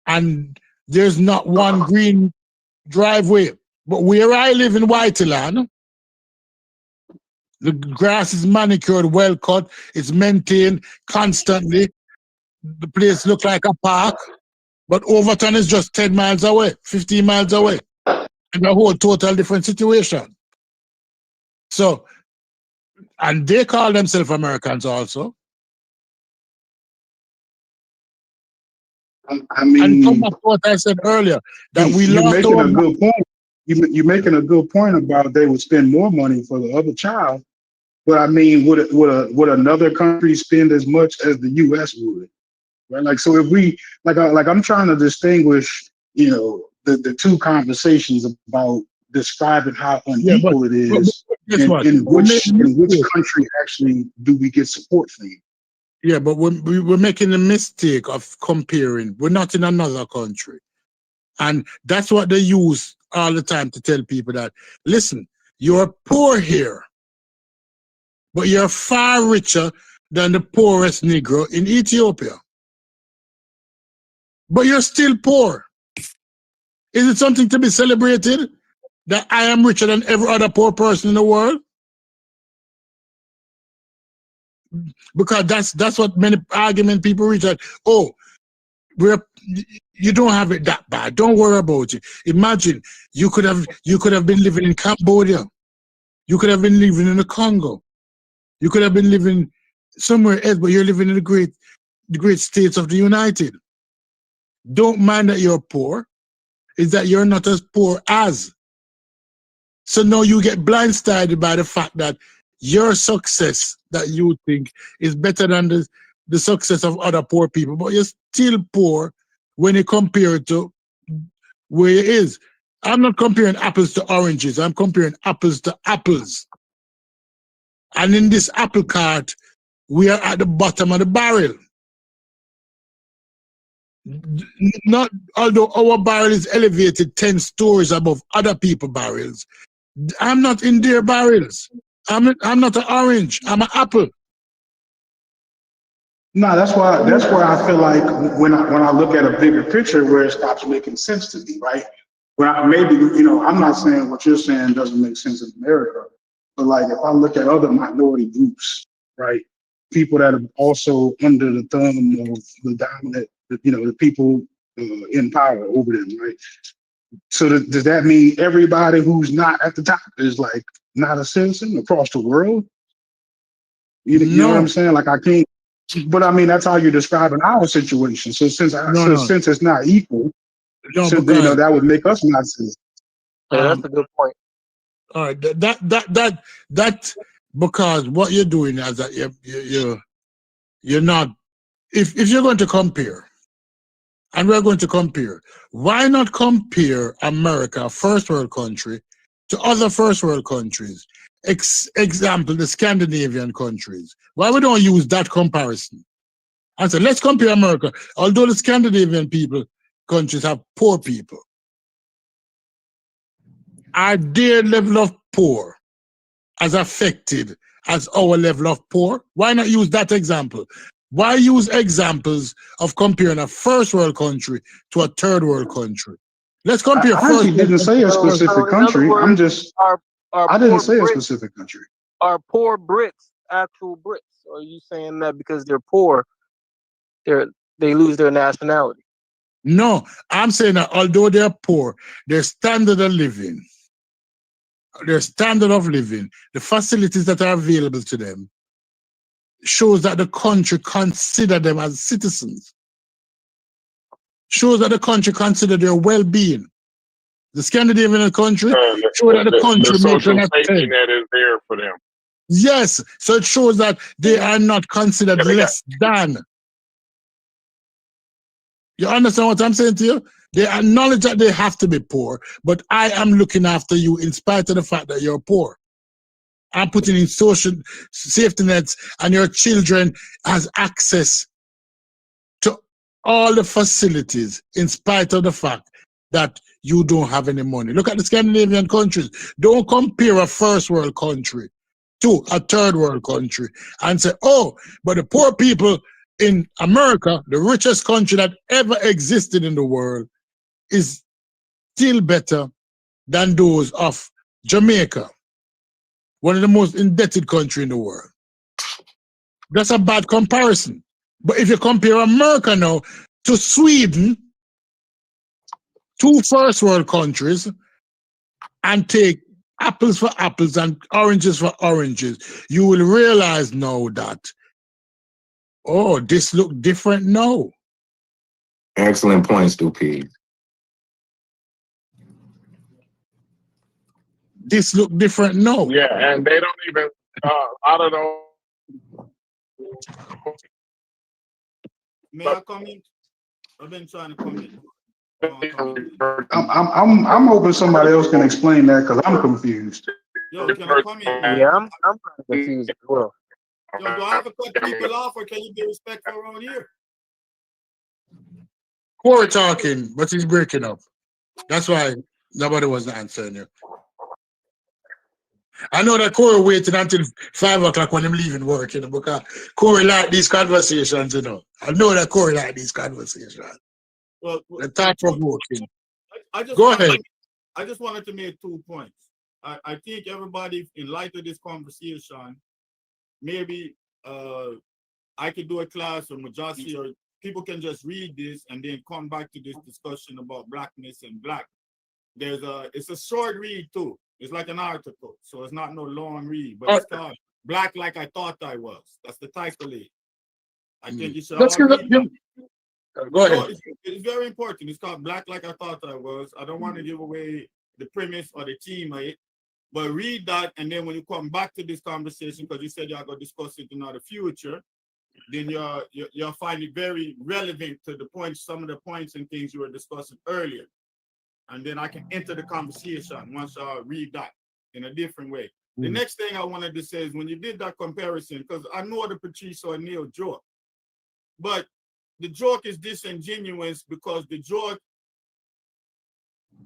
and there's not one green driveway. But where I live in Whiteland, the grass is manicured, well cut, it's maintained constantly. The place looks like a park, but Overton is just 10 miles away, 15 miles away, and a whole total different situation. So, and they call themselves Americans also. I mean, and come back to what I said earlier, that we you're lost making our a good point. You're making a good point about they would spend more money for the other child, but I mean, would another country spend as much as the U.S. would? Right? Like, so if we I'm trying to distinguish, the two conversations about describing how unequal it is, but in which country actually do we get support from? Yeah, but we're making the mistake of comparing. We're not in another country. And that's what they use all the time to tell people that, listen, you're poor here, but you're far richer than the poorest Negro in Ethiopia. But you're still poor. Is it something to be celebrated that I am richer than every other poor person in the world? Because that's what many argument people reach at. Oh, you don't have it that bad. Don't worry about it. Imagine you could have been living in Cambodia. You could have been living in the Congo. You could have been living somewhere else, but you're living in the great states of the United. Don't mind that you're poor. It's that you're not as poor as. So now you get blindsided by the fact that your success that you think is better than the success of other poor people, but you're still poor when you compare it to where it is. I'm not comparing apples to oranges. I'm comparing apples to apples. And in this apple cart, we are at the bottom of the barrel. Not although our barrel is elevated 10 stories above other people's barrels, I'm not in their barrels. I'm not an orange. I'm an apple. No, that's why I feel like when I look at a bigger picture, where it stops making sense to me, right? Maybe I'm not saying what you're saying doesn't make sense in America, but like if I look at other minority groups, right, people that are also under the thumb of the dominant, the people in power over them, right? So does that mean everybody who's not at the top is like not a citizen across the world? You know what I'm saying? Like I can't. But I mean, that's how you're describing our situation. So since it's not equal, that would make us not citizens. Yeah, that's a good point. All right, that because what you're doing is that you're not. If you're going to compare, and we're going to compare, why not compare America, first world country, to other first world countries? Example, the Scandinavian countries. Why we don't use that comparison? I said, let's compare America. Although the Scandinavian countries have poor people, are their level of poor as affected as our level of poor? Why not use that example? Why use examples of comparing a first world country to a third world country? Let's compare. I actually didn't say a specific country. I didn't say a specific country. Are poor Brits actual Brits? Or are you saying that because they're poor, they lose their nationality? No, I'm saying that although they're poor, their standard of living, the facilities that are available to them, shows that the country consider them as citizens. Shows that the country consider their well-being. The Scandinavian country show that the country the makes social an safety attempt. net is there for them. Yes, so it shows that they are not considered less than. You understand what I'm saying to you? They acknowledge that they have to be poor, but I am looking after you in spite of the fact that you're poor. I'm putting in social safety nets, and your children has access to all the facilities in spite of the fact that you don't have any money. Look at the Scandinavian countries. Don't compare a first world country to a third world country and say, oh, but the poor people in America, the richest country that ever existed in the world, is still better than those of Jamaica, one of the most indebted countries in the world. That's a bad comparison. But if you compare America now to Sweden, two first world countries, and take apples for apples and oranges for oranges, you will realize now that, oh, this look different now. Excellent point, Stupid. This look different now. Yeah, and they don't even, I don't know. May I comment? I've been trying to comment. I'm hoping somebody else can explain that because I'm confused. Yo, can I comment? Yeah, I'm kind of confused as well. Yo, do I have to cut people off, or can you be respectful around here? Corey talking, but he's breaking up. That's why nobody was answering you. I know that Corey waited until 5 o'clock when I'm leaving work, you know, because Corey like these conversations, you know. I know that Corey like these conversations. Well, The thought provoking. Go ahead. I just wanted to make 2 points. I think everybody, in light of this conversation, maybe I could do a class, or Majasi, or people can just read this and then come back to this discussion about blackness and black. It's a short read too. It's like an article, so it's not no long read, but it's called Black Like I Thought I Was. That's the title. I think you should all read it. Go ahead. It's very important. It's called Black Like I Thought I Was. I don't want to give away the premise or the theme of it, but read that, and then when you come back to this conversation, because you said you're going to discuss it in the future, then you'll find it very relevant to the points, some of the points and things you were discussing earlier. And then I can enter the conversation once I read that in a different way. The next thing I wanted to say is, when you did that comparison, because I know the Patrice O'Neal joke, but the joke is disingenuous because the joke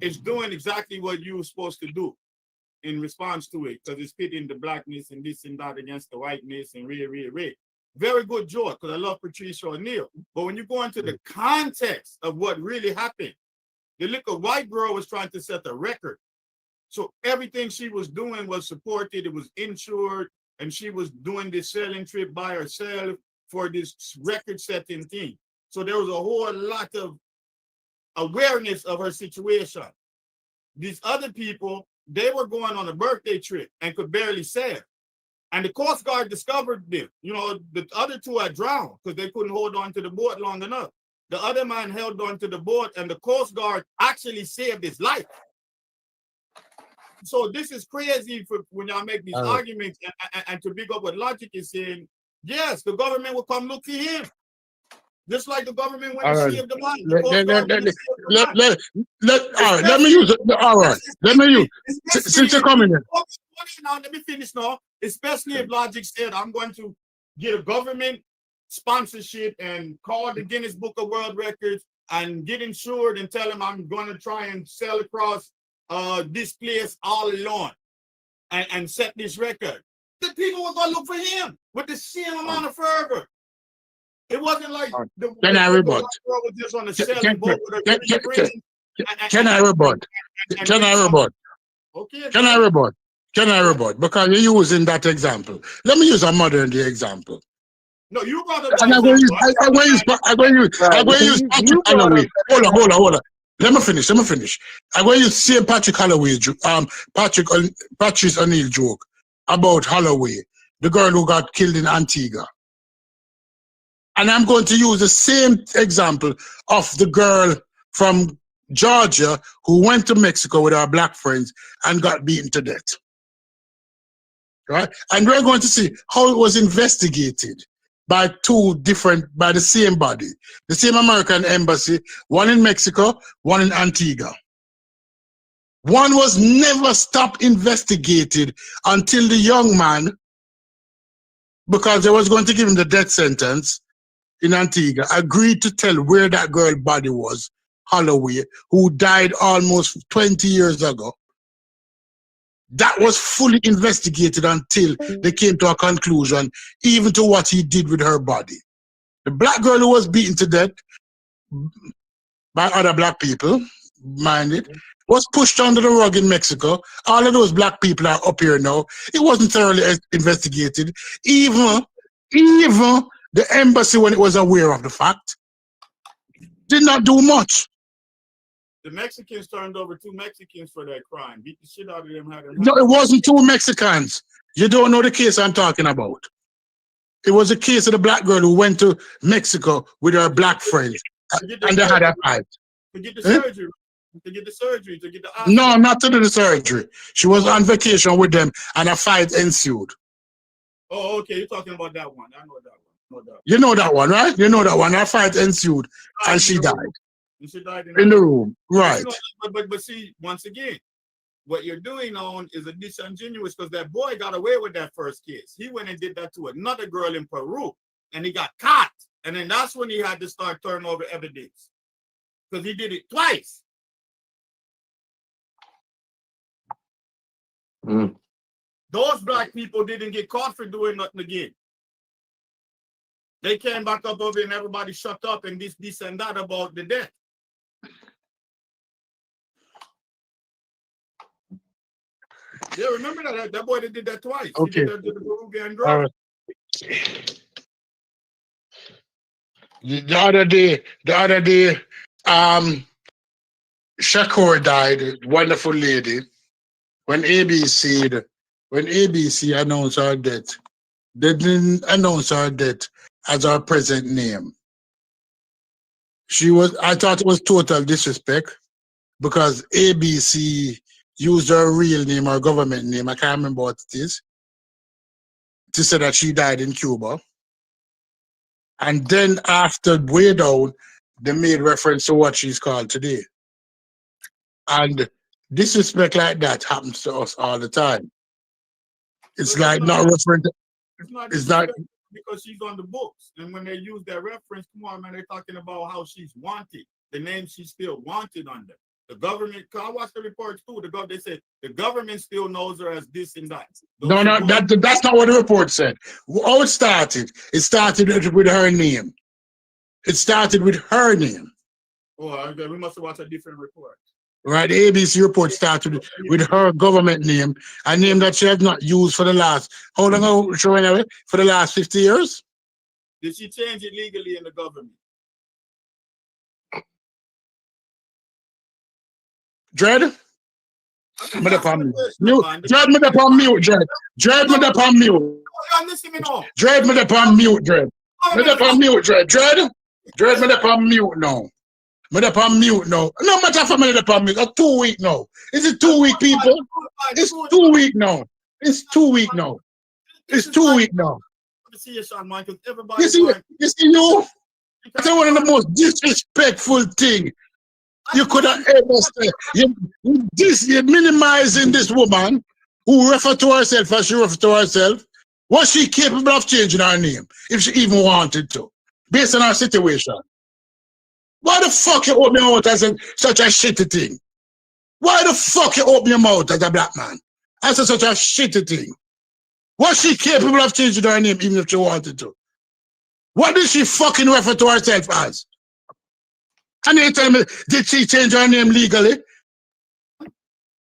is doing exactly what you were supposed to do in response to it, because it's pitting the blackness and this and that against the whiteness and ray. Very good joke, because I love Patrice O'Neal. But when you go into the context of what really happened, the little white girl was trying to set a record. So everything she was doing was supported, it was insured, and she was doing this sailing trip by herself for this record-setting thing. So there was a whole lot of awareness of her situation. These other people, they were going on a birthday trip and could barely sail. And the Coast Guard discovered them. You know, the other two had drowned because they couldn't hold on to the boat long enough. The other man held on to the boat, and the Coast Guard actually saved his life. So this is crazy for when y'all make these arguments, and to big up what Logic is saying. Yes, the government will come look for him. Just like the government went and saved the man. Let me use it. All right. Let me use it. Since you're coming in. Now, let me finish now. Especially if Logic said, I'm going to get a government sponsorship and call the Guinness Book of World Records and get insured and tell him I'm going to try and sail across this place all alone and set this record. The people were going to look for him with the same amount of fervor. It wasn't like Can I rebut? Was just on a sailing boat with a Can I rebut? Can I rebut? Okay. Can I rebut? Can I rebut? Because you're using that example. Let me use a modern day example. No, you brought up that And I'm going to use Patrick Holloway. Hold on. Let me finish. I'm going to use St. Patrick Holloway, Patrice O'Neill joke about Holloway, the girl who got killed in Antigua. And I'm going to use the same example of the girl from Georgia who went to Mexico with her black friends and got beaten to death. Right? And we're going to see how it was investigated by by the same body, the same American embassy, one in Mexico, one in Antigua. One was never stopped investigated until the young man, because they was going to give him the death sentence in Antigua, agreed to tell where that girl's body was, Holloway, who died almost 20 years ago. That was fully investigated until they came to a conclusion, even to what he did with her body. The black girl who was beaten to death by other black people, mind it, was pushed under the rug in Mexico. All of those black people are up here now. It wasn't thoroughly investigated. Even the embassy, when it was aware of the fact, did not do much. The Mexicans turned over 2 Mexicans for that crime. Beat the shit out of them. No, it wasn't 2 Mexicans. You don't know the case I'm talking about. It was a case of the black girl who went to Mexico with her black friends. And they had a fight. To get the surgery. To get the surgery. To get the option. No, not to do the surgery. She was on vacation with them and a fight ensued. Oh, okay. You're talking about that one. I know that one. You know that one, right? You know that one. A fight ensued and she died. And she died in the room. Right. But see, once again, what you're doing on is a disingenuous, because that boy got away with that first case. He went and did that to another girl in Peru and he got caught. And then that's when he had to start turning over evidence, because he did it twice. Those black people didn't get caught for doing nothing again. They came back up over and everybody shut up and this and that about the death. Yeah, remember that boy that did that twice. Okay. He did that to the Peruvian girl. All right. The other day, Shakur died, wonderful lady. When ABC announced her death, they didn't announce her death as her present name. I thought it was total disrespect, because ABC used her real name or government name, I can't remember what it is, to say that she died in Cuba. And then after way down, they made reference to what she's called today. And disrespect like that happens to us all the time. It's like not referring to, it's not because she's on the books. And when they use that reference, come on, man, they're talking about how she's wanted, the name she's still wanted under. The government, I watched the reports too. They said the government still knows her as this and that. No, that's not what the report said. How it started with her name. It started with her name. Oh, okay. We must have watched a different report. Right, the ABC report started with her government name, a name that she has not used for the last, how long ago, for the last 50 years? Did she change it legally in the government? Dread? I'm on mute. Dread me up on mute, Dread. Dread me up on mute. Dread me up on mute, Dread. Me up on mute, Dread. Dread me up on mute now. Me up on mute now. No matter for me up on mute. It's 2 weeks now. Is it 2 weeks, people? It's 2 weeks now. It's 2 weeks now. It's 2 weeks now. You see you? That's one of the most disrespectful things you could have ever said. You're minimizing this woman who referred to herself as she referred to herself. Was she capable of changing her name if she even wanted to, based on her situation? Why the fuck you open your mouth as such a shitty thing? Why the fuck you open your mouth as a black man as such a shitty thing? Was she capable of changing her name even if she wanted to? What did she fucking refer to herself as? And you tell me, did she change her name legally?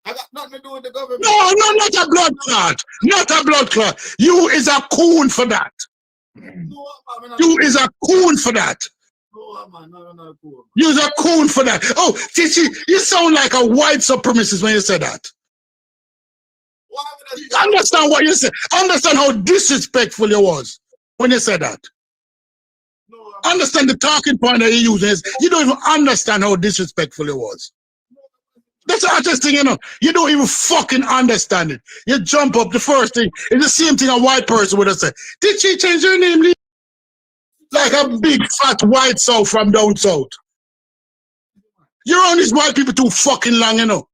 I got nothing to do with the government. No, not a blood clot. Not a blood clot. You is a coon for that. You is a coon for that. You's a coon for that. Oh, you sound like a white supremacist when you say that. Understand what you said. Understand how disrespectful you was when you said that. Understand the talking point that you use. You don't even understand how disrespectful it was. That's the hottest thing, you know. You don't even fucking understand it. You jump up, the first thing, it's the same thing a white person would have said. Did she change her name? Like a big fat white soul from down south. You're on these white people too fucking long, you know.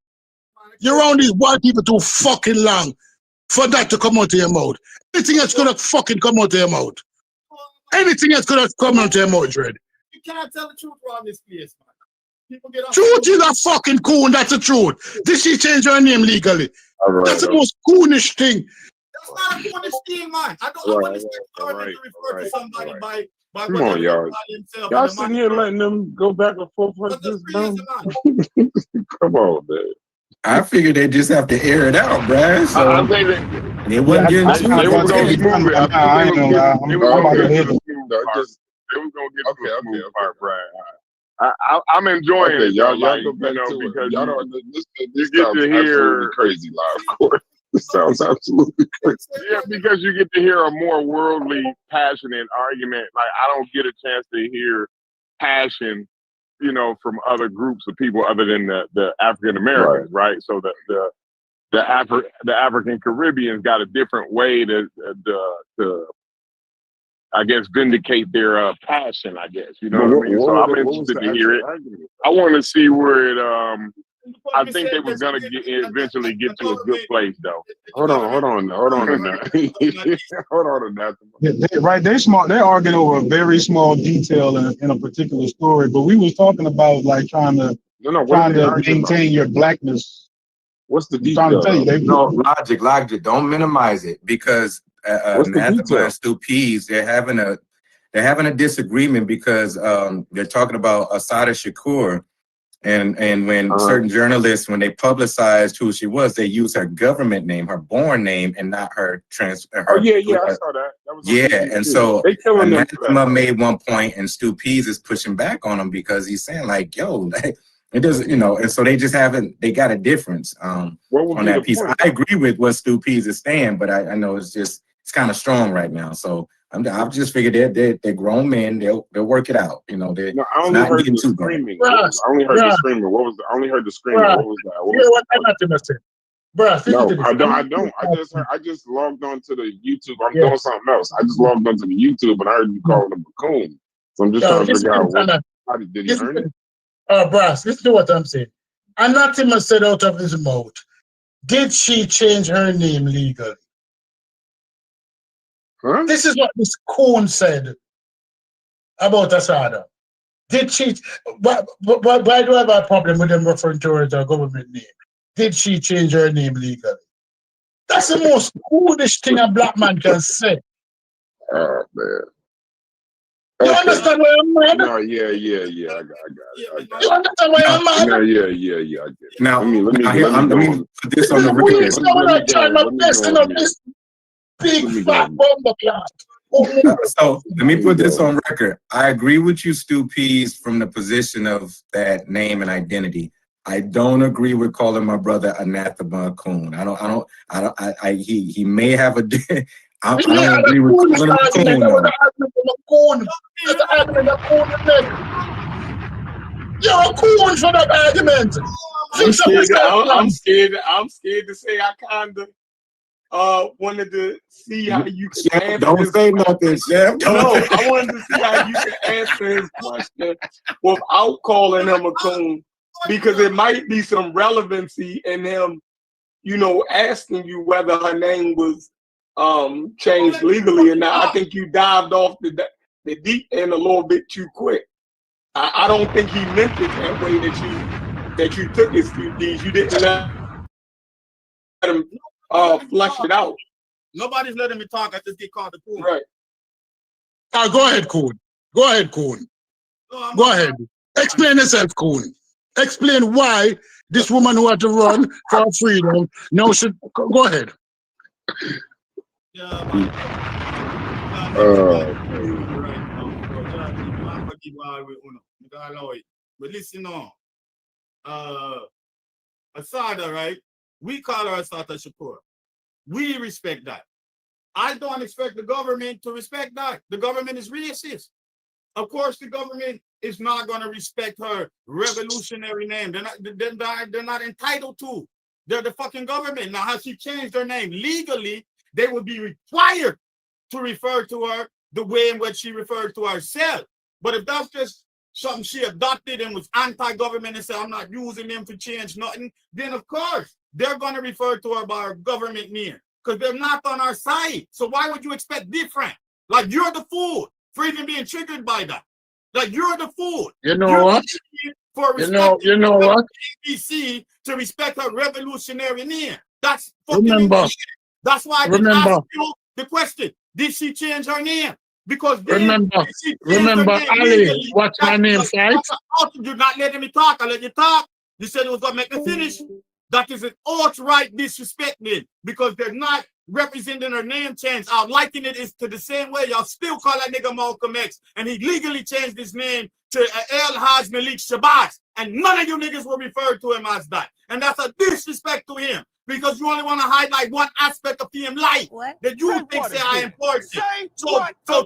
You're on these white people too fucking long for that to come out of your mouth. Anything else could have fucking come out of your mouth. Anything else could have come out of your mouth, Red. You cannot tell the truth around this place, man. People get Truth is a fucking coon, that's the truth. Did she change her name legally? Right, that's the most coonish thing. That's not a coonish thing, man. I don't understand how to refer to somebody by Come on, y'all. Y'all sitting here letting them go back and forth like this, man. Come on, man. I figured they just have to air it out, bruh. So I think they wasn't getting too they was gonna much. smooth it. I think they was gonna get to the smooth part, Brad. I'm enjoying it, y'all. Like, you know, because you get to hear crazy live court. This sounds absolutely crazy. Yeah, because you get to hear a more worldly, passionate argument. Like, I don't get a chance to hear passion, you know, from other groups of people other than the African Americans, right? So the African Caribbeans got a different way to I guess vindicate their passion. I guess, you know what I mean. So I'm interested to hear it. I want to see where it. I think they was gonna eventually get to a good place, though. Hold on a minute. Hold on a minute. Right, they smart. They're arguing over a very small detail in a particular story. But we was talking about like trying to maintain your blackness. What's the detail? No, logic. Don't minimize it because Nathaniel and Stu Pease, they're having a disagreement because they're talking about Asada Shakur. And when certain journalists, when they publicized who she was, they used her government name, her born name, and not her I saw that. And so Anathema made one point, and Stu Pease is pushing back on him because he's saying like, "Yo, it doesn't," you know. And so they just they got a difference on that piece. I agree with what Stu Pease is saying, but I know it's kind of strong right now. So I've just figured they're grown men. They'll work it out. You know, they're I only heard the screaming. I only heard the screaming. I only heard the screaming. What was that? You know what Anathema said? No, I don't. I just logged on to the YouTube. I'm doing something else. I just logged onto the YouTube and I heard you calling him a coon. So I'm just trying to figure out how did he earn it? Brass, listen to what I'm saying. Anathema said out of his mouth, did she change her name legally? Huh? This is what this coon said about Asada. Did she? Why do I have a problem with them referring to her as a government name? Did she change her name legally? That's the most coolish thing a black man can say. Oh man. You understand why I'm mad? No, yeah. I got it. You understand why I'm mad? No, yeah, I get it. Now, let me put this on the record. This big fat bomber class. So let me put this on record. I agree with you, Stu Pease, from the position of that name and identity. I don't agree with calling my brother Anathema a coon. He may have a. I don't agree with calling him a coon. You're a coon for that argument. I'm scared to say I kinda wanted to see how you can answer. Don't say nothing, Chef. No, I wanted to see how you can answer his question without calling him a coon, because it might be some relevancy in him, you know, asking you whether her name was changed legally or not. I think you dived off the deep end a little bit too quick. I don't think he meant it that way that you took his these. You didn't let him flush it out. Nobody's letting me talk. I just get called a coon. Right. Go ahead, coon. Go ahead. Explain yourself, coon. Explain why this woman who had to run for her freedom now should go ahead. Yeah, man. Right now. But listen on. Asada, right? We call her Asada Shakur. We respect that. I don't expect the government to respect that. The government is racist. Of course, the government is not going to respect her revolutionary name. They're not entitled to. They're the fucking government. Now, how she changed her name legally, they would be required to refer to her the way in which she referred to herself. But if that's just something she adopted and was anti-government and said, I'm not using them to change nothing, then of course, they're going to refer to her by her government name because they're not on our side. So why would you expect different? Like, you're the fool for even being triggered by that. Like, you're the fool. You know what? For you know what? ABC to respect her revolutionary name. That's fucking Remember. insane. That's why I didn't ask you the question. Did she change her name? Because then remember Ali, what's her name, right? You're not letting me talk. I let you talk. You said it was gonna make me finish. That is an outright disrespect then, because they're not representing her name change. I'll liken it is to the same way y'all still call that nigga Malcolm X, and he legally changed his name to El Haj Malik Shabazz, and none of you niggas will refer to him as that. And that's a disrespect to him, because you only want to highlight one aspect of him life that you think say I important. So go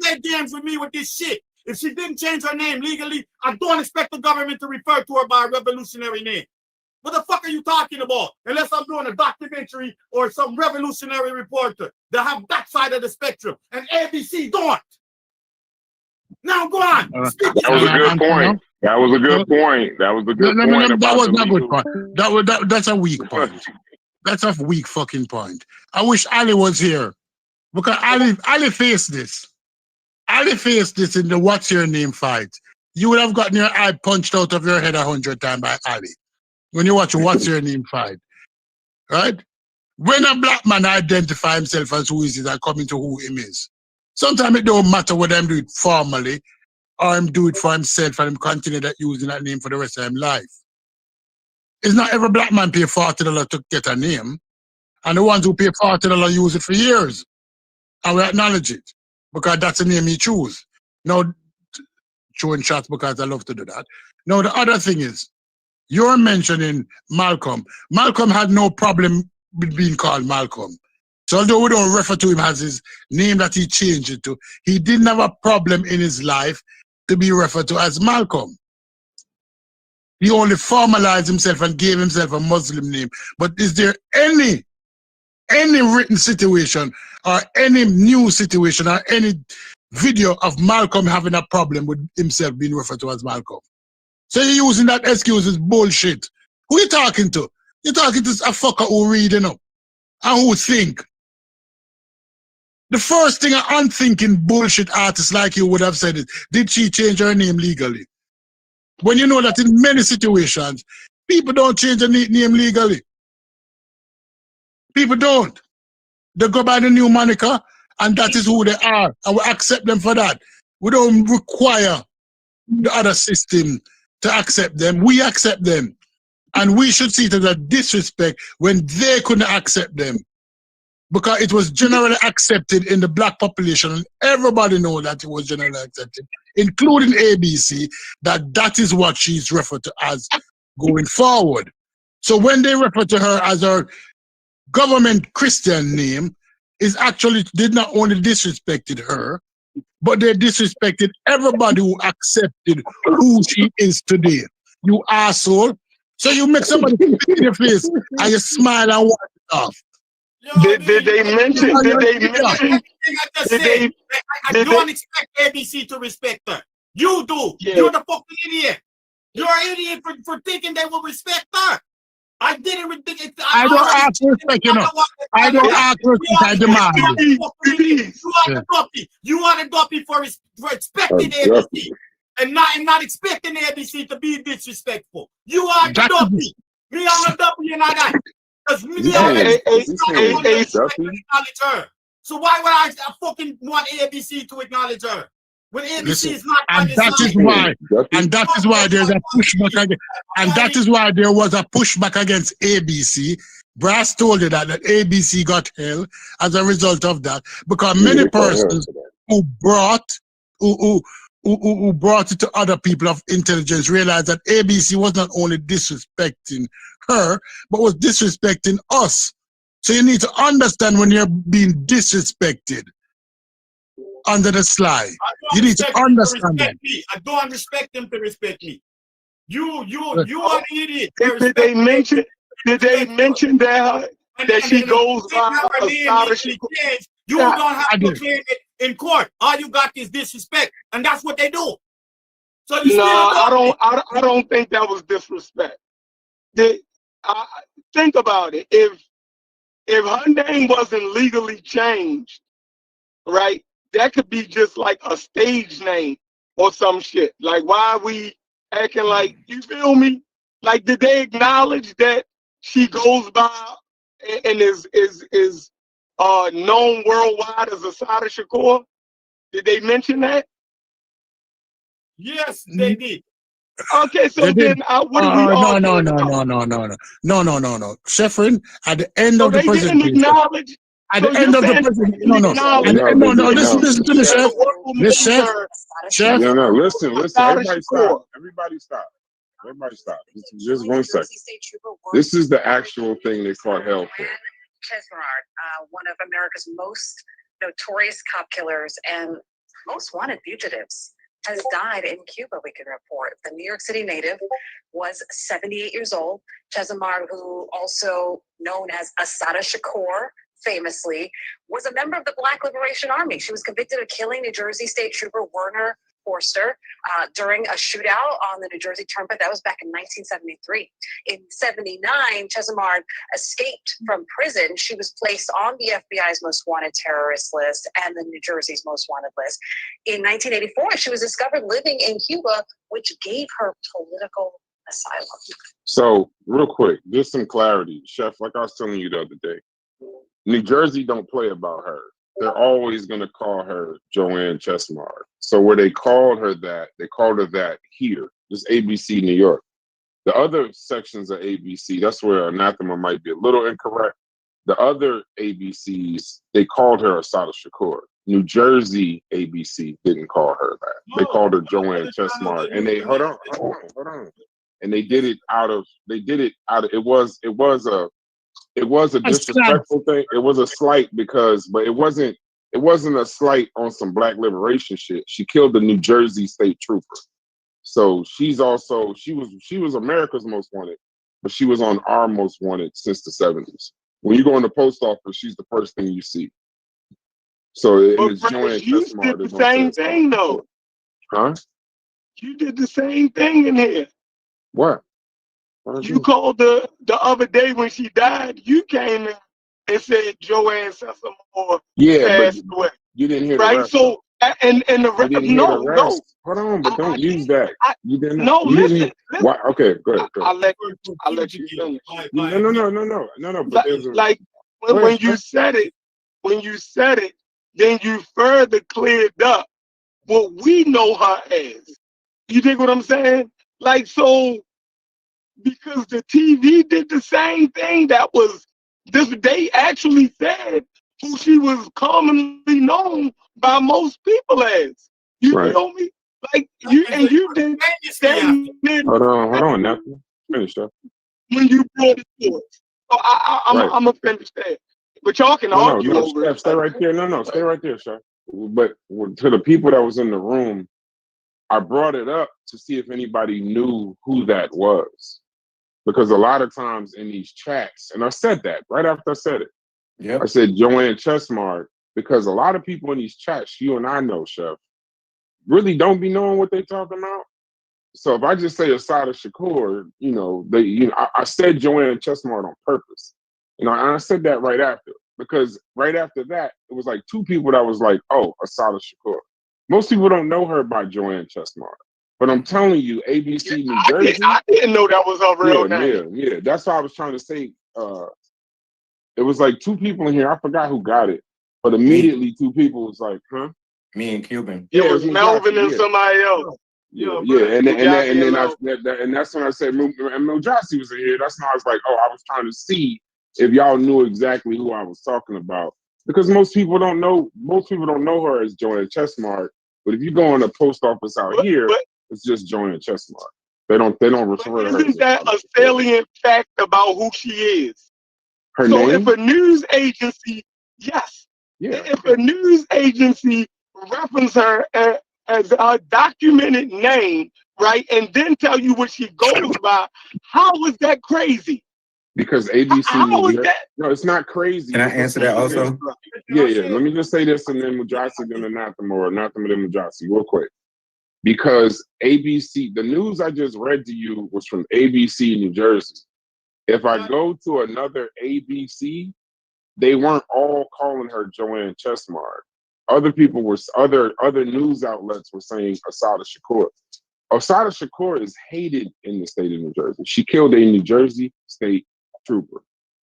play games with me with this shit. If she didn't change her name legally, I don't expect the government to refer to her by a revolutionary name. What the fuck are you talking about? Unless I'm doing a documentary or some revolutionary reporter that have that side of the spectrum, and ABC don't. Now go on. That was a good point. That was a good point. That was a good point. That was not a good point. That's a weak point. That's a weak fucking point. I wish Ali was here, because Ali faced this. Ali faced this in the What's Your Name fight. You would have gotten your eye punched out of your head 100 times by Ali when you watch What's Your Name fight, right? When a black man identify himself as who he is and coming to who him is, sometimes it don't matter whether him do it formally or him do it for himself and him continue that using that name for the rest of his life. It's not every black man pay $40 to get a name, and the ones who pay $40 use it for years, and we acknowledge it because that's the name he choose. Now, showing shots because I love to do that. Now, the other thing is, you're mentioning Malcolm. Malcolm had no problem with being called Malcolm. So although we don't refer to him as his name that he changed it to, he didn't have a problem in his life to be referred to as Malcolm. He only formalized himself and gave himself a Muslim name. But is there any written situation or any news situation or any video of Malcolm having a problem with himself being referred to as Malcolm? So you're using that excuse is bullshit. Who you talking to? You're talking to a fucker who read, and who think. The first thing an unthinking bullshit artist like you would have said is, did she change her name legally? When you know that in many situations, people don't change their name legally. People don't. They go by the new moniker, and that is who they are, and we accept them for that. We don't require the other system to accept them. We accept them. And we should see it as a disrespect when they couldn't accept them. Because it was generally accepted in the black population, and everybody knows that it was generally accepted, including ABC, that is what she's referred to as going forward. So when they refer to her as her government Christian name, is actually did not only disrespected her, but they disrespected everybody who accepted who she is today. You asshole. So you make somebody spit in your face and you smile and wipe it off. Did they mention? I don't expect ABC to respect her. You do. Yeah. You're the fucking idiot. You're an idiot for thinking they will respect her. I didn't think it. I don't ask for respect, you know. I don't ask for respect, I demand it. You are the duppy for respecting ABC and not expecting ABC to be disrespectful. You are the duppy. Me, I'm a duppy and I got. Because me, I'm acknowledge her. So why would I fucking want ABC to acknowledge her? When ABC Listen, is not and on that is why, and that is why there's a pushback against, and that is why there was a pushback against ABC. Brass told you that ABC got hell as a result of that, because many persons who brought it to other people of intelligence realized that ABC was not only disrespecting her, but was disrespecting us. So you need to understand when you're being disrespected under the slide. You need to understand that. I don't respect them to respect me. You are an idiot. Did they mention that she goes by Asada Shakur? You don't have to claim it in court. All you got is disrespect, and that's what they do. So you I don't think that was disrespect. Think about it. If her name wasn't legally changed, right? That could be just like a stage name or some shit. Like, why are we acting like, you feel me? Like, did they acknowledge that she goes by and is known worldwide as Asada Shakur? Did they mention that? Yes, they did. Okay, so then what are we arguing about? No. Sheffrin, at the end so of the presentation. Didn't acknowledge. At the end of the presentation. No. Listen to me, Chef. Chef. No, listen. Everybody stop. Everybody stop. Just 1 second. This is the actual thing they caught hell for. Chesnard, one of America's most notorious cop killers and most wanted fugitives, has died in Cuba, we can report. The New York City native was 78 years old. Chesmard, who also known as Asada Shakur, famously, was a member of the Black Liberation Army. She was convicted of killing New Jersey State Trooper Werner Forster during a shootout on the New Jersey Turnpike. That was back in 1973. In 79, Chesmard escaped from prison. She was placed on the FBI's most wanted terrorist list and the New Jersey's most wanted list. In 1984, she was discovered living in Cuba, which gave her political asylum. So, real quick, just some clarity. Chef, like I was telling you the other day, New Jersey don't play about her. They're always going to call her Joanne Chesmard. So where they called her that here, just ABC New York. The other sections of ABC, that's where anathema might be a little incorrect. The other ABCs, they called her Asada Shakur. New Jersey ABC didn't call her that. They called her Joanne Chesmard. And they, hold on. And they did it it was a disrespectful thing. It was a slight but it wasn't a slight on some Black liberation shit. She killed the New Jersey State Trooper. So she was America's most wanted, but she was on our most wanted since the 70s. When you go in the post office, she's the first thing you see. So it's Joanne Chesmard. You did the same thing though. Huh? You did the same thing in here. What? You called the other day when she died. You came in and said Joanne Chesmard passed away. You didn't hear right? The rest. So and the rest. No. Hold on, but don't use that. You didn't. No, listen. Why? Okay, go ahead. I'll let you finish. No. But when you said it, then you further cleared up what we know her as. You dig what I'm saying? Like, so because the TV did the same thing. That was this. They actually said who she was commonly known by most people as. You feel me? Like you did that. Hold on, nothing. Finish up. When you brought it to us. So I'm gonna finish that. But y'all can argue over it. Stay right there. No, stay right there, Chef. But to the people that was in the room, I brought it up to see if anybody knew who that was. Because a lot of times in these chats, and I said that right after I said it. I said Joanne Chesmard, because a lot of people in these chats, you and I know, Chef, really don't be knowing what they talking about. So if I just say Asada Shakur, I said Joanne Chesmard on purpose. And I said that right after, because right after that, it was like two people that was like, oh, Asada Shakur. Most people don't know her by Joanne Chesmard. But I'm telling you, ABC New Jersey. I didn't know that was her real name. Yeah. That's why I was trying to say. It was like two people in here. I forgot who got it, but immediately two people was like, "Huh?" Me and Cuban. It was Melvin and somebody else. And that's when I said Mujasi was in here. That's when I was like, oh, I was trying to see if y'all knew exactly who I was talking about, because most people don't know her as Joanne Chestmart. But if you go on the post office out here, it's just Joanne Chestmart. They don't refer to her. Isn't that a salient fact about who she is? Her name? If a news agency, if a news agency reference her as a documented name, right, and then tell you what she goes by, how is that crazy? Because ABC. How is that? No, it's not crazy. Can I answer that also? Yeah. Let me just say this, and then Mujasi, then Anathema, then Mujasi, real quick. Because ABC, the news I just read to you was from ABC New Jersey. If I go to another ABC, they weren't all calling her Joanne Chestmart. Other people were other news outlets were saying Asada Shakur. Asada Shakur is hated in the state of New Jersey. She killed a New Jersey state trooper.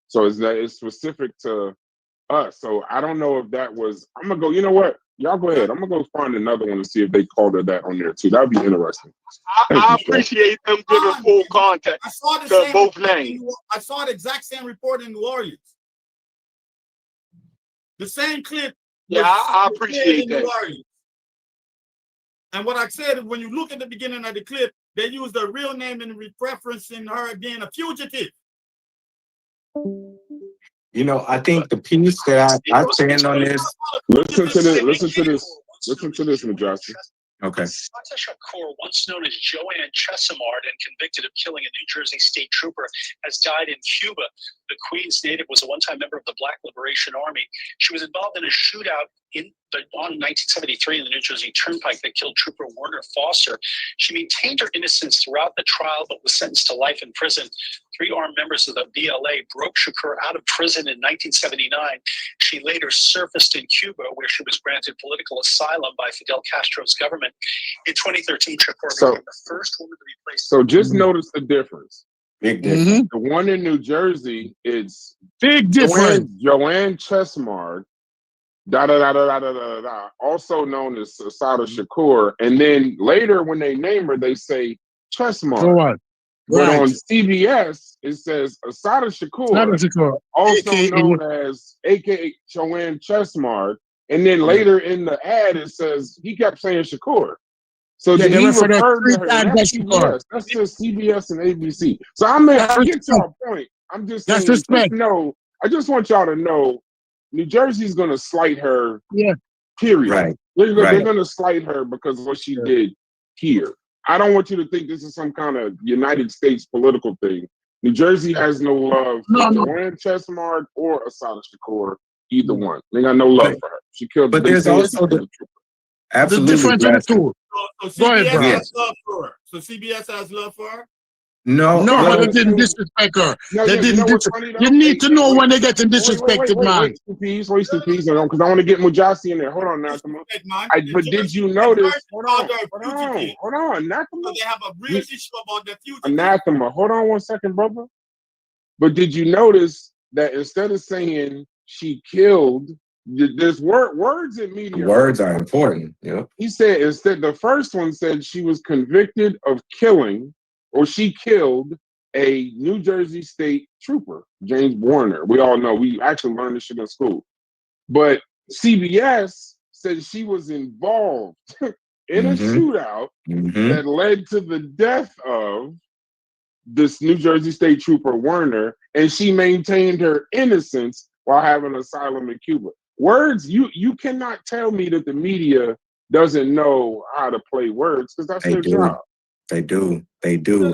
So it's specific to us. So I don't know if that was. I'm gonna go. You know what? Y'all go ahead. I'm gonna go find another one and see if they called her that on there too. That'd be interesting. I appreciate them giving full context to both names. I saw the exact same report in New Orleans. The same clip. Yeah, I appreciate that. And what I said is, when you look at the beginning of the clip, they use the real name in referencing her being a fugitive. You know, I think the piece that I stand on this. Listen to this, Mujasi. Okay. Asada Shakur, once known as Joanne Chestmart and convicted of killing a New Jersey state trooper, has died in Cuba. The Queens native was a one-time member of the Black Liberation Army. She was involved in a shootout on 1973 in the New Jersey Turnpike that killed Trooper Werner Foster. She maintained her innocence throughout the trial, but was sentenced to life in prison. 3 armed members of the BLA broke Shakur out of prison in 1979. She later surfaced in Cuba, where she was granted political asylum by Fidel Castro's government. In 2013, Shakur became the first woman to be placed. So just notice the difference. Big difference. The one in New Jersey, it's big difference. Joanne Chestmart, also known as Asada Shakur, and then later when they name her, they say Chestmart. But on CBS, it says Asada Shakur, also known as AKA Joanne Chestmart, and then later in the ad it says he kept saying Shakur. So did he refer to her? That's CBS. That's just CBS and ABC. So I get y'all point. I'm just saying. I just want y'all to know, New Jersey's going to slight her. Yeah. Period. Right. They're going to slight her because of what she did here. I don't want you to think this is some kind of United States political thing. New Jersey has no love for Joanne Chestmart or Asada Shakur, either one. They got no love for her. She killed. But there's also absolutely the difference in the two. So CBS has love for her. So CBS has love for her. No, but they didn't disrespect her. They didn't. You need to know when they get disrespected, man. Wait, because I want to get Mujasi in there. Hold on, Nathama. But did you notice? Hold on, Nathama. They have a real issue about the future. Anathema. Hold on 1 second, brother. But did you notice that instead of saying she killed, there's words in media. Words are important. Yeah. He said instead, the first one said she was convicted of killing, or she killed a New Jersey state trooper, James Warner. We all know. We actually learned this shit in school. But CBS said she was involved in a shootout that led to the death of this New Jersey state trooper, Warner, and she maintained her innocence while having asylum in Cuba. Words, you cannot tell me that the media doesn't know how to play words, because that's their job. They do.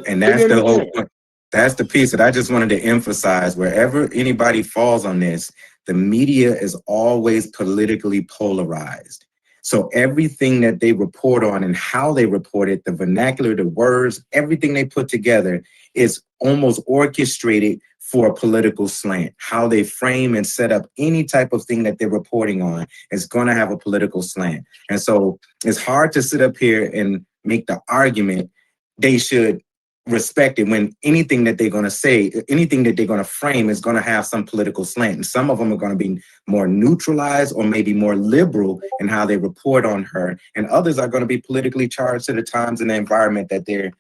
And that's the whole point. That's the piece that I just wanted to emphasize. Wherever anybody falls on this, the media is always politically polarized. So everything that they report on and how they report it, the vernacular, the words, everything they put together is almost orchestrated for a political slant. How they frame and set up any type of thing that they're reporting on is going to have a political slant. And so it's hard to sit up here and make the argument they should respected when anything that they're going to say, anything that they're going to frame is going to have some political slant. And some of them are going to be more neutralized or maybe more liberal in how they report on her. And others are going to be politically charged to the times and the environment that they're,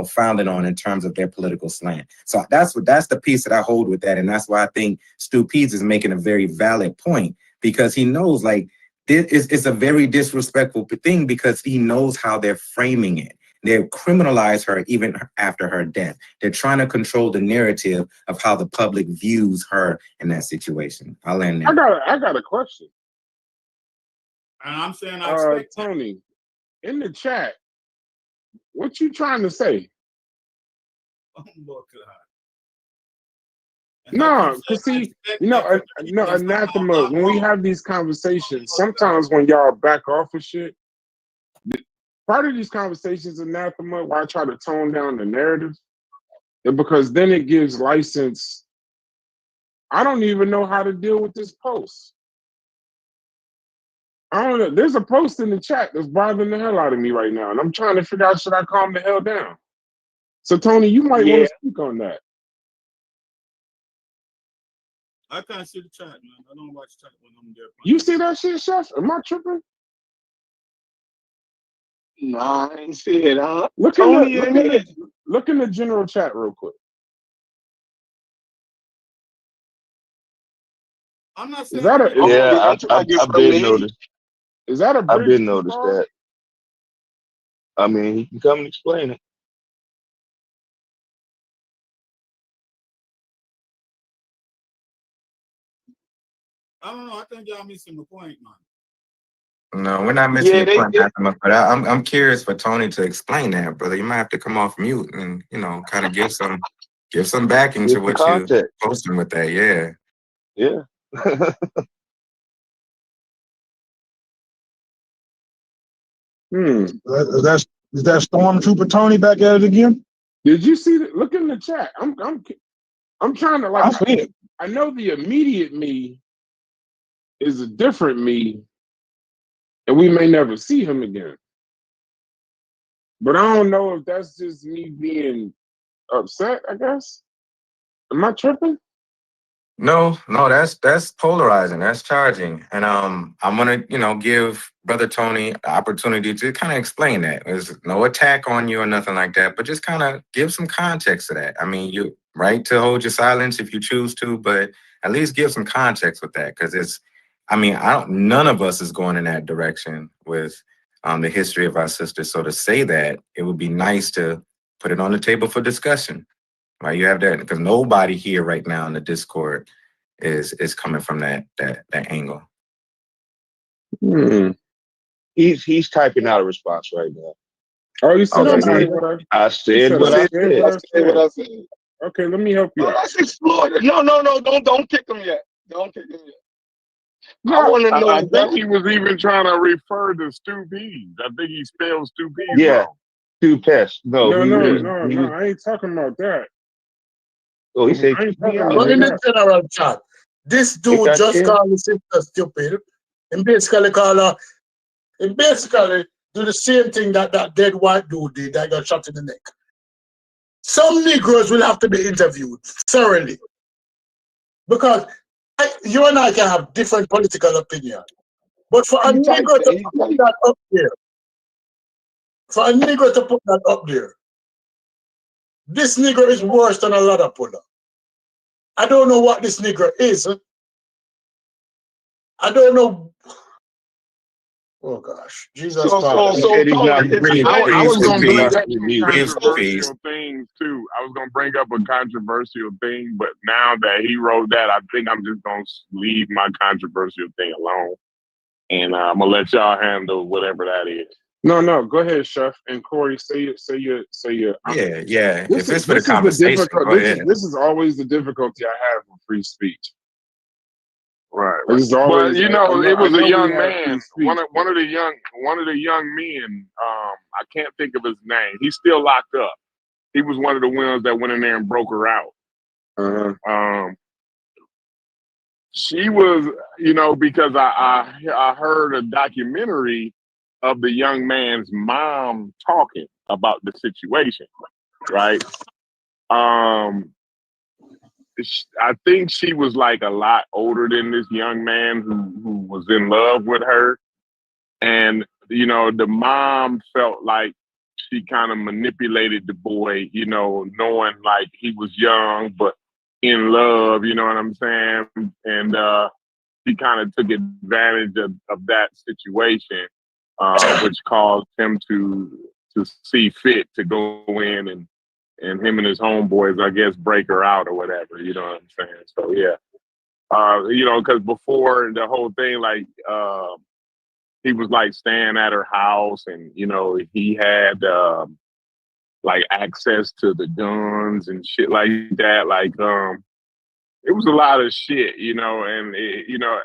founded on in terms of their political slant. So that's the piece that I hold with that. And that's why I think Stu Pease is making a very valid point, because he knows like it's a very disrespectful thing, because he knows how they're framing it. They criminalize her even after her death. They're trying to control the narrative of how the public views her in that situation. I'll end there. I got a question. And I'm saying I expect Tony, in the chat, what you trying to say? Oh my God. No, because see, anathema, when we have these conversations, sometimes when y'all back off of shit, part of these conversations, anathema, why I try to tone down the narrative, because then it gives license. I don't even know how to deal with this post. I don't know. There's a post in the chat that's bothering the hell out of me right now, and I'm trying to figure out, should I calm the hell down? So, Tony, you might want to speak on that. I can't see the chat, man. I don't watch chat when I'm there. You see that shit, Chef? Am I tripping? Nah, I ain't see it. Look in the general chat real quick. I'm not saying I've been noticed. Is that a bridge? I've been noticed that. I mean, he can come and explain it. I don't know. I think y'all missing the point, man. No, we're not missing your point, but I'm curious for Tony to explain that, brother. You might have to come off mute and kind of give some backing to what you're posting with that. Yeah. Yeah. Is that Stormtrooper Tony back at it again? Did you see that? Look in the chat. I'm trying to like. I know the immediate me is a different me, and we may never see him again. But I don't know if that's just me being upset, I guess. Am I tripping? No, that's polarizing. That's charging. And I'm gonna, give Brother Tony the opportunity to kind of explain that. There's no attack on you or nothing like that, but just kind of give some context to that. I mean, you're right to hold your silence if you choose to, but at least give some context with that, because none of us is going in that direction with the history of our sisters. So to say that, it would be nice to put it on the table for discussion. Right, you have that, because nobody here right now in the Discord is coming from that angle. He's typing out a response right now. Oh, you said what I said what I said. Okay, let me help you. Let's explore it. No, don't kick him yet. Don't kick him yet. No, I want to know. I think he was even trying to refer to Stu Pease. I think he spelled Stu Pease wrong. Stu Pest. No, I ain't talking about that. Oh, he said. But in the general chat, this dude just called the sister stupid. And basically do the same thing that dead white dude did that got shot in the neck. Some Negroes will have to be interviewed thoroughly. Because you and I can have different political opinion. But for a Negro to put that up there, this Negro is worse than a lot of puller. I don't know what this Negro is. I don't know. Oh gosh, Jesus! I was going to bring up controversial things too. I was going to bring up a controversial thing, but now that he wrote that, I think I'm just going to leave my controversial thing alone, and I'm gonna let y'all handle whatever that is. No, go ahead, Chef, and Corey, say your. Yeah. If it's for the conversation, go ahead. This is always the difficulty I have with free speech. Right. But it was a young man. One of the young men. I can't think of his name. He's still locked up. He was one of the ones that went in there and broke her out. She was, because I heard a documentary of the young man's mom talking about the situation, right? I think she was like a lot older than this young man who was in love with her. And, you know, the mom felt like she kind of manipulated the boy, you know, knowing like he was young, but in love, you know what I'm saying? And he kind of took advantage of that situation, which caused him to see fit to go in and him and his homeboys, I guess, break her out or whatever, you know what I'm saying? So, yeah. You know, because before the whole thing, like, he was like staying at her house and, you know, he had like access to the guns and shit like that. Like, it was a lot of shit, you know, and, you know,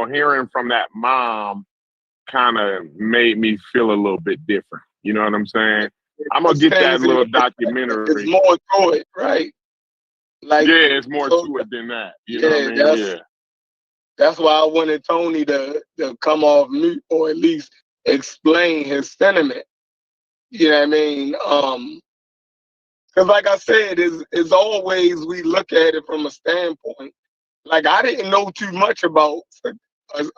hearing from that mom kind of made me feel a little bit different. You know what I'm saying? I'm going to get that little documentary. It's more to it, right? Like, yeah, it's more to it than that. You know what I mean? That's why I wanted Tony to come off mute or at least explain his sentiment. You know what I mean? Because like I said, is always we look at it from a standpoint. Like I didn't know too much about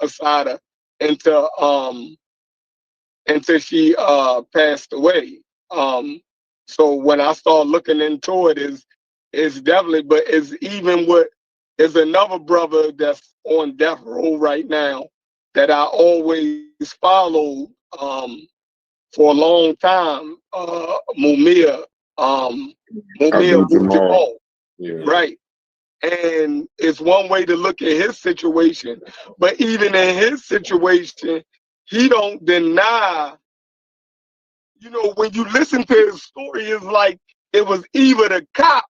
Asada until she passed away. So when I started looking into it, is definitely, but it's even with there's another brother that's on death row right now that I always followed for a long time. Mumia Jamal. Yeah. Right. And it's one way to look at his situation, but even in his situation, he don't deny. You know, when you listen to his story, it's like it was either the cop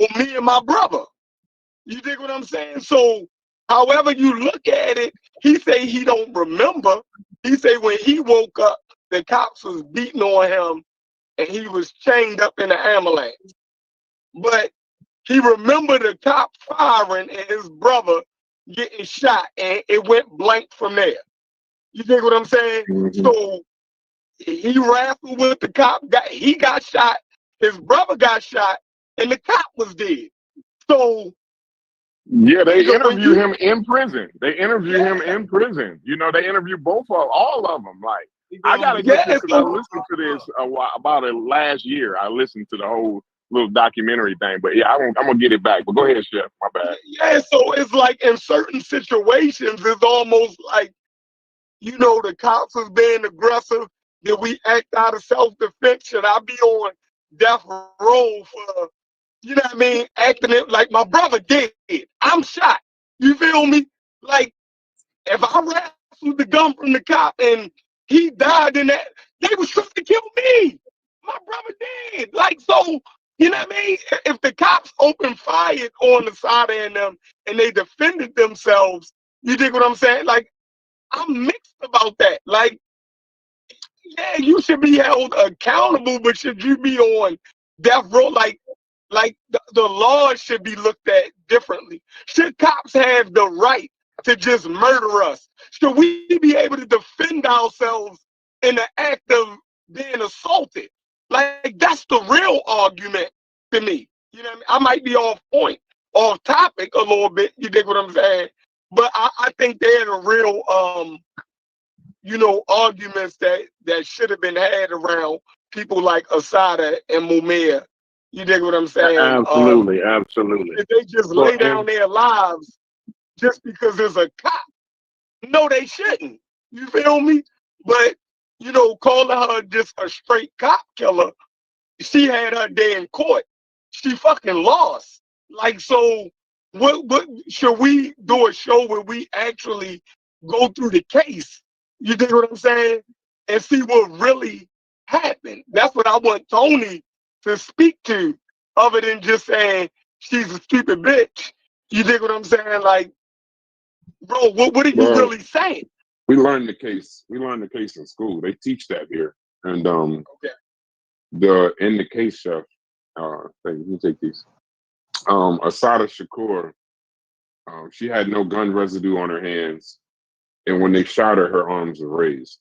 or me and my brother. You dig what I'm saying? So, however you look at it, he say he don't remember. He say when he woke up, the cops was beating on him and he was chained up in the ambulance. But he remembered the cop firing and his brother getting shot, and it went blank from there. You dig what I'm saying? Mm-hmm. So he wrestled with the cop. He got shot. His brother got shot, and the cop was dead. So yeah, they interview him in prison. They interview him in prison. You know, they interview all of them. Like I gotta get this because I listened to this about it last year. I listened to the whole little documentary thing, but yeah, I'm gonna get it back. But go ahead, Chef. My bad. Yeah, so it's like in certain situations, it's almost like, you know, the cops is being aggressive. Did we act out of self-defense? Should I be on death row for, you know what I mean, acting it like my brother did? I'm shot. You feel me? Like, if I wrestled the gun from the cop and he died in that, they was trying to kill me. My brother did. Like, so, you know what I mean? If the cops opened fire on the side of them and they defended themselves, you dig what I'm saying? Like, I'm mixed about that. Like, yeah, you should be held accountable, but should you be on death row? Like the law should be looked at differently. Should cops have the right to just murder us? Should we be able to defend ourselves in the act of being assaulted? Like that's the real argument to me. You know what I mean? I might be off point, off topic a little bit. You dig what I'm saying? But I think they're the real you know, arguments that should have been had around people like Asada and Mumia. You dig what I'm saying? Absolutely, absolutely. If they just lay down their lives just because there's a cop. No, they shouldn't. You feel me? But, you know, calling her just a straight cop killer, she had her day in court. She fucking lost. Like, so what should we do a show where we actually go through the case? You dig what I'm saying? And see what really happened. That's what I want Tony to speak to, other than just saying she's a stupid bitch. You dig what I'm saying? Like, bro, what are you really saying? We learned the case. We learned the case in school. They teach that here. And in the case, Chef, you take these. Asada Shakur, she had no gun residue on her hands. And when they shot her, her arms were raised.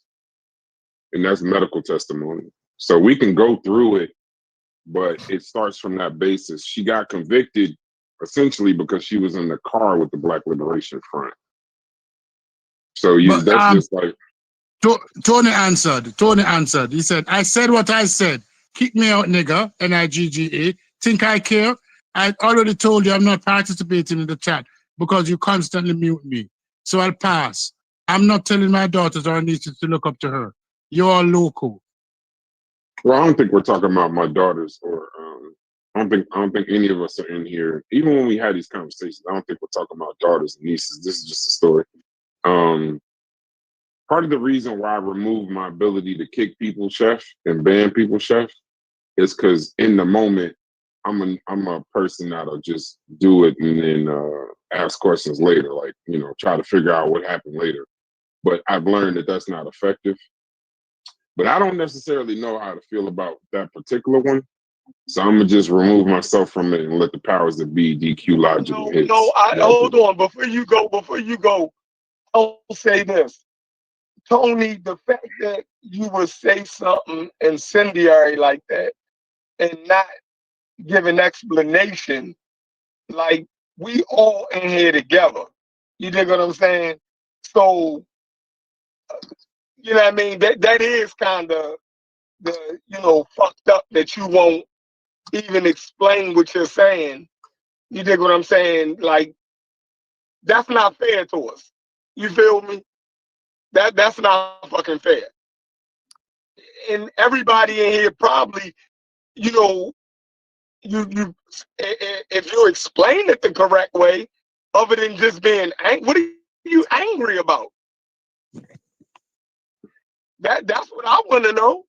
And that's medical testimony. So we can go through it but it starts from that basis. She got convicted essentially because she was in the car with the Black Liberation Front. So yeah, that's just like Tony answered. Tony answered. He said, "I said what I said. Kick me out, nigga. Nigga. Think I care? I already told you I'm not participating in the chat because you constantly mute me. So I'll pass. I'm not telling my daughters or nieces to look up to her. You're all local." Well, I don't think we're talking about my daughters, or I don't think any of us are in here. Even when we had these conversations, I don't think we're talking about daughters and nieces. This is just a story. Part of the reason why I removed my ability to kick people, Chef, and ban people, Chef, is because in the moment, I'm a person that'll just do it and then ask questions later, like, you know, try to figure out what happened later. But I've learned that that's not effective. But I don't necessarily know how to feel about that particular one. So I'm gonna just remove myself from it and let the powers that be DQ logic. Hold on. Before you go, I'll say this. Tony, the fact that you would say something incendiary like that and not give an explanation, like we all in here together. You dig what I'm saying? So, you know what I mean? That is kind of the, you know, fucked up that you won't even explain what you're saying. You dig what I'm saying? Like, that's not fair to us. You feel me? That's not fucking fair. And everybody in here probably, you know, you if you explain it the correct way, other than just being angry, what are you angry about? That's what I want to know.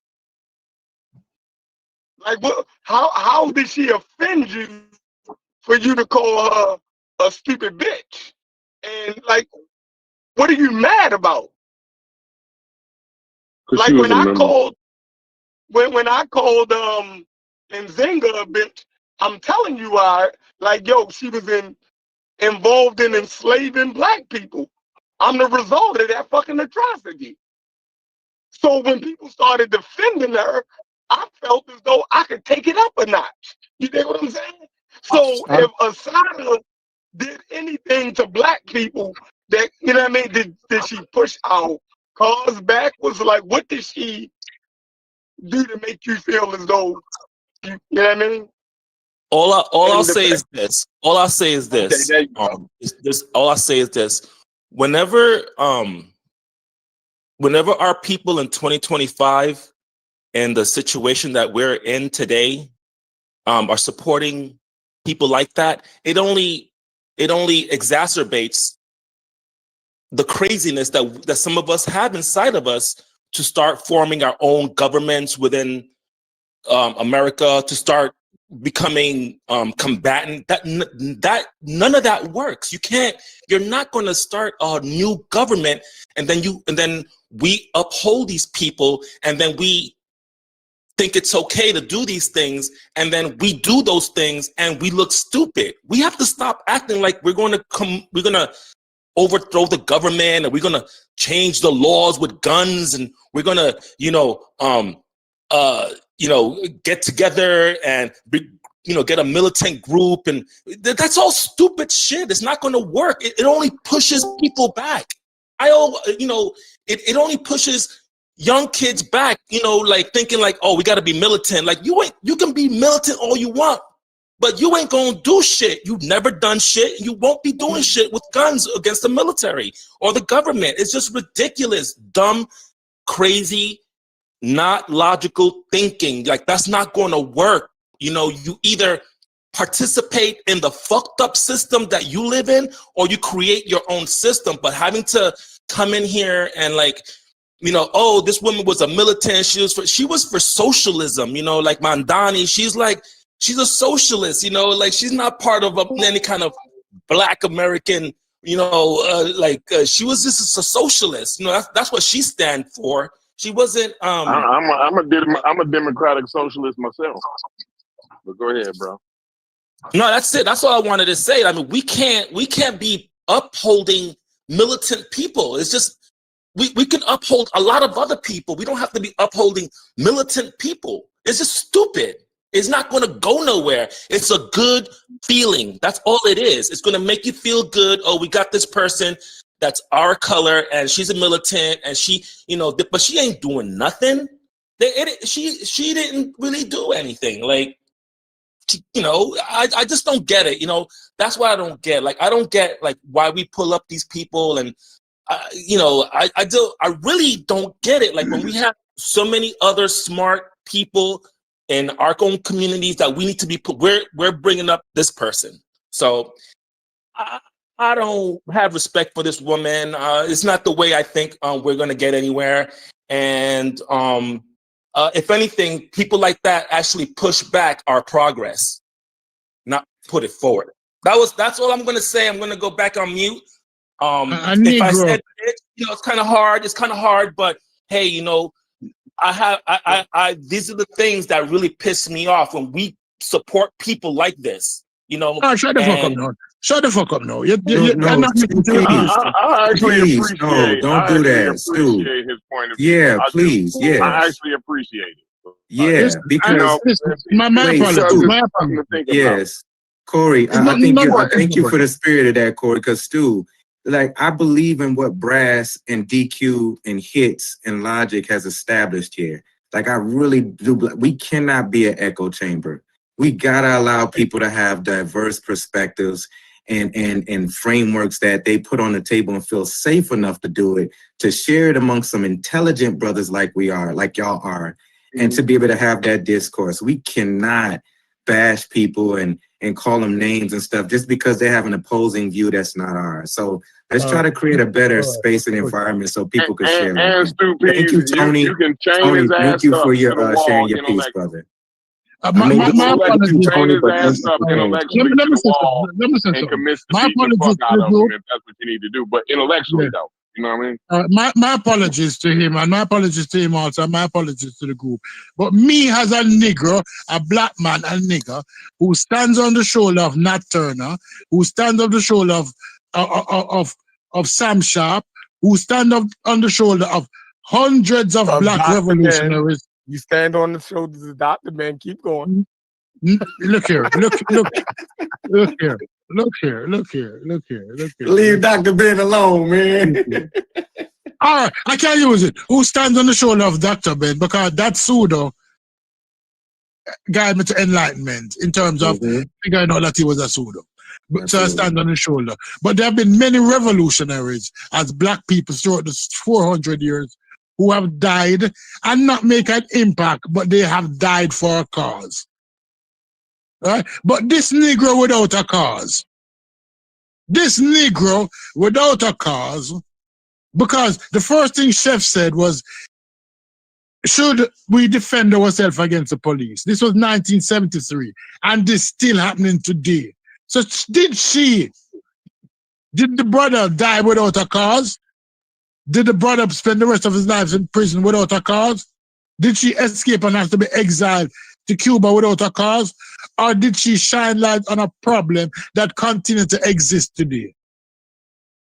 Like, what? How did she offend you for you to call her a stupid bitch? And like, what are you mad about? Like when I called Nzinga a bitch, I'm telling you, she was involved in enslaving black people. I'm the result of that fucking atrocity. So when people started defending her, I felt as though I could take it up a notch. You get what I'm saying? So if Asada did anything to black people that, you know what I mean, did she push our cause back? Was like, what did she do to make you feel as though, you know what I mean? All I'll say is this. All I'll say is this. All I'll say is this. Whenever our people in 2025 and the situation that we're in today are supporting people like that, it only exacerbates the craziness that some of us have inside of us to start forming our own governments within America, to start becoming combatant. That none of that works. You're not going to start a new government and then we uphold these people and then we think it's okay to do these things and then we do those things and we look stupid. We have to stop acting like we're going to overthrow the government and we're going to change the laws with guns and we're going to get together and get a militant group, and that's all stupid shit. It's not going to work. It only pushes people back. It only pushes young kids back, like thinking like, oh, we got to be militant. Like you can be militant all you want, but you ain't gonna do shit. You've never done shit. You won't be doing shit with guns against the military or the government. It's just ridiculous, dumb, crazy, not logical thinking. Like that's not gonna work. You either participate in the fucked up system that you live in or you create your own system. But having to come in here and like, oh, this woman was a militant. She was for socialism, like Mandani. She's a socialist, like she's not part of any kind of Black American, she was just a socialist. That's what she stands for. She wasn't. I'm a democratic socialist myself. But go ahead, bro. No, that's it. That's all I wanted to say. I mean, we can't be upholding militant people. It's just we can uphold a lot of other people. We don't have to be upholding militant people. It's just stupid. It's not going to go nowhere. It's a good feeling. That's all it is. It's going to make you feel good. Oh, we got this person that's our color, and she's a militant, and she, but she ain't doing nothing. She didn't really do anything. Like, I just don't get it. That's why I don't get. Like, I don't get like why we pull up these people, and I really don't get it. Like, when we have so many other smart people in our own communities that we need to be we're bringing up this person. So I don't have respect for this woman. It's not the way I think we're going to get anywhere. And if anything, people like that actually push back our progress, not put it forward. That's all I'm going to say. I'm going to go back on mute. If I said it, it's kind of hard. It's kind of hard, but hey, these are the things that really piss me off when we support people like this. Shut the fuck up now. Shut the fuck up now. You're not I actually please, appreciate. no, don't do that, Stu. His point of view. Yeah, please, yes. I actually appreciate it. Yeah, because my apologies. Yes, Corey, I thank you for the spirit of that, Corey. Because Stu, like, I believe in what Brass and DQ and Hits and Logic has established here. Like, I really do. We cannot be an echo chamber. We gotta allow people to have diverse perspectives and frameworks that they put on the table and feel safe enough to do it, to share it amongst some intelligent brothers like we are, like y'all are, and to be able to have that discourse. We cannot bash people and call them names and stuff just because they have an opposing view that's not ours. So let's try to create a better space and environment so people can share. Thank you, Tony. You can chain Tony, his thank ass you up for to your the wall sharing your piece, brother. My apologies. Chain his ass up intellectually to the wall and convince the beat the fuck out of him if that's what you need to do. But intellectually, though, you know what I mean? My apologies to him, and my apologies to him also, and my apologies to the group. But me as a Negro, a black man, a nigger, who stands on the shoulder of Nat Turner, who stands on the shoulder of Sam Sharp, who stand up on the shoulder of hundreds of black revolutionaries. You stand on the shoulders of Dr. Man. Keep going. Look here. Leave Dr. Ben alone, man. All right, I can't use it. Who stands on the shoulder of Dr. Ben? Because that pseudo guide me to enlightenment in terms of figuring out that he was a pseudo. So I stand on his shoulder. But there have been many revolutionaries as black people throughout the 400 years who have died and not make an impact, but they have died for a cause. Right? But this Negro without a cause, because the first thing Chef said was, should we defend ourselves against the police? This was 1973, and this still happening today. So did the brother die without a cause? Did the brother spend the rest of his life in prison without a cause? Did she escape and have to be exiled to Cuba without a cause? Or did she shine light on a problem that continues to exist today?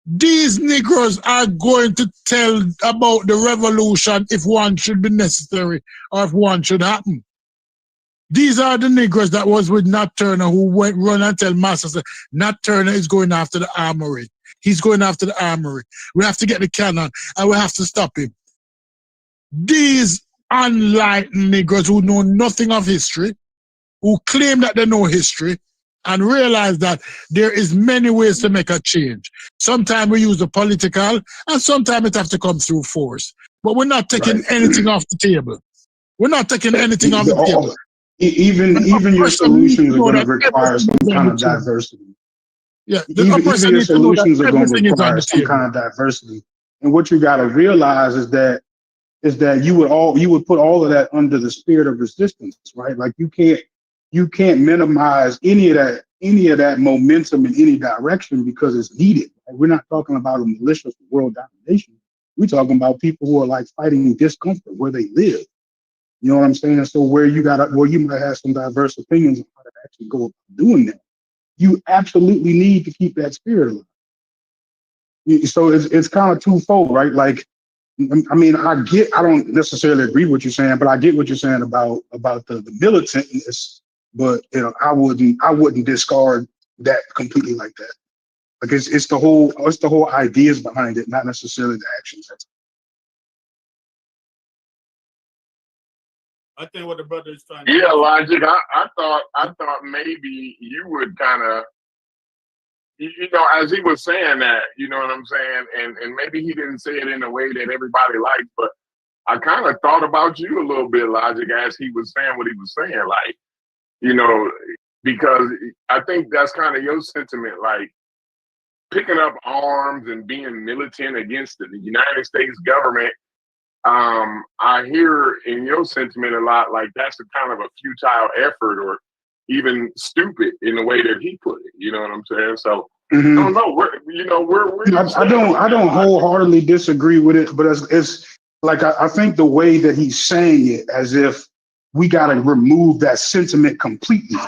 These Negroes are going to tell about the revolution if one should be necessary or if one should happen. These are the Negroes that was with Nat Turner who went run and tell Masters that Nat Turner is going after the armory. He's going after the armory. We have to get the cannon and we have to stop him. These unenlightened Negroes who know nothing of history, who claim that they know history, and realize that there is many ways to make a change. Sometimes we use the political, and sometimes it has to come through force. But we're not taking anything off the table. We're not taking anything off the table. Even your solutions are going to require some kind of diversity. Yeah, even your solutions are going to require some kind of diversity. And what you got to realize is that you would put all of that under the spirit of resistance, right? Like you can't minimize any of that momentum in any direction because it's needed. Like, we're not talking about a malicious world domination. We're talking about people who are like fighting discomfort where they live. You know what I'm saying? So where you might have some diverse opinions on how to actually go about doing that, you absolutely need to keep that spirit alive. So it's kind of twofold, right? Like I mean, I don't necessarily agree with what you're saying, but I get what you're saying about the militantness. But I wouldn't discard that completely like that. Like it's the whole ideas behind it, not necessarily the actions. I think what the brother is trying to do. Yeah, Logic. I thought maybe you would kind of, as he was saying that, you know what I'm saying, and maybe he didn't say it in a way that everybody liked, but I kind of thought about you a little bit, Logic, as he was saying what he was saying, like, because I think that's kind of your sentiment, like picking up arms and being militant against the United States government. I hear in your sentiment a lot like that's a kind of a futile effort or even stupid in the way that he put it. You know what I'm saying? So I don't know. I don't wholeheartedly disagree with it, but it's like I think the way that he's saying it as if we got to remove that sentiment completely.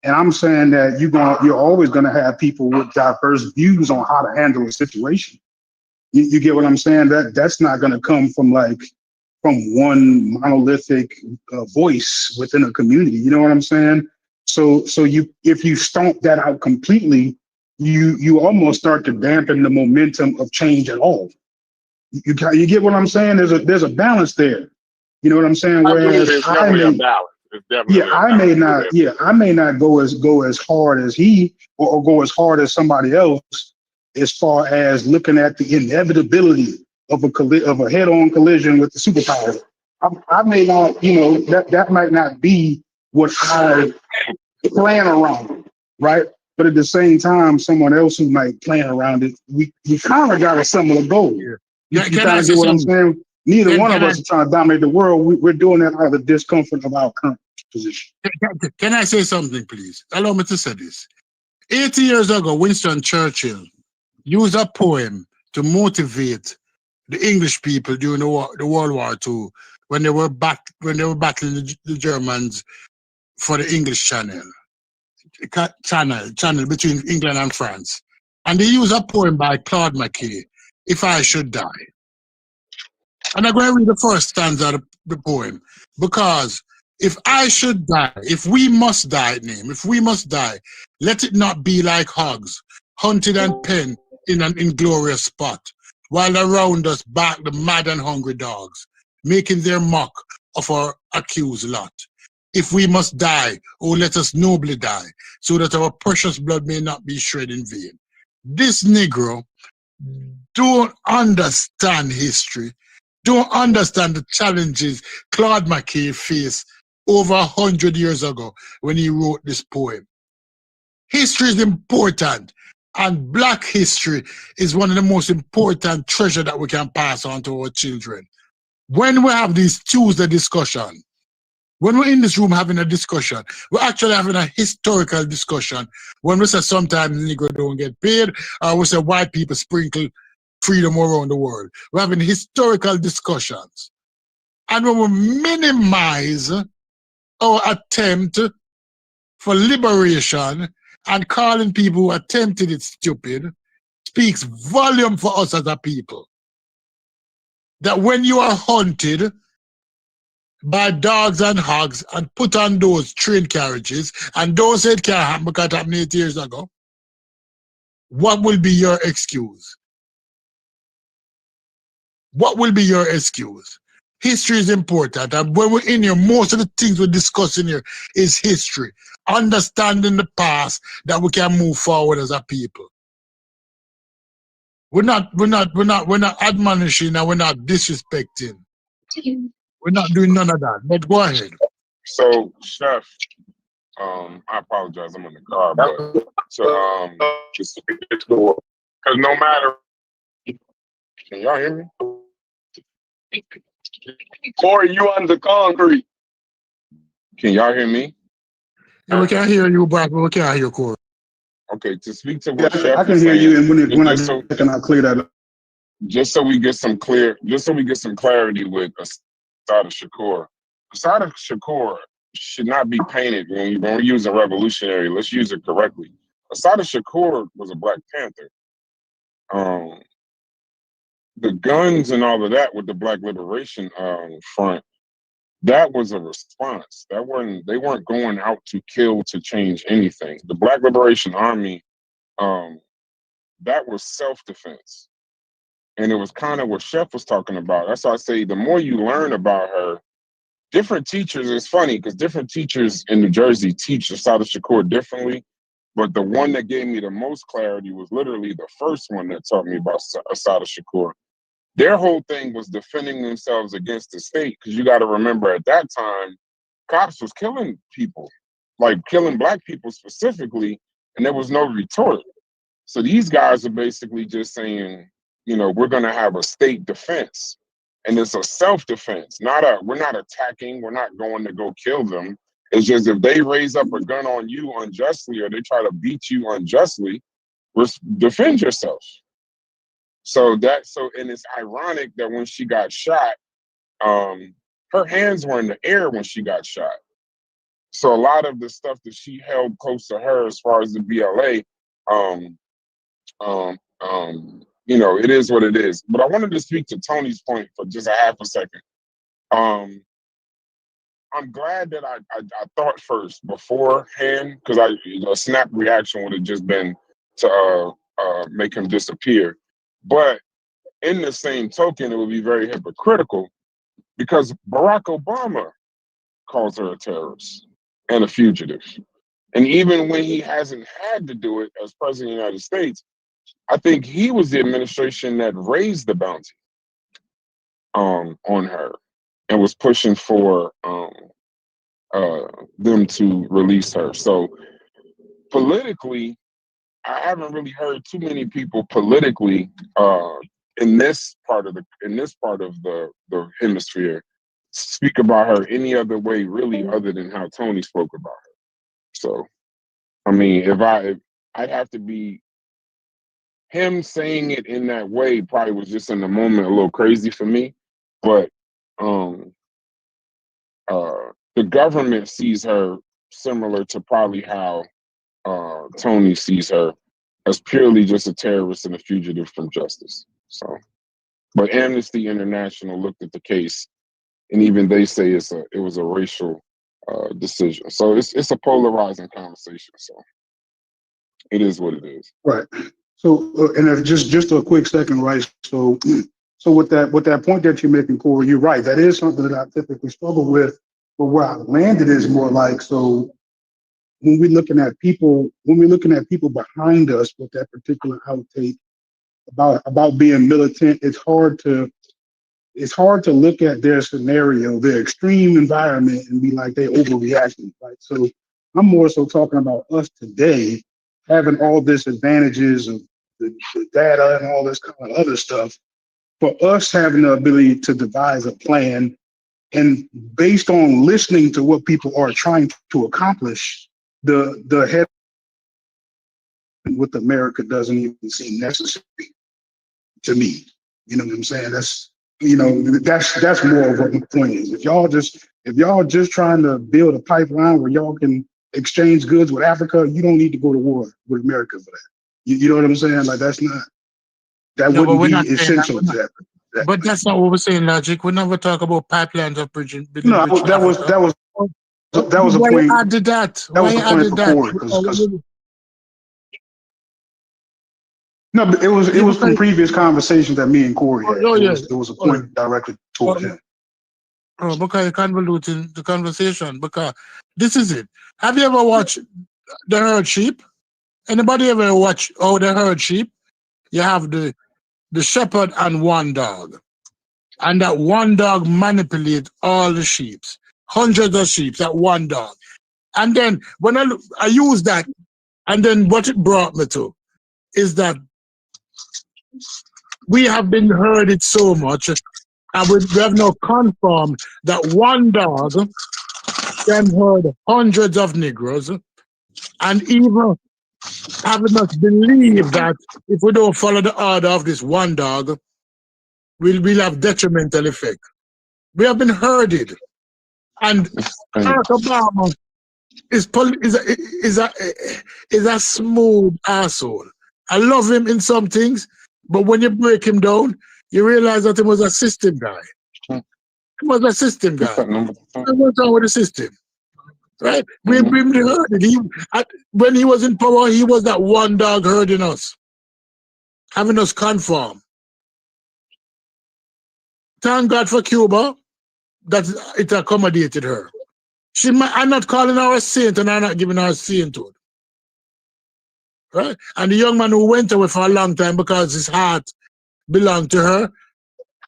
And I'm saying that you're always going to have people with diverse views on how to handle a situation. You get what I'm saying? That's not going to come from one monolithic voice within a community. You know what I'm saying? So if you stomp that out completely, you almost start to dampen the momentum of change at all. You get what I'm saying? There's a balance there. You know what I'm saying? Whereas I may not go as hard as he or go as hard as somebody else as far as looking at the inevitability of a head-on collision with the superpower. I may not, that might not be what I plan around, right? But at the same time, someone else who might plan around it, we kind of got a similar goal. You kind of get what I'm saying? Neither one of us are trying to dominate the world. We're doing that out of the discomfort of our current position. Can I say something, please? Allow me to say this. 80 years ago, Winston Churchill used a poem to motivate the English people during the World War II when they were battling the Germans for the English channel between England and France. And they used a poem by Claude McKay, If I Should Die. And I'm going to read the first stanza of the poem, because if I should die, if we must die, if we must die, let it not be like hogs, hunted and penned in an inglorious spot, while around us bark the mad and hungry dogs, making their mock of our accused lot. If we must die, oh, let us nobly die, so that our precious blood may not be shed in vain. This Negro don't understand history, don't understand the challenges Claude McKay faced over 100 years ago when he wrote this poem. History is important, and Black history is one of the most important treasures that we can pass on to our children. When we have these Tuesday discussion, when we're in this room having a discussion, we're actually having a historical discussion. When we say sometimes Negro don't get paid, or we say white people sprinkle freedom around the world. We're having historical discussions. And when we minimize our attempt for liberation and calling people who attempted it stupid, speaks volume for us as a people. That when you are hunted by dogs and hogs and put on those train carriages and don't say it can't happen because it happened 8 years ago, what will be your excuse? What will be your excuse? History is important, and when we're in here, most of the things we're discussing here is history, understanding the past that we can move forward as a people. We're not admonishing and we're not disrespecting. We're not doing none of that. But go ahead. So, Chef, I apologize. I'm in the car, but so just because no matter, can y'all hear me? Or you on the concrete? Can y'all hear me? Yeah, we can't hear you, but we can't hear you, Corey. Okay, to speak to what Chef I can is hear saying, you, and when I can I clear that up. Just so we get some clarity with Assata Shakur. Assata Shakur should not be painted when we're using revolutionary. Let's use it correctly. Assata Shakur was a Black Panther. the guns and all of that with the Black Liberation Front, that was a response. They weren't going out to kill to change anything. The Black Liberation Army, that was self-defense. And it was kind of what Chef was talking about. That's why I say the more you learn about her, different teachers, it's funny because different teachers in New Jersey teach Assata Shakur differently. But the one that gave me the most clarity was literally the first one that taught me about Assata Shakur. Their whole thing was defending themselves against the state, because you got to remember at that time, cops was killing people, like killing Black people specifically, and there was no retort. So these guys are basically just saying, you know, we're going to have a state defense, and it's a self-defense. We're not attacking. We're not going to go kill them. It's just if they raise up a gun on you unjustly or they try to beat you unjustly, defend yourself. And it's ironic that when she got shot, her hands were in the air when she got shot. So a lot of the stuff that she held close to her as far as the BLA, you know, it is what it is. But I wanted to speak to Tony's point for just a half a second. I'm glad that I thought first beforehand, because a snap reaction would have just been to make him disappear. But in the same token, it would be very hypocritical because Barack Obama calls her a terrorist and a fugitive. And even when he hasn't had to do it as president of the United States, I think he was the administration that raised the bounty on her and was pushing for them to release her. So politically, I haven't really heard too many people politically in this part of the hemisphere speak about her any other way really other than how Tony spoke about her. So I mean, if I'd have to be him saying it in that way probably was just in the moment a little crazy for me. But the government sees her similar to probably how Tony sees her, as purely just a terrorist and a fugitive from justice. So, but Amnesty International looked at the case, and even they say it was a racial decision. So it's a polarizing conversation. So it is what it is. Right. So, and if just a quick second, right? So with that point that you're making, Corey, you're right. That is something that I typically struggle with. But where I landed is more like, so when we're looking at people behind us with that particular outtake about being militant, it's hard to look at their scenario, their extreme environment, and be like they overreacting, right? So I'm more so talking about us today having all this advantages of the data and all this kind of other stuff. For us having the ability to devise a plan, and based on listening to what people are trying to accomplish, the head with America doesn't even seem necessary to me. You know what I'm saying? That's more of what my point is. If y'all just trying to build a pipeline where y'all can exchange goods with Africa, you don't need to go to war with America for that. You know what I'm saying? Like wouldn't be essential to that. But that's not what we're saying, Logic. We never talk about pipelines of bridging. No, that was a Why point. you added that? That was the point for Corey. No, but it was from previous conversations that me and Corey had. It was a point directly towards him. Oh, because you're convoluting the conversation. Because this is it. Have you ever watched the herd sheep? Anybody ever watch the herd sheep? You have the shepherd and one dog. And that one dog manipulates all the sheep. Hundreds of sheep, that one dog. And then when I use that, and then what it brought me to is that we have been herded so much, and we have now confirmed that one dog can herd hundreds of Negroes, and even having us believe that if we don't follow the order of this one dog, we'll have detrimental effect. We have been herded, and Barack Obama is a smooth asshole. I love him in some things, but when you break him down, you realize that it was a system guy. It was a system guy. What's wrong with the system? Right? We heard it. When he was in power, he was that one dog herding us, having us conform. Thank God for Cuba that it accommodated her. I'm not calling her a saint and I'm not giving her a sainthood. Right? And the young man who went away for a long time because his heart belonged to her,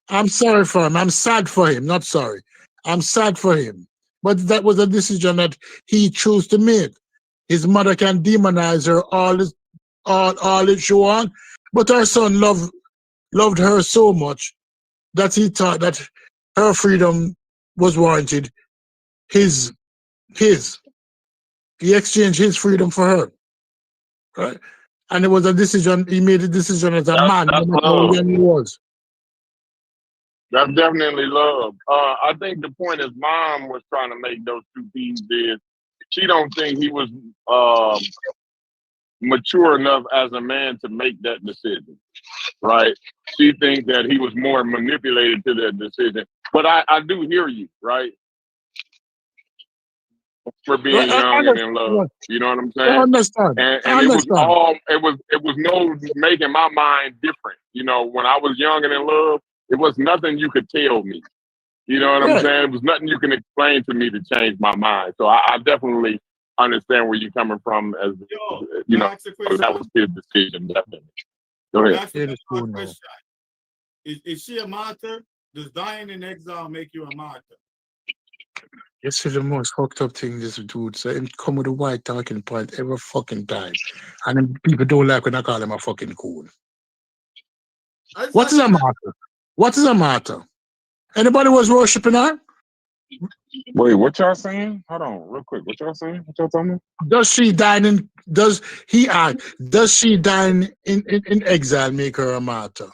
I'm sorry for him. I'm sad for him, not sorry. I'm sad for him. But that was a decision that he chose to make. His mother can demonize her all that she wants, but her son loved her so much that he thought that her freedom was warranted. He exchanged his freedom for her. Right? And it was a decision, he made a decision as a man, no matter how young he was. That's definitely love. I think the point his mom was trying to make those two things is she don't think he was mature enough as a man to make that decision, right? She thinks that he was more manipulated to that decision. But I do hear you, right? For being young and in love, you know what I'm saying? I understand. And it was no making my mind different. You know, when I was young and in love, it was nothing you could tell me. You know what I'm saying? It was nothing you can explain to me to change my mind. So I definitely understand where you're coming from. As you know, that was his decision. Definitely. Go ahead. Is she a martyr? Does dying in exile make you a martyr? This is the most fucked up thing this dude said. Him come with a white talking point every fucking time. And then people don't like when I call him a fucking coon. What is a martyr? What is a martyr? Anybody was worshiping her? Wait, what y'all saying? Hold on, real quick. What y'all saying? What y'all talking about? Does she die in exile make her a martyr?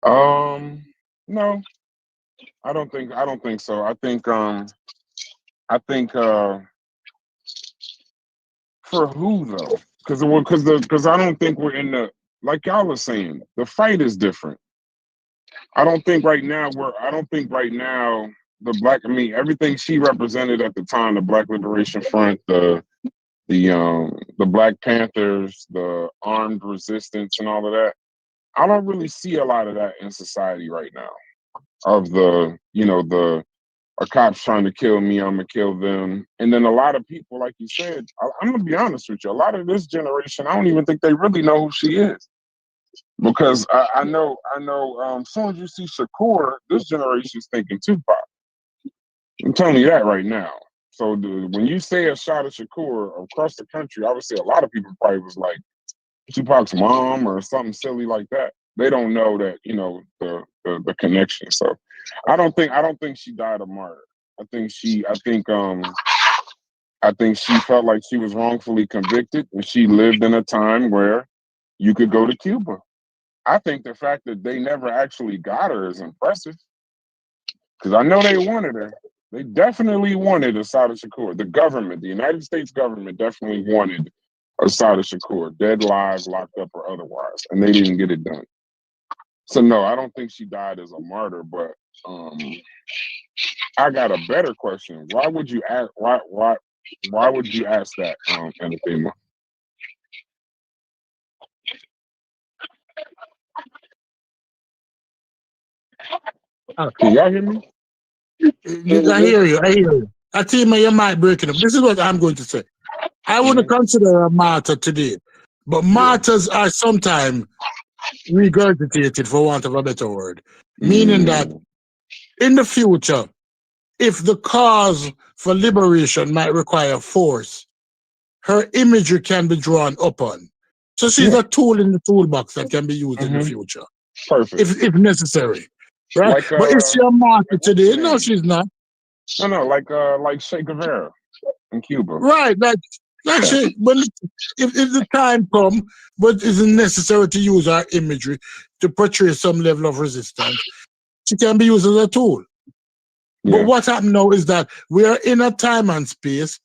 No. I don't think so. I think for who though? Because I don't think we're in the, like y'all were saying, the fight is different. I don't think right now the black, I mean, everything she represented at the time, the Black Liberation Front, the Black Panthers, the armed resistance and all of that, I don't really see a lot of that in society right now. Of the cops trying to kill me, I'm gonna kill them. And then a lot of people, like you said, I'm gonna be honest with you, a lot of this generation, I don't even think they really know who she is. Because I know, as soon as you see Shakur, this generation's thinking Tupac. I'm telling you that right now. So when you say a shot at Shakur across the country, I would say a lot of people probably was like Tupac's mom or something silly like that. They don't know that, the connection. So I don't think she died a martyr. I think she felt like she was wrongfully convicted, and she lived in a time where you could go to Cuba. I think the fact that they never actually got her is impressive. Because I know they wanted her. They definitely wanted Assata Shakur. The government, the United States government definitely wanted Assata Shakur, dead, live, locked up, or otherwise. And they didn't get it done. So no, I don't think she died as a martyr, but I got a better question. Why would you ask that, Anathema? Can y'all hear me? I hear you. I tell you, your mind breaking up. This is what I'm going to say. I wouldn't consider her a martyr today, but martyrs are sometimes regurgitated, for want of a better word, meaning that in the future, if the cause for liberation might require force, her imagery can be drawn upon. So she's a tool in the toolbox that can be used in the future. Perfect. If necessary. Right? But is she a martyr today? No, she's not. No, like Che Guevara in Cuba. Right, but if the time comes, but it's necessary to use our imagery to portray some level of resistance, she can be used as a tool. But what happened now is that we are in a time and space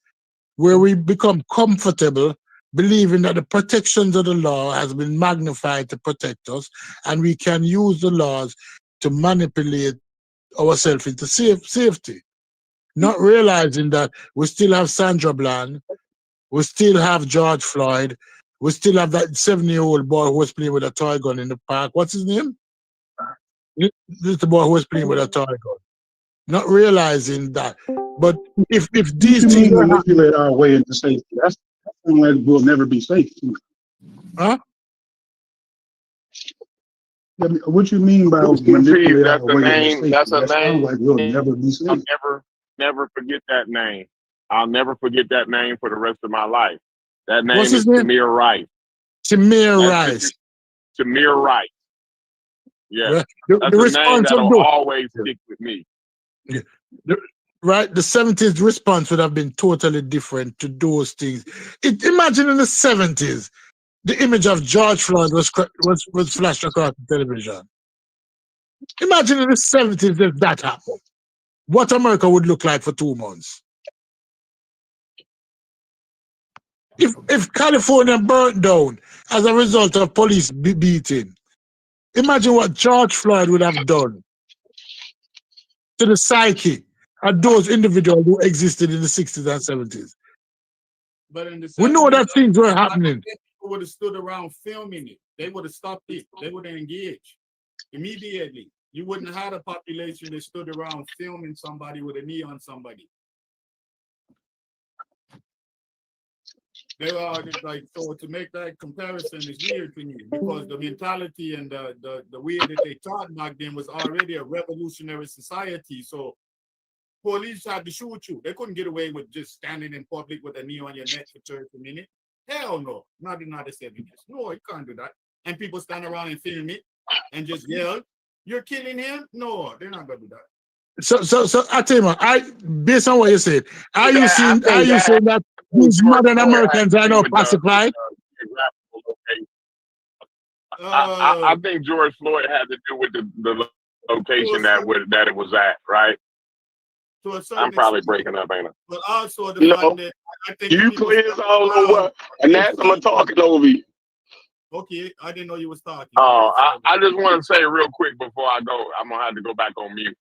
where we become comfortable believing that the protections of the law has been magnified to protect us, and we can use the laws to manipulate ourselves into safety. Not realizing that we still have Sandra Bland, we still have George Floyd, we still have that 7-year-old boy who was playing with a toy gun in the park. What's his name? This is the boy who was playing with a toy gun. Not realizing that. But if these things were manipulate our way into safety, that's something that will never be safe. Huh? What you mean by manipulate our way into safety? That's a That sounds name. like we'll never be safe. I'll never forget that name. I'll never forget that name for the rest of my life. That name is Tamir Rice. Tamir Rice. Tamir Rice. Yeah. The That's a name response of that'll always stick with me. Right, the 70s response would have been totally different to those things. Imagine in the 70s, the image of George Floyd was flashed across the television. Imagine in the 70s if that happened. What America would look like for 2 months. If California burnt down as a result of police beating, imagine what George Floyd would have done to the psyche of those individuals who existed in the 60s and 70s. But in the 70s, We know that things were happening. People would have stood around filming it. They would have stopped it. They would have engaged immediately. You wouldn't have had a population that stood around filming somebody with a knee on somebody. They are like, so to make that comparison is weird to me because the mentality and the way that they taught back then was already a revolutionary society. So police had to shoot you. They couldn't get away with just standing in public with a knee on your neck for 30 minutes. Hell no, not in the 70s. No, you can't do that. And people stand around and film it and just yell, "You're killing him." No, they're not gonna do that. So I tell you, based on what you said, are you saying that these modern Americans are not pacified? I think George Floyd had to do with the location that it was at, right? I'm probably breaking up, ain't I? But also the fact that I think you players all over, and that's I'm talking over you. Okay, I didn't know you was talking. Oh, I just want to say real quick before I go, I'm gonna have to go back on mute.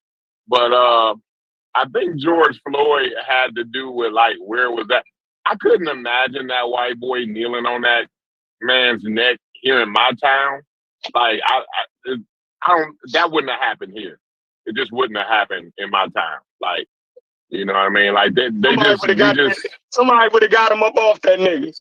But I think George Floyd had to do with like where was that? I couldn't imagine that white boy kneeling on that man's neck here in my town. Like I don't. That wouldn't have happened here. It just wouldn't have happened in my town. Like, you know what I mean? Like somebody would have got him up off that nigga.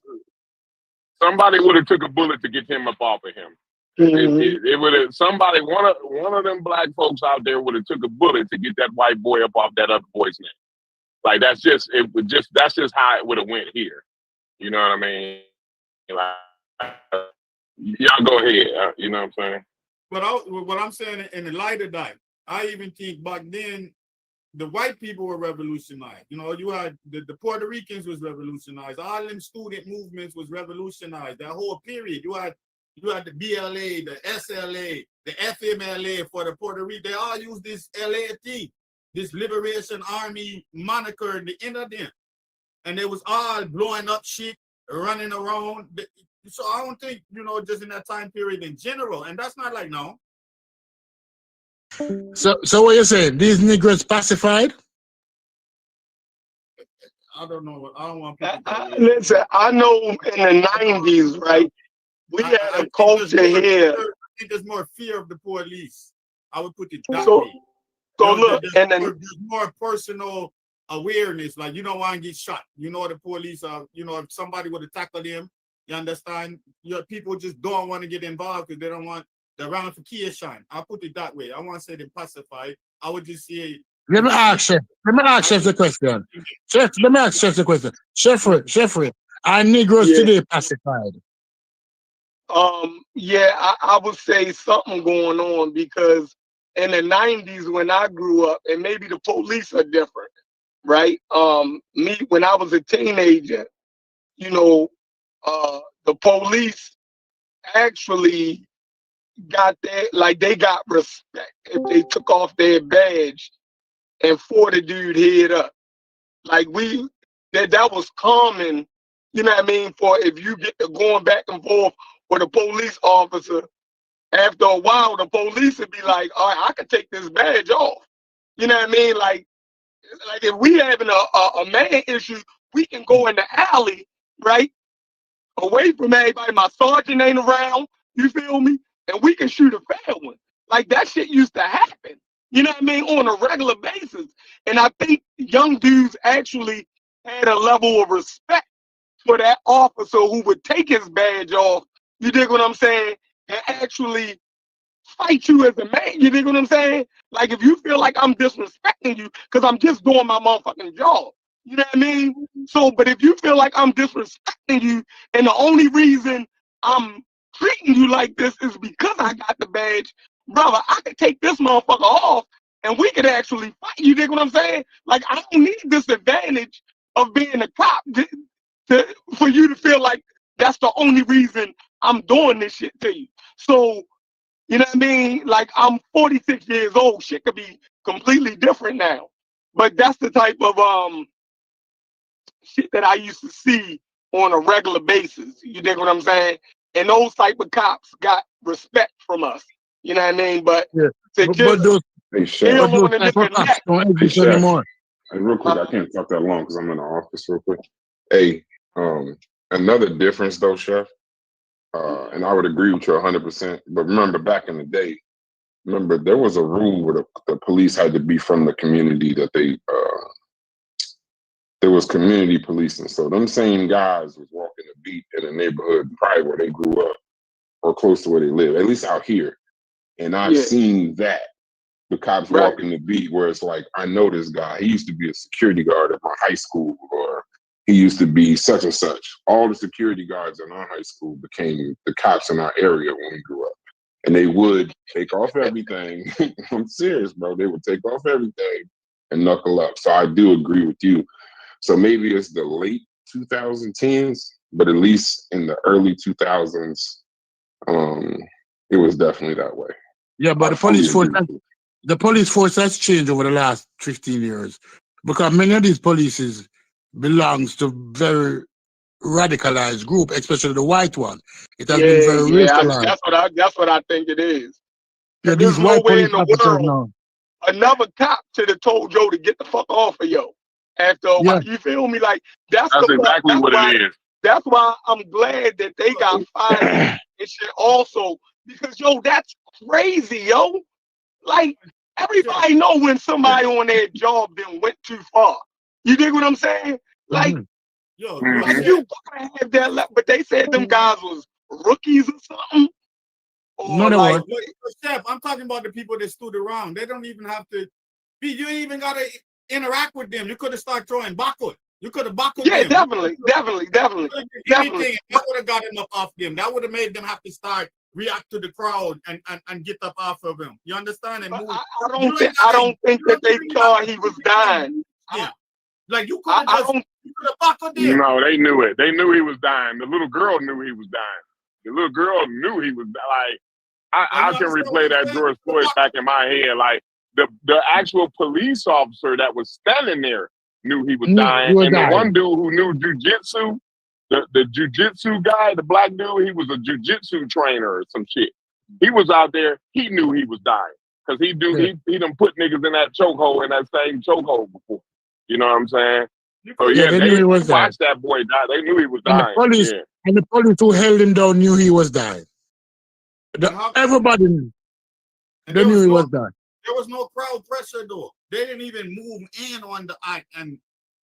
Somebody would have took a bullet to get him up off of him. Mm-hmm. It would have one of them black folks out there would have took a bullet to get that white boy up off that other boy's neck. Like that's just how it would have went here. You know what I mean? Like, y'all go ahead. You know what I'm saying? But what I'm saying in the light of that, I even think back then the white people were revolutionized. You know, you had the Puerto Ricans was revolutionized. All them student movements was revolutionized. That whole period, you had the BLA, the SLA, the FMLA for the Puerto Rican. They all use this LAT, this Liberation Army moniker in the end of them. And they was all blowing up shit, running around. So I don't think, just in that time period in general. And that's not like now. So what you're saying? These Negroes pacified? I don't know. I don't want people listen, I know in the 90s, right? We had a culture here. I think there's more fear of the police. I would put it that way. So look, there's more personal awareness. Like you don't want to get shot. The police are. If somebody would have tackled them, you understand. People just don't want to get involved because they don't want the ramification. I'll put it that way. I want to say them pacified. I would just say. Let me ask Chef the question. Chef, let me ask Chef the question. Chef, are Negroes today pacified? Yeah, I would say something going on because in the 90s when I grew up, and maybe the police are different, right? Me, when I was a teenager, the police actually got they got respect if they took off their badge and fought a dude head up. Like that was common you know what I mean, for if you get to going back and forth with a police officer, after a while, the police would be like, all right, I can take this badge off. You know what I mean? Like if we having a man issue, we can go in the alley, right? Away from everybody. My sergeant ain't around. You feel me? And we can shoot a fair one. Like that shit used to happen. You know what I mean? On a regular basis. And I think young dudes actually had a level of respect for that officer who would take his badge off. You dig what I'm saying? And actually fight you as a man. You dig what I'm saying? Like if you feel like I'm disrespecting you because I'm just doing my motherfucking job. You know what I mean? So, but if you feel like I'm disrespecting you and the only reason I'm treating you like this is because I got the badge, brother, I could take this motherfucker off and we could actually fight. You dig what I'm saying? Like I don't need this advantage of being a cop for you to feel like that's the only reason I'm doing this shit to you. So, you know what I mean? Like I'm 46 years old. Shit could be completely different now. But that's the type of shit that I used to see on a regular basis. You dig what I'm saying? And those type of cops got respect from us. You know what I mean? But to just Hey, Chef. ill on the nigga neck. Hey, Chef. Hey, real quick, I can't talk that long because I'm in the office real quick. Hey, another difference though, Chef, and I would agree with you 100%. But remember, back in the day, there was a rule where the police had to be from the community that there was community policing. So them same guys was walking the beat in a neighborhood probably where they grew up or close to where they live, at least out here. And I've seen that. The cops walking the beat where it's like, I know this guy. He used to be a security guard at my high school, or he used to be such and such. All the security guards in our high school became the cops in our area when we grew up. And they would take off everything. I'm serious, bro. They would take off everything and knuckle up. So I do agree with you. So maybe it's the late 2010s, but at least in the early 2000s, it was definitely that way. Yeah, but the police force has changed over the last 15 years because many of these polices belongs to very radicalized group, especially the white one. It has been very racialized. That's what I think it is. Yeah, There's these white no way police in the officers world now. another cop should have told Joe to get the fuck off of yo. After a while, you feel me? Like that's exactly what it is. That's why I'm glad that they got fired and shit also, because yo, that's crazy, yo. Like everybody know when somebody on their job then went too far. You dig what I'm saying? Like, like you gotta have that but they said them guys was rookies or something. Or no, like, Chef, I'm talking about the people that stood around. They don't even have to be, you ain't even gotta interact with them. You could have started throwing backward. You could have backward them. Definitely. Anything, that would have got them up off them. That would have made them have to start react to the crowd and get up off of him. You understand? And move. I don't think that they thought he was dying. Yeah. Like you could have backward them. No, they knew it. They knew he was dying. The little girl knew he was dying. The little girl knew he was like. I can replay that George Floyd back in my head. Like the actual police officer that was standing there knew he was dying. And the one dude who knew jujitsu, the jujitsu guy, the black dude, he was a jujitsu trainer or some shit. He was out there. He knew he was dying because he done put niggas in that chokehold, in that same chokehold before. You know what I'm saying? So yeah, they watched that boy die. They knew he was dying. And the police who held him down knew he was dying. Everybody knew. They knew he was dying. There was no crowd pressure though. They didn't even move in on the act, and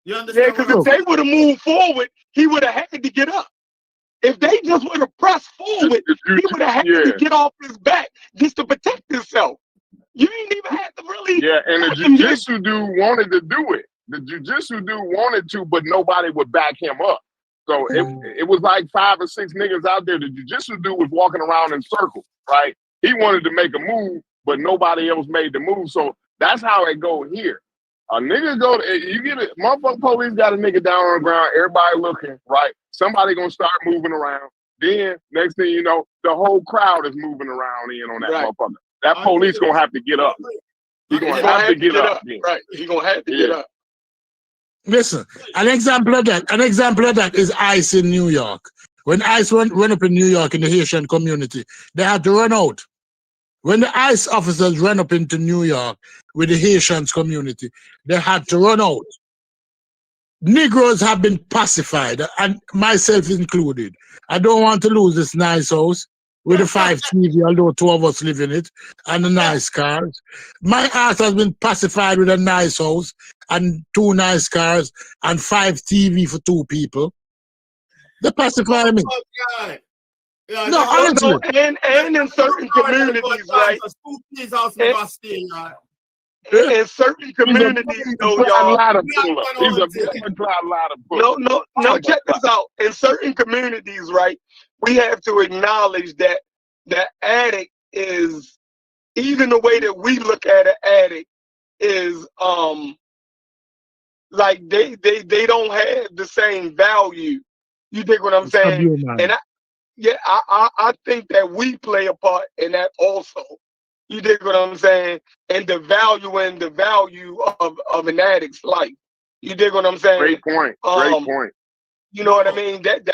you understand? Yeah, because if they would have moved forward, he would have had to get up. If they just would have pressed forward, he would have had to get off his back just to protect himself. You ain't even had to really. Yeah, and the jujitsu dude wanted to do it. The jujitsu dude wanted to, but nobody would back him up. So it was like 5 or 6 niggas out there. The jujitsu dude was walking around in circles, right? He wanted to make a move, but nobody else made the move. So that's how it go here. A nigga you get it, motherfucking police got a nigga down on the ground, everybody looking, right? Somebody gonna start moving around. Then next thing you know, the whole crowd is moving around in on that motherfucker. That police gonna have to get up. He gonna have to get up. Right. He gonna have to get up. Listen, an example of that is ICE in New York. When ICE went up in New York in the Haitian community, they had to run out. When the ICE officers ran up into New York with the Haitians community, they had to run out. Negroes have been pacified, and myself included. I don't want to lose this nice house with the 5 TV, although 2 of us live in it, and the nice cars. My house has been pacified with a nice house and 2 nice cars and 5 TV for 2 people. They pacify me. Yeah, No, honestly. No, and in certain communities, right? In certain communities, though, y'all. No, check this out. In certain communities, right, we have to acknowledge that the addict is, even the way that we look at an addict is like they don't have the same value. You dig what I'm saying? And I think that we play a part in that also. You dig what I'm saying? And the value of an addict's life. You dig what I'm saying? Great point. Great point. You know what I mean? That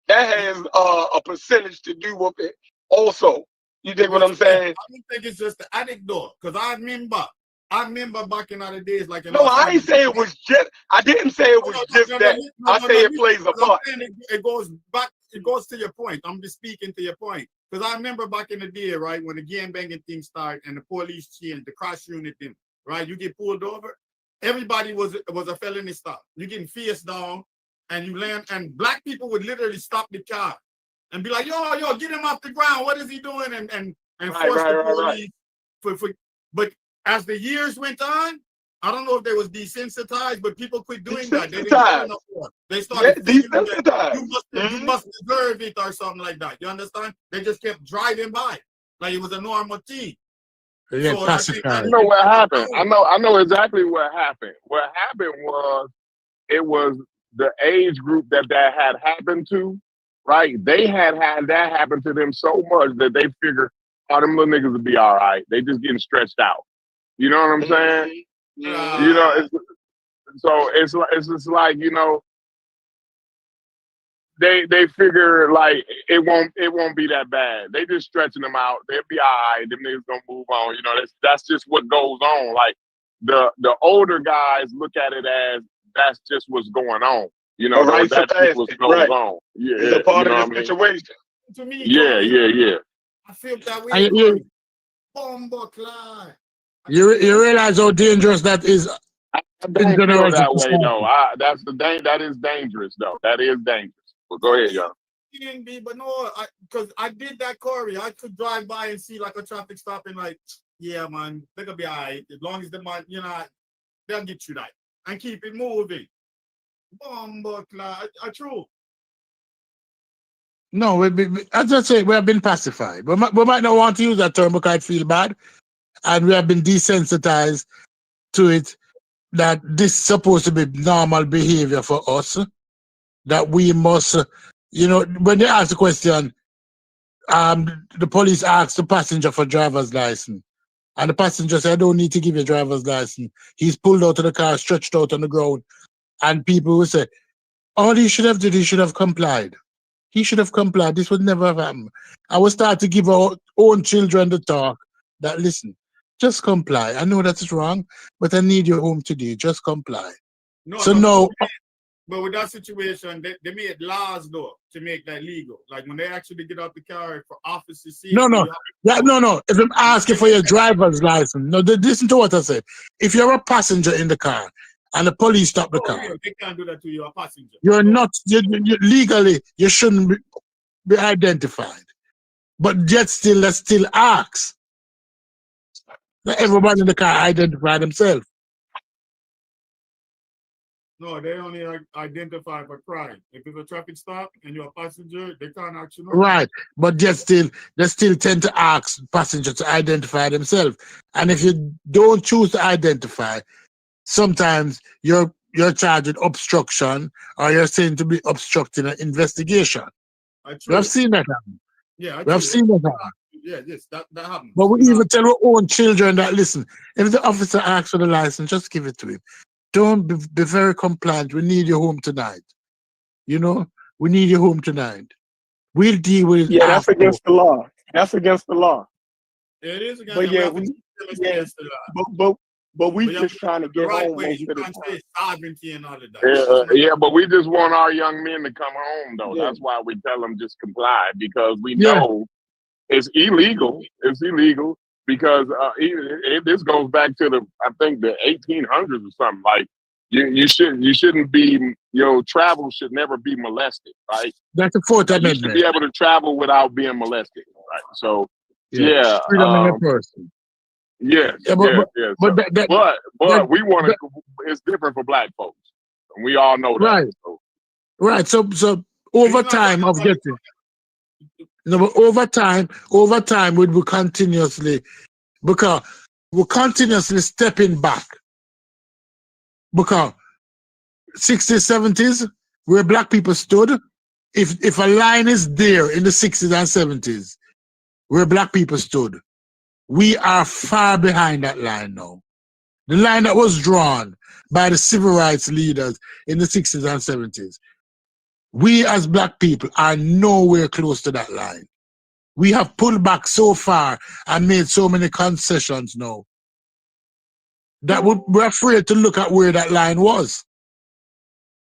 has a percentage to do with it also. You dig what I'm saying? I don't think it's just the addict though, because I remember back in other days, like no, I ain't say it was just. I didn't say it was just that. I say it plays a part. It goes back. It goes to your point. I'm just speaking to your point because I remember back in the day, right, when the gang banging thing started and the police changed the cross unit thing, right? You get pulled over, everybody was a felony stop. You getting face down, and you land, and black people would literally stop the car and be like, yo, get him off the ground. What is he doing? And force the police but as the years went on, I don't know if they was desensitized, but people quit doing that. They didn't get enough for it. They started desensitized. You must deserve it or something like that. You understand? They just kept driving by like it was a normal thing. Yeah, so I know what happened. I know exactly what happened. What happened was it was the age group that had happened to, right? They had that happen to them so much that they figured, oh, them little niggas will be all right. They just getting stretched out. You know what I'm saying? You know, it's just like, you know, they figure like it won't be that bad. They just stretching them out. They'll be all right. Them niggas gonna move on. You know, that's just what goes on. Like the older guys look at it as that's just what's going on. You know, that's just what goes on. Yeah, it's a part of the situation. To me, yeah. I feel that way. You realize how dangerous that is. I don't feel that way though. That is dangerous though. That is dangerous. But go ahead, y'all. But no, because I did that, Corey. I could drive by and see like a traffic stop and like, yeah, man, they could be all right as long as the man, you know, they'll get you that and keep it moving. True. No, as I say, we have been pacified. We might not want to use that term because I feel bad, and we have been desensitized to it. That this is supposed to be normal behavior for us. That we must, you know, when they ask the question, the police asked the passenger for driver's license. And the passenger said, I don't need to give you a driver's license. He's pulled out of the car, stretched out on the ground. And people will say, all he should have did, he should have complied. He should have complied. This would never have happened. I will start to give our own children the talk that, listen, just comply. I know that's wrong, but I need you home today. Just comply. But with that situation, they made laws though to make that legal. Like when they actually get out the car for officers see. No. If I'm asking for your driver's license, no, listen to what I said. If you're a passenger in the car and the police stop the car, yeah, they can't do that to you, a passenger. You're not legally. You shouldn't be identified, but yet let's still ask. Let everybody in the car identify themselves. No, they only identify for crime. If it's a traffic stop and you're a passenger, they can't actually know. Right, but they still tend to ask passengers to identify themselves. And if you don't choose to identify, sometimes you're charged with obstruction, or you're saying to be obstructing an investigation. We have seen that happen. Yeah, we have seen that happen. Yes, that happens. But we even tell our own children that, listen, if the officer asks for the license, just give it to him. don't be very compliant. We need you home tonight. You know, we need you home tonight. We'll deal with it Yeah, that's after. against the law. That's against the law. It is against But the yeah, law. but we But you have just to trying to do it the get right home way. most You of the can't time. say sovereignty and all of that. That's not Yeah, but we just want our young men to come home, though. Yeah. That's why we tell them just comply, because we Yeah. know it's illegal. It's illegal because this goes back to I think the 1800s or something. Like you shouldn't be, travel should never be molested, right? That's the Fourth You should Amendment. be able to travel without being molested, right? So Yeah. Freedom in the person. yes, Yeah, yes. but But we want to. It's different for black folks, and we all know that. Right. So. Right. So over time of getting. No, but over time, we will continuously, because we're continuously stepping back. Because 60s, 70s, where black people stood, if a line is there in the 60s and 70s, where black people stood, we are far behind that line now. The line that was drawn by the civil rights leaders in the 60s and 70s, we as black people are nowhere close to that line. We have pulled back so far and made so many concessions now that we're afraid to look at where that line was.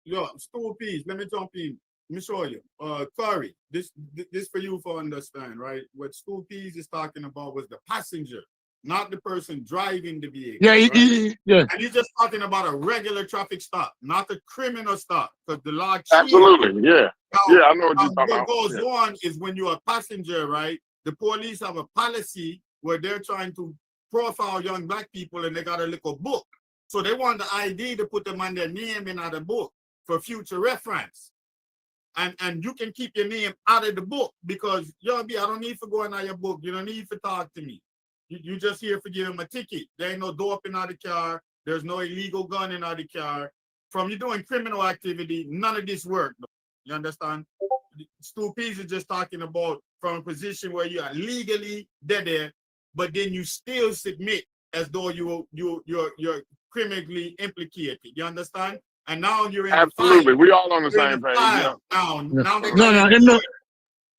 Yo, School Peas, let me jump in. Let me show you. Corey, this for you for understand, right? What School Peas is talking about was the passenger, not the person driving the vehicle. Yeah, right? yeah. And he's just talking about a regular traffic stop, not a criminal stop, because the law changed. Absolutely, yeah. Now, I know what you're talking about. What goes on is when you're a passenger, right? The police have a policy where they're trying to profile young black people, and they got a little book. So they want the ID to put them on their name in the book for future reference. And you can keep your name out of the book because I don't need to go in your book. You don't need to talk to me. You just here for give him a ticket. There ain't no dope in the car. There's no illegal gun in the car. From you doing criminal activity, none of this work. You understand? Stu Pease is just talking about from a position where you are legally there, but then you still submit as though you're criminally implicated. You understand? And now you're in absolutely. The we all on the same page. Yeah. Now they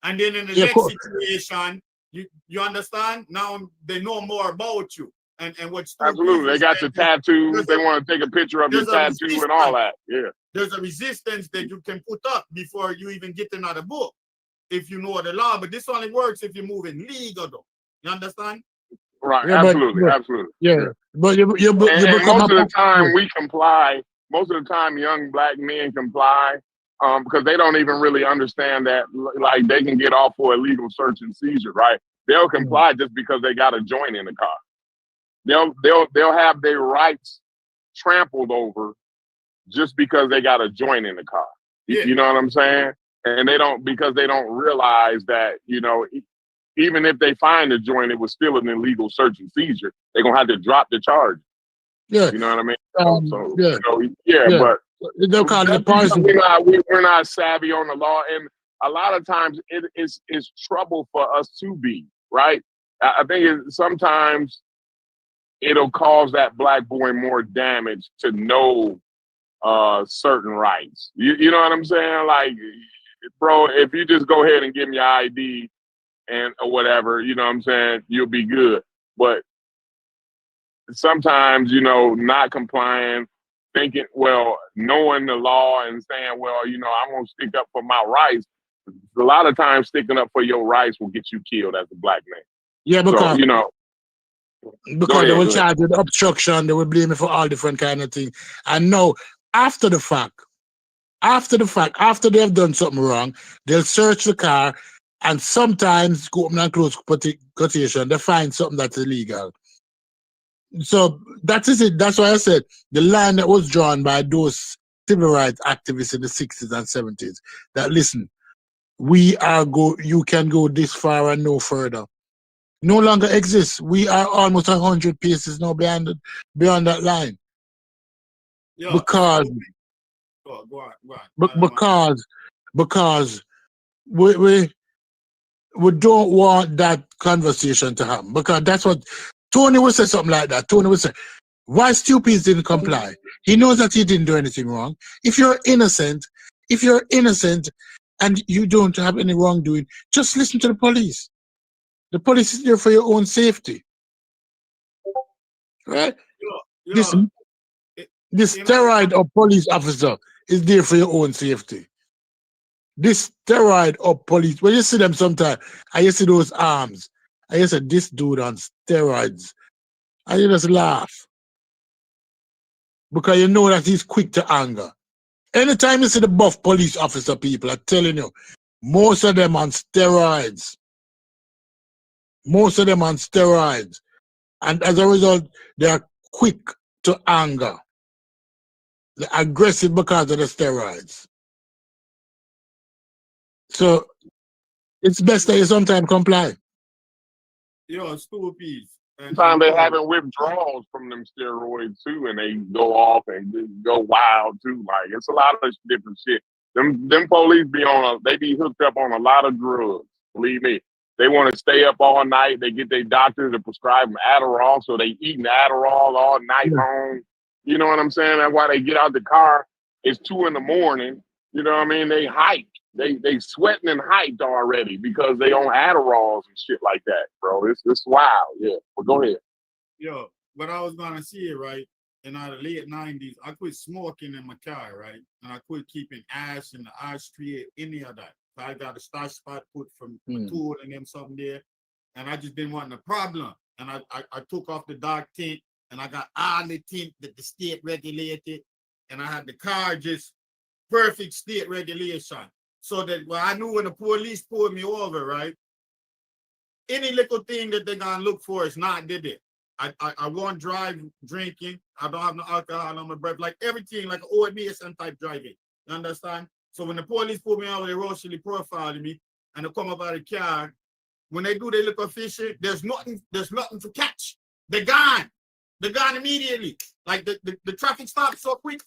and then in the next situation, you understand? Now they know more about you. And what absolutely, they got your tattoos. They want to take a picture of your tattoo and all that. Yeah. There's a resistance that you can put up before you even get another book, if you know the law. But this only works if you're moving legal, though. You understand? Right. Yeah, absolutely. Absolutely. Yeah. But you and most of the time we comply. Most of the time, young black men comply because they don't even really understand that, like, they can get off for illegal search and seizure, right? They'll comply just because they got a joint in the car. They'll have their rights trampled over just because they got a joint in the car. Yeah. You know what I'm saying? And because they don't realize that, even if they find the joint, it was still an illegal search and seizure. They're gonna have to drop the charge. Yeah. You know what I mean? But they'll call it we're not savvy on the law, and a lot of times it's trouble for us to be, right? I think sometimes it'll cause that black boy more damage to know certain rights. You know what I'm saying? Like, bro, if you just go ahead and give me your ID or whatever, you know what I'm saying, you'll be good. But sometimes, not complying, knowing the law and saying, well, I'm going to stick up for my rights. A lot of times sticking up for your rights will get you killed as a black man. Yeah, because, because they will charge with obstruction, they will blame me for all different kind of things. And now, after the fact, after they have done something wrong, they'll search the car, and sometimes, go open and close quotation, they find something that's illegal. So that is it. That's why I said the line that was drawn by those civil rights activists in the 60s and 70s, that listen, you can go this far and no further, no longer exists. We are almost 100 paces now beyond that line. Yeah. Because go on. Because we don't want that conversation to happen, because that's what Tony would say, something like that. Tony would say, Why Stupies didn't comply? He knows that he didn't do anything wrong. If you're innocent and you don't have any wrongdoing, just listen to the police. The police is there for your own safety. Right? This steroid or police officer is there for your own safety. This steroid or police, when you see them sometimes, and you see those arms, and you say, this dude on steroids, and you just laugh. Because you know that he's quick to anger. Anytime you see the buff police officer people, I'm telling you, most of them on steroids. Most of them on steroids. And as a result, they are quick to anger. They're aggressive because of the steroids. So it's best that you sometimes comply. Yo, Stupies. Sometimes they having withdrawals from them steroids too, and they go off and go wild too. Like it's a lot of different shit. Them police they be hooked up on a lot of drugs. Believe me, they want to stay up all night. They get their doctors to prescribe them Adderall, so they eating Adderall all night long. You know what I'm saying? That's why they get out the car. It's 2 a.m. You know what I mean? They hyped. They sweating and hyped already because they on Adderalls and shit like that, bro. It's wild, yeah. But go ahead. Yo, what I was gonna say, right? In the late 90s, I quit smoking in my car, right? And I quit keeping ash in the ashtray, any of that. So I got a stash spot put from my tool and them something there. And I just didn't want a problem. And I took off the dark tint and I got all the tint that the state regulated. And I had the car just perfect state regulation. So that I knew when the police pulled me over, right? Any little thing that they're gonna look for is not did it. I won't drive drinking. I don't have no alcohol on my breath. Like everything, like old Mason type driving. You understand? So when the police pull me over, they racially profiling me and they come up out of the car. When they do their little fishing, there's nothing to catch. They're gone. They're gone immediately. Like the traffic stops so quick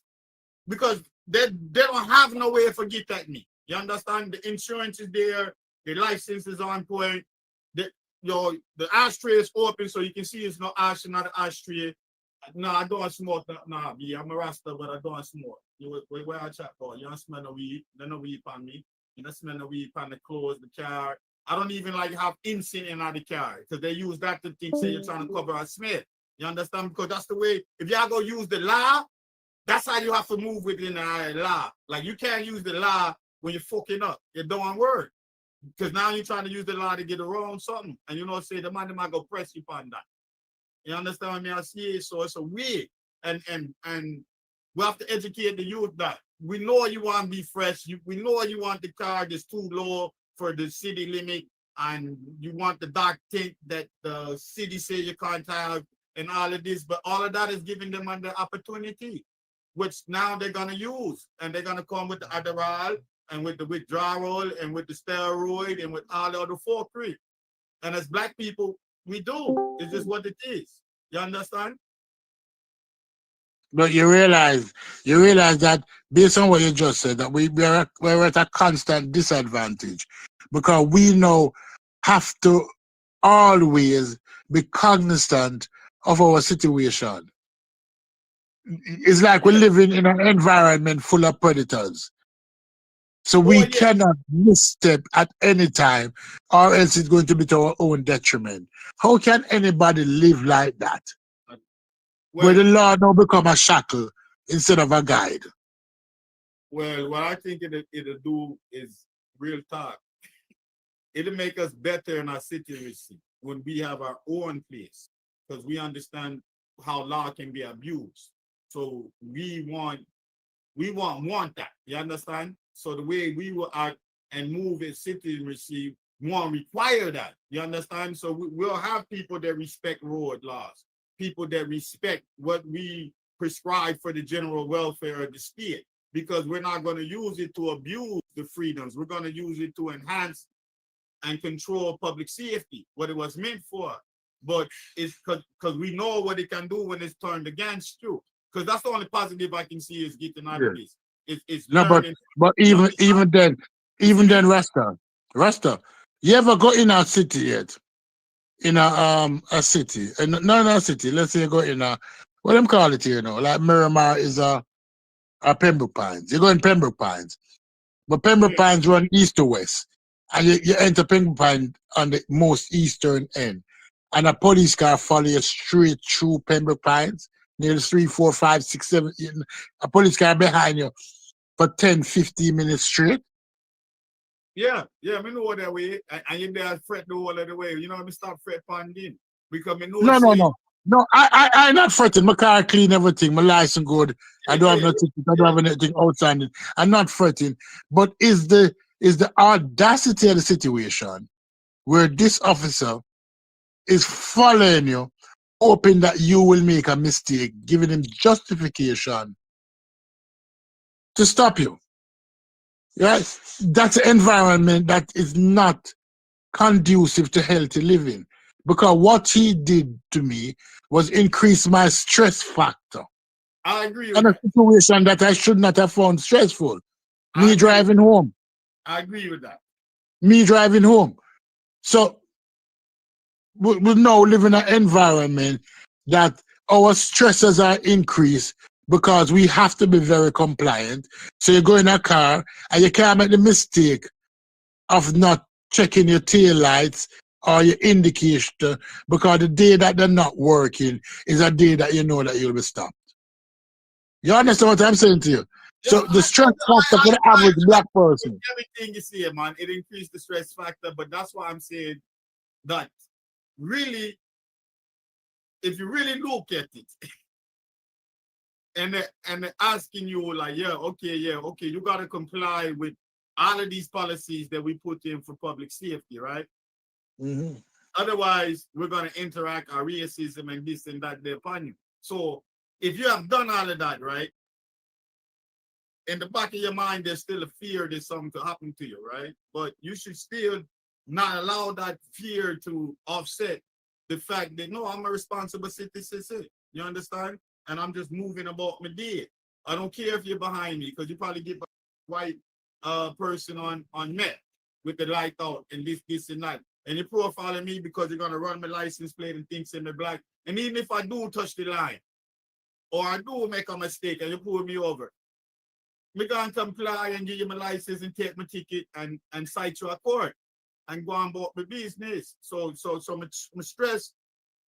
because they don't have no way to forget at me. You understand? The insurance is there, the license is on point. The ashtray is open so you can see it's no ash in the ashtray. No, I don't smoke. Nah, I'm a Rasta, but I don't smoke. Where I chat for? You don't smell no weed. There's no weed on me. You don't smell no weed on the clothes, the car. I don't even like have incense in the car because they use that to think say you're trying to cover a smell. You understand? Because that's the way. If y'all go use the law, that's how you have to move within the law. Like you can't use the law when you're fucking up. It don't work. Because now you're trying to use the law to get around something. And you know, say the man might go press you on that. You understand me? I see it. So it's a way. And we have to educate the youth that we know you want to be fresh. We know you want the car that's too low for the city limit. And you want the dark tint that the city say you can't have and all of this. But all of that is giving them an opportunity, which now they're going to use. And they're going to come with the Adderall and with the withdrawal and with the steroid and with all the other fuckery. And as Black people, we do. It's just what it is. You understand? But you realize that based on what you just said, that we're at a constant disadvantage because we now have to always be cognizant of our situation. It's like we're living in an environment full of predators. So we cannot misstep at any time, or else it's going to be to our own detriment. How can anybody live like that? Where the law now become a shackle instead of a guide? Well, what I think it'll do is real talk. It'll make us better in our citizenry when we have our own place, because we understand how law can be abused. So we want that. You understand? So the way we will act and move in citizenry won't require that. You understand? So we'll have people that respect road laws, people that respect what we prescribe for the general welfare of the state, because we're not going to use it to abuse the freedoms. We're going to use it to enhance and control public safety, what it was meant for. But it's because we know what it can do when it's turned against you. Because that's the only positive I can see is getting out of this. It's no, but even then, Rasta, you ever go in a city yet? In a city, and not in a city. Let's say you go in what them call it here now? Like Miramar is Pembroke Pines. You go in Pembroke Pines, but Pembroke Pines run east to west, and you enter Pembroke Pines on the most eastern end, and a police car follow you straight through Pembroke Pines, near the 3, 4, 5, 6, 7. A police car behind you for 10, 15 minutes straight. Yeah, I know what that way, and you there fret the whole of the way. You know, I stop fret panding because I know. No, I not fretting. My car clean, everything. My license good. I don't have nothing. I don't have anything outstanding. I'm not fretting. But is the audacity of the situation where this officer is following you, hoping that you will make a mistake, giving him justification to stop you? Right? That's an environment that is not conducive to healthy living. Because what he did to me was increase my stress factor. I agree with in a situation that I should not have found stressful. Me driving home. I agree with that. Me driving home. So we now live in an environment that our stresses are increased because we have to be very compliant. So you go in a car and you can't make the mistake of not checking your tail lights or your indicator, because the day that they're not working is a day that you know that you'll be stopped. You understand what I'm saying to you? So the stress factor for the average black person. Everything you say, man, it increased the stress factor, but that's why I'm saying that really, if you really look at it, and asking you like, okay, you got to comply with all of these policies that we put in for public safety, right? Mm-hmm. Otherwise, we're going to interact our racism and this and that upon you. So if you have done all of that, right, in the back of your mind, there's still a fear there's something to happen to you, right? But you should still not allow that fear to offset the fact that, no, I'm a responsible citizen. You understand? And I'm just moving about my day. I don't care if you're behind me, because you probably get a white person on net with the light out and this and that. And you're profiling me because you're going to run my license plate and things in me black. And even if I do touch the line, or I do make a mistake and you pull me over, we going to comply and give you my license and take my ticket and cite you a court and go on about my business. So my stress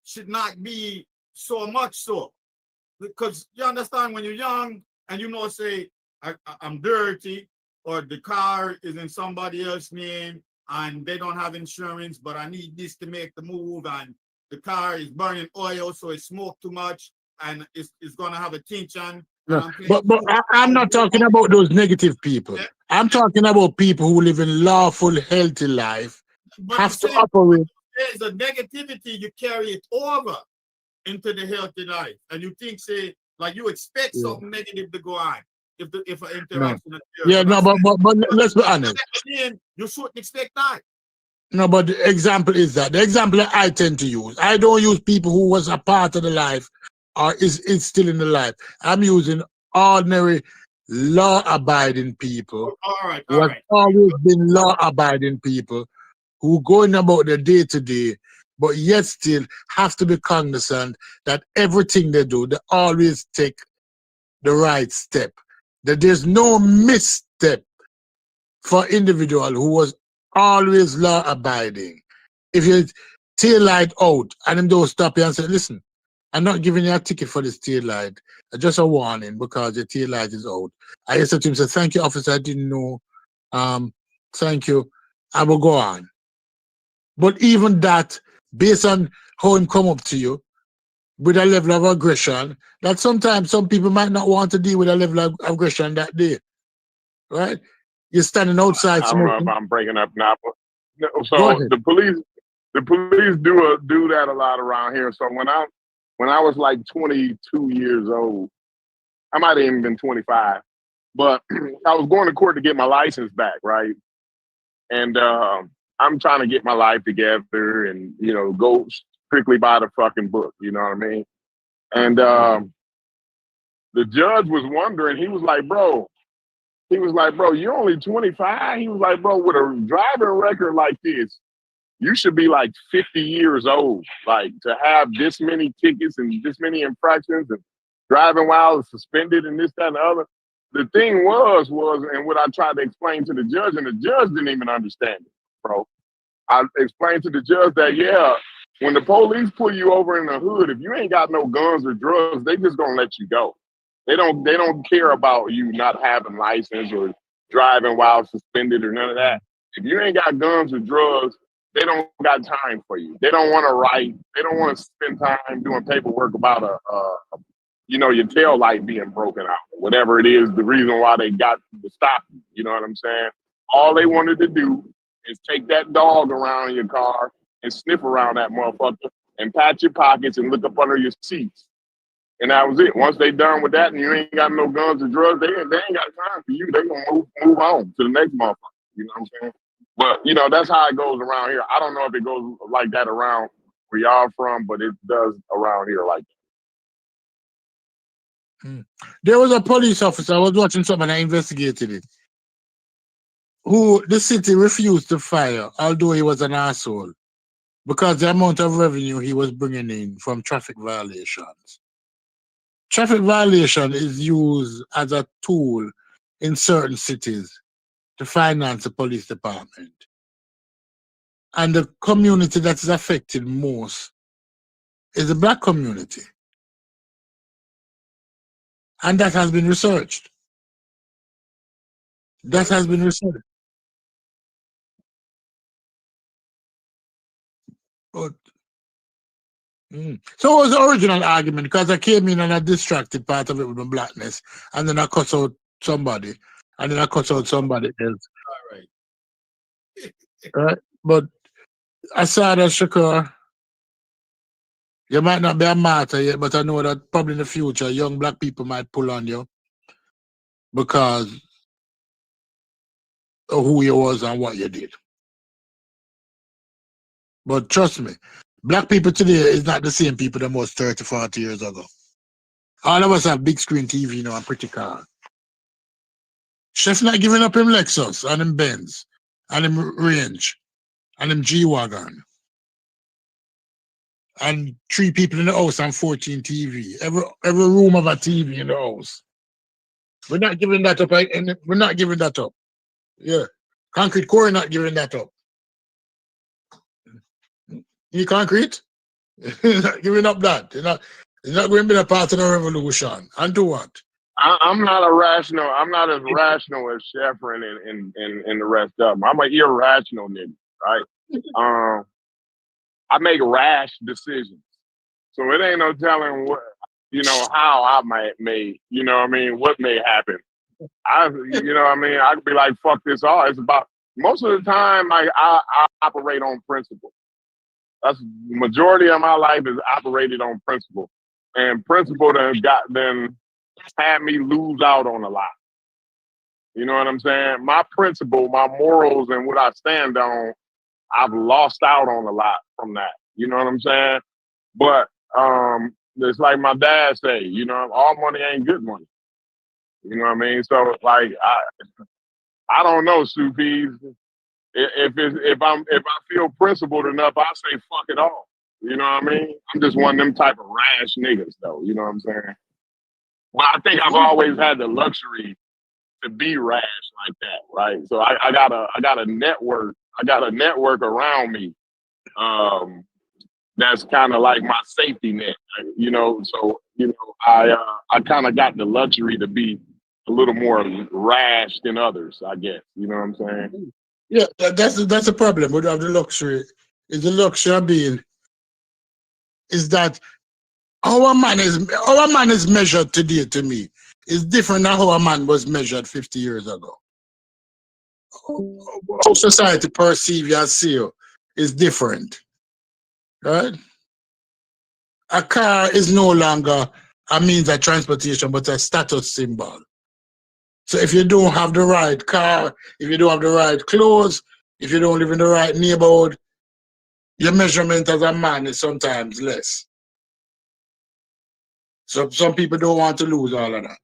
should not be so much so. Because you understand, when you're young and you know, say, I'm dirty, or the car is in somebody else's name and they don't have insurance, but I need this to make the move, and the car is burning oil, so it smoked too much and it's going to have a tension. No, but I'm not talking about those negative people. I'm talking about people who live in lawful, healthy life, but have to operate. There's a negativity, you carry it over into the healthy life, and you think, say, like you expect something negative to go on if an interaction occurs. But let's be honest. You shouldn't expect that. No, but the example is that the example that I tend to use. I don't use people who was a part of the life or is still in the life. I'm using ordinary law-abiding people who have always been law-abiding people who going about their day-to-day, but yet still have to be cognizant that everything they do, they always take the right step. That there's no misstep for individual who was always law-abiding. If you tail light out and them don't stop you and say, listen, I'm not giving you a ticket for this tail light. Just a warning because your tail light is out. I said to him, say, thank you, officer, I didn't know. Thank you. I will go on. But even that, based on how him come up to you with a level of aggression, that sometimes some people might not want to deal with a level of aggression that day. Right? You're standing outside. I don't know if I'm breaking up now. But, so the police do that a lot around here. So when I was like 22 years old, I might have even been 25, but I was going to court to get my license back, right? And I'm trying to get my life together and, go strictly by the fucking book, you know what I mean? And the judge was wondering, he was like, bro, you're only 25? He was like, bro, with a driving record like this, you should be like 50 years old, like to have this many tickets and this many infractions and driving while and suspended and this, that, and the other. The thing was, and what I tried to explain to the judge, and the judge didn't even understand it, bro. I explained to the judge that, yeah, when the police pull you over in the hood, if you ain't got no guns or drugs, they just gonna let you go. They don't care about you not having license or driving while suspended or none of that. If you ain't got guns or drugs, they don't got time for you. They don't want to write. They don't want to spend time doing paperwork about your tail light being broken out, whatever it is, the reason why they got to stop you. You know what I'm saying? All they wanted to do is take that dog around in your car and sniff around that motherfucker and pat your pockets and look up under your seats. And that was it. Once they done with that and you ain't got no guns or drugs, they ain't got time for you. They gonna move on to the next motherfucker. You know what I'm saying? But, that's how it goes around here. I don't know if it goes like that around where y'all from, but it does around here like that. There was a police officer, I was watching something, I investigated it, who the city refused to fire, although he was an asshole, because the amount of revenue he was bringing in from traffic violations. Traffic violation is used as a tool in certain cities to finance the police department. And the community that is affected most is the Black community. And that has been researched. That has been researched. But, So it was the original argument, because I came in and I distracted part of it with my blackness, and then I cut out somebody, and then I cut out somebody else. All right. Right? But aside of Shakur, you might not be a martyr yet, but I know that probably in the future, young Black people might pull on you because of who you was and what you did. But trust me, Black people today is not the same people that was 30, 40 years ago. All of us have big screen TV now and pretty car. Chef not giving up him Lexus and him Benz and him Range and him G-Wagon. And 3 people in the house and 14 TV. Every room have a TV in the house. We're not giving that up. And we're not giving that up. Yeah. Concrete Core not giving that up. You concrete? Not giving up that. It's not going to be a part of the revolution. And do what? I'm not as rational as Sheffrin and the rest of them. I'm an irrational nigga, right? I make rash decisions. So it ain't no telling what, how I may, what may happen. I could be like, fuck this all. It's about, most of the time I operate on principle. That's the majority of my life is operated on principle. And principle then had me lose out on a lot. You know what I'm saying? My principle, my morals, and what I stand on, I've lost out on a lot from that. You know what I'm saying? But it's like my dad say, all money ain't good money. You know what I mean? So like I don't know, Supees. If I feel principled enough, I say fuck it all. You know what I mean? I'm just one of them type of rash niggas though. You know what I'm saying? Well, I think I've always had the luxury to be rash like that, right? So I got a network. I got a network around me. That's kind of like my safety net, So I kind of got the luxury to be a little more rash than others, I guess. You know what I'm saying? Yeah, that's a problem. We don't have the luxury. Is the luxury of being is that our man is measured today to me is different than how a man was measured 50 years ago. How society perceives you and see you is different. Right? A car is no longer a means of transportation, but a status symbol. So if you don't have the right car, if you don't have the right clothes, if you don't live in the right neighborhood, your measurement as a man is sometimes less. So some people don't want to lose all of that.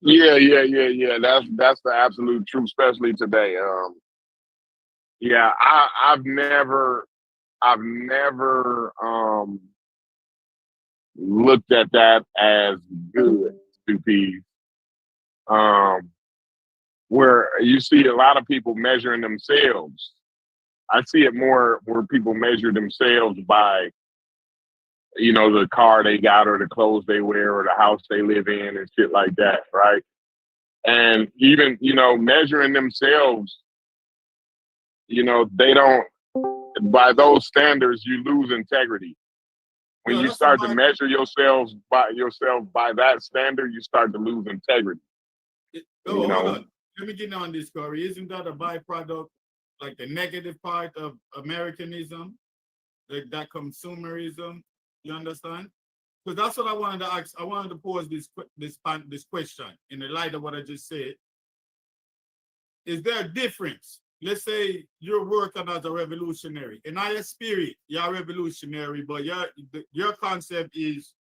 Yeah. That's the absolute truth, especially today. Yeah, I've never looked at that as good to peas. Where you see a lot of people measuring themselves. I see it more where people measure themselves by, the car they got or the clothes they wear or the house they live in and shit like that, right? And even, measuring themselves, they don't, by those standards, you lose integrity. When you start to measure yourselves by that standard, you start to lose integrity. Hold on. Let me get on this, Corey. Isn't that a byproduct, like the negative part of Americanism, like that consumerism? You understand? Because that's what I wanted to ask. I wanted to pose this question in the light of what I just said. Is there a difference? Let's say you're working as a revolutionary. In our spirit, you're a revolutionary, but your concept is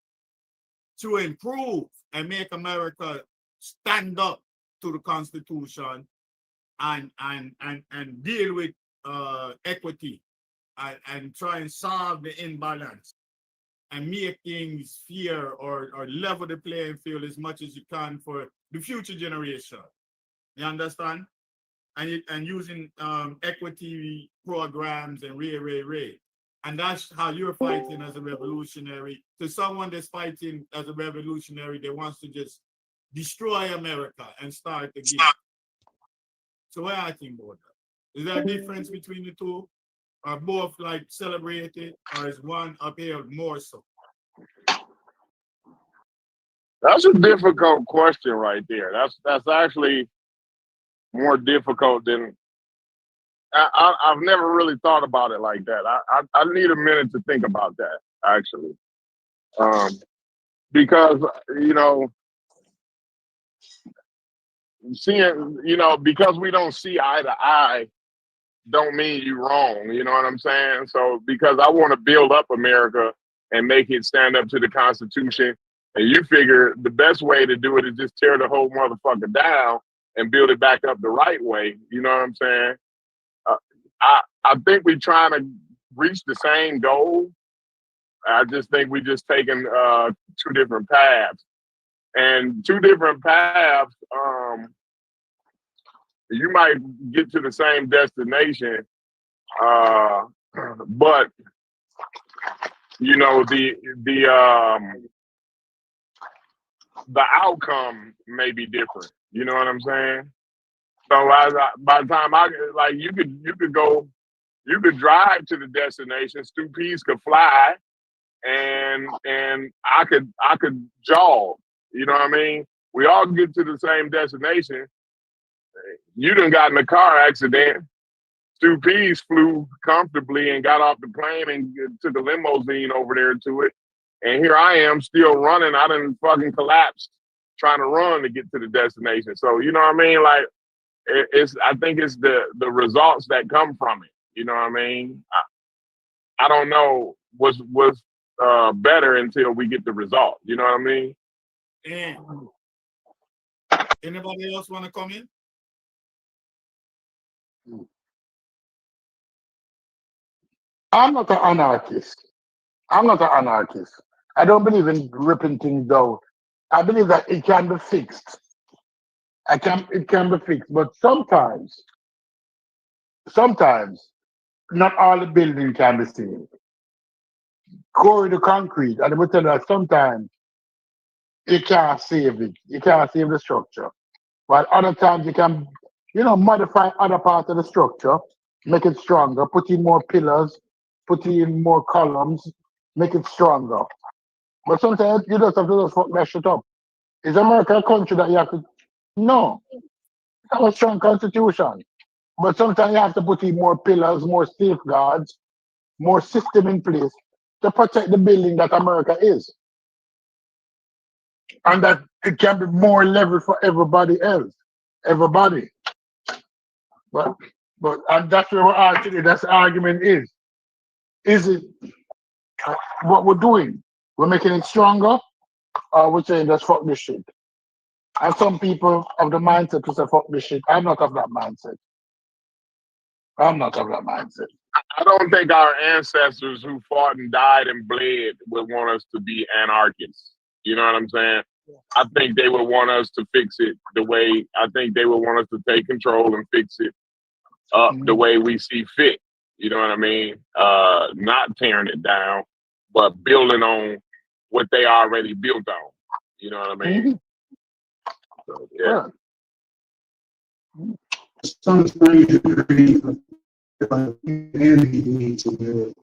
to improve and make America stand up to the Constitution and deal with equity and try and solve the imbalance and make things fair or level the playing field as much as you can for the future generation. You understand? And using equity programs and ray. And that's how you're fighting as a revolutionary. To someone that's fighting as a revolutionary that wants to just destroy America and start again. So what I think about that? Is there a difference between the two? Are both like celebrated, or is one upheld more so? That's a difficult question right there. That's actually more difficult than I've never really thought about it like that. I need a minute to think about that, actually. Because, because we don't see eye to eye don't mean you're wrong. You know what I'm saying? So because I want to build up America and make it stand up to the Constitution, and you figure the best way to do it is just tear the whole motherfucker down and build it back up the right way. You know what I'm saying? I think we're trying to reach the same goal. I just think we're just taking two different paths. And two different paths, you might get to the same destination, but the outcome may be different. You know what I'm saying? So by the time you could drive to the destination. Stu Pease could fly, and I could jog. You know what I mean? We all get to the same destination. You done got in a car accident. Stu Pease flew comfortably and got off the plane and took a limousine over there to it. And here I am still running. I done fucking collapsed trying to run to get to the destination. So, you know what I mean? Like, I think it's the results that come from it. You know what I mean? I don't know what's better until we get the result. You know what I mean? And anybody else want to come in? I'm not an anarchist. I don't believe in ripping things out. I believe that it can be fixed. It can be fixed, but sometimes, not all the building can be saved. Core the concrete, and I will tell you that sometimes you can't save it. You can't save the structure. But other times you can, modify other parts of the structure, make it stronger, put in more pillars, put in more columns, make it stronger. But sometimes you just have to just fuck that shit up. Is America a country that you have to? No. It's have a strong constitution. But sometimes you have to put in more pillars, more safeguards, more system in place to protect the building that America is. And that it can be more level for everybody else. Everybody. But and that's where we're at today. That's the argument is. Is it what we're doing? We're making it stronger, or we're saying let's fuck this shit. And some people of the mindset to say, fuck this shit. I'm not of that mindset. I'm not of that mindset. I don't think our ancestors who fought and died and bled would want us to be anarchists. You know what I'm saying? I think they would want us to fix it the way, I think they would want us to take control and fix it up the way we see fit. You know what I mean? Not tearing it down, but building on what they already built on. You know what I mean? So, yeah. Some strange degree of humanity needs to be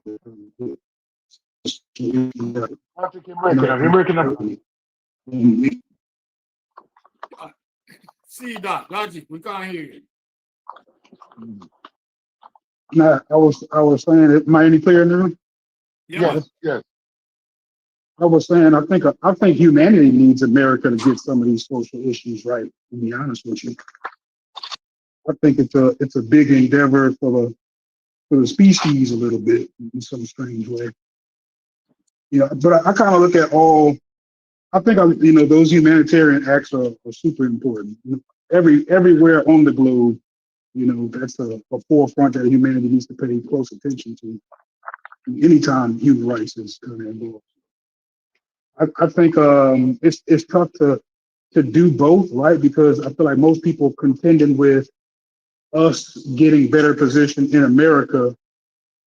You're breaking up. See that logic, we can't hear you. Nah, I was saying, am I any clearer now? Yes. I was saying, I think humanity needs America to get some of these social issues right. To be honest with you, I think it's a big endeavor for the species a little bit in some strange way. You know, but I kind of look at all. I think those humanitarian acts are super important. Everywhere on the globe, that's a forefront that humanity needs to pay close attention to. Anytime human rights is involved, I think it's tough to do both, right? Because I feel like most people contending with us getting better position in America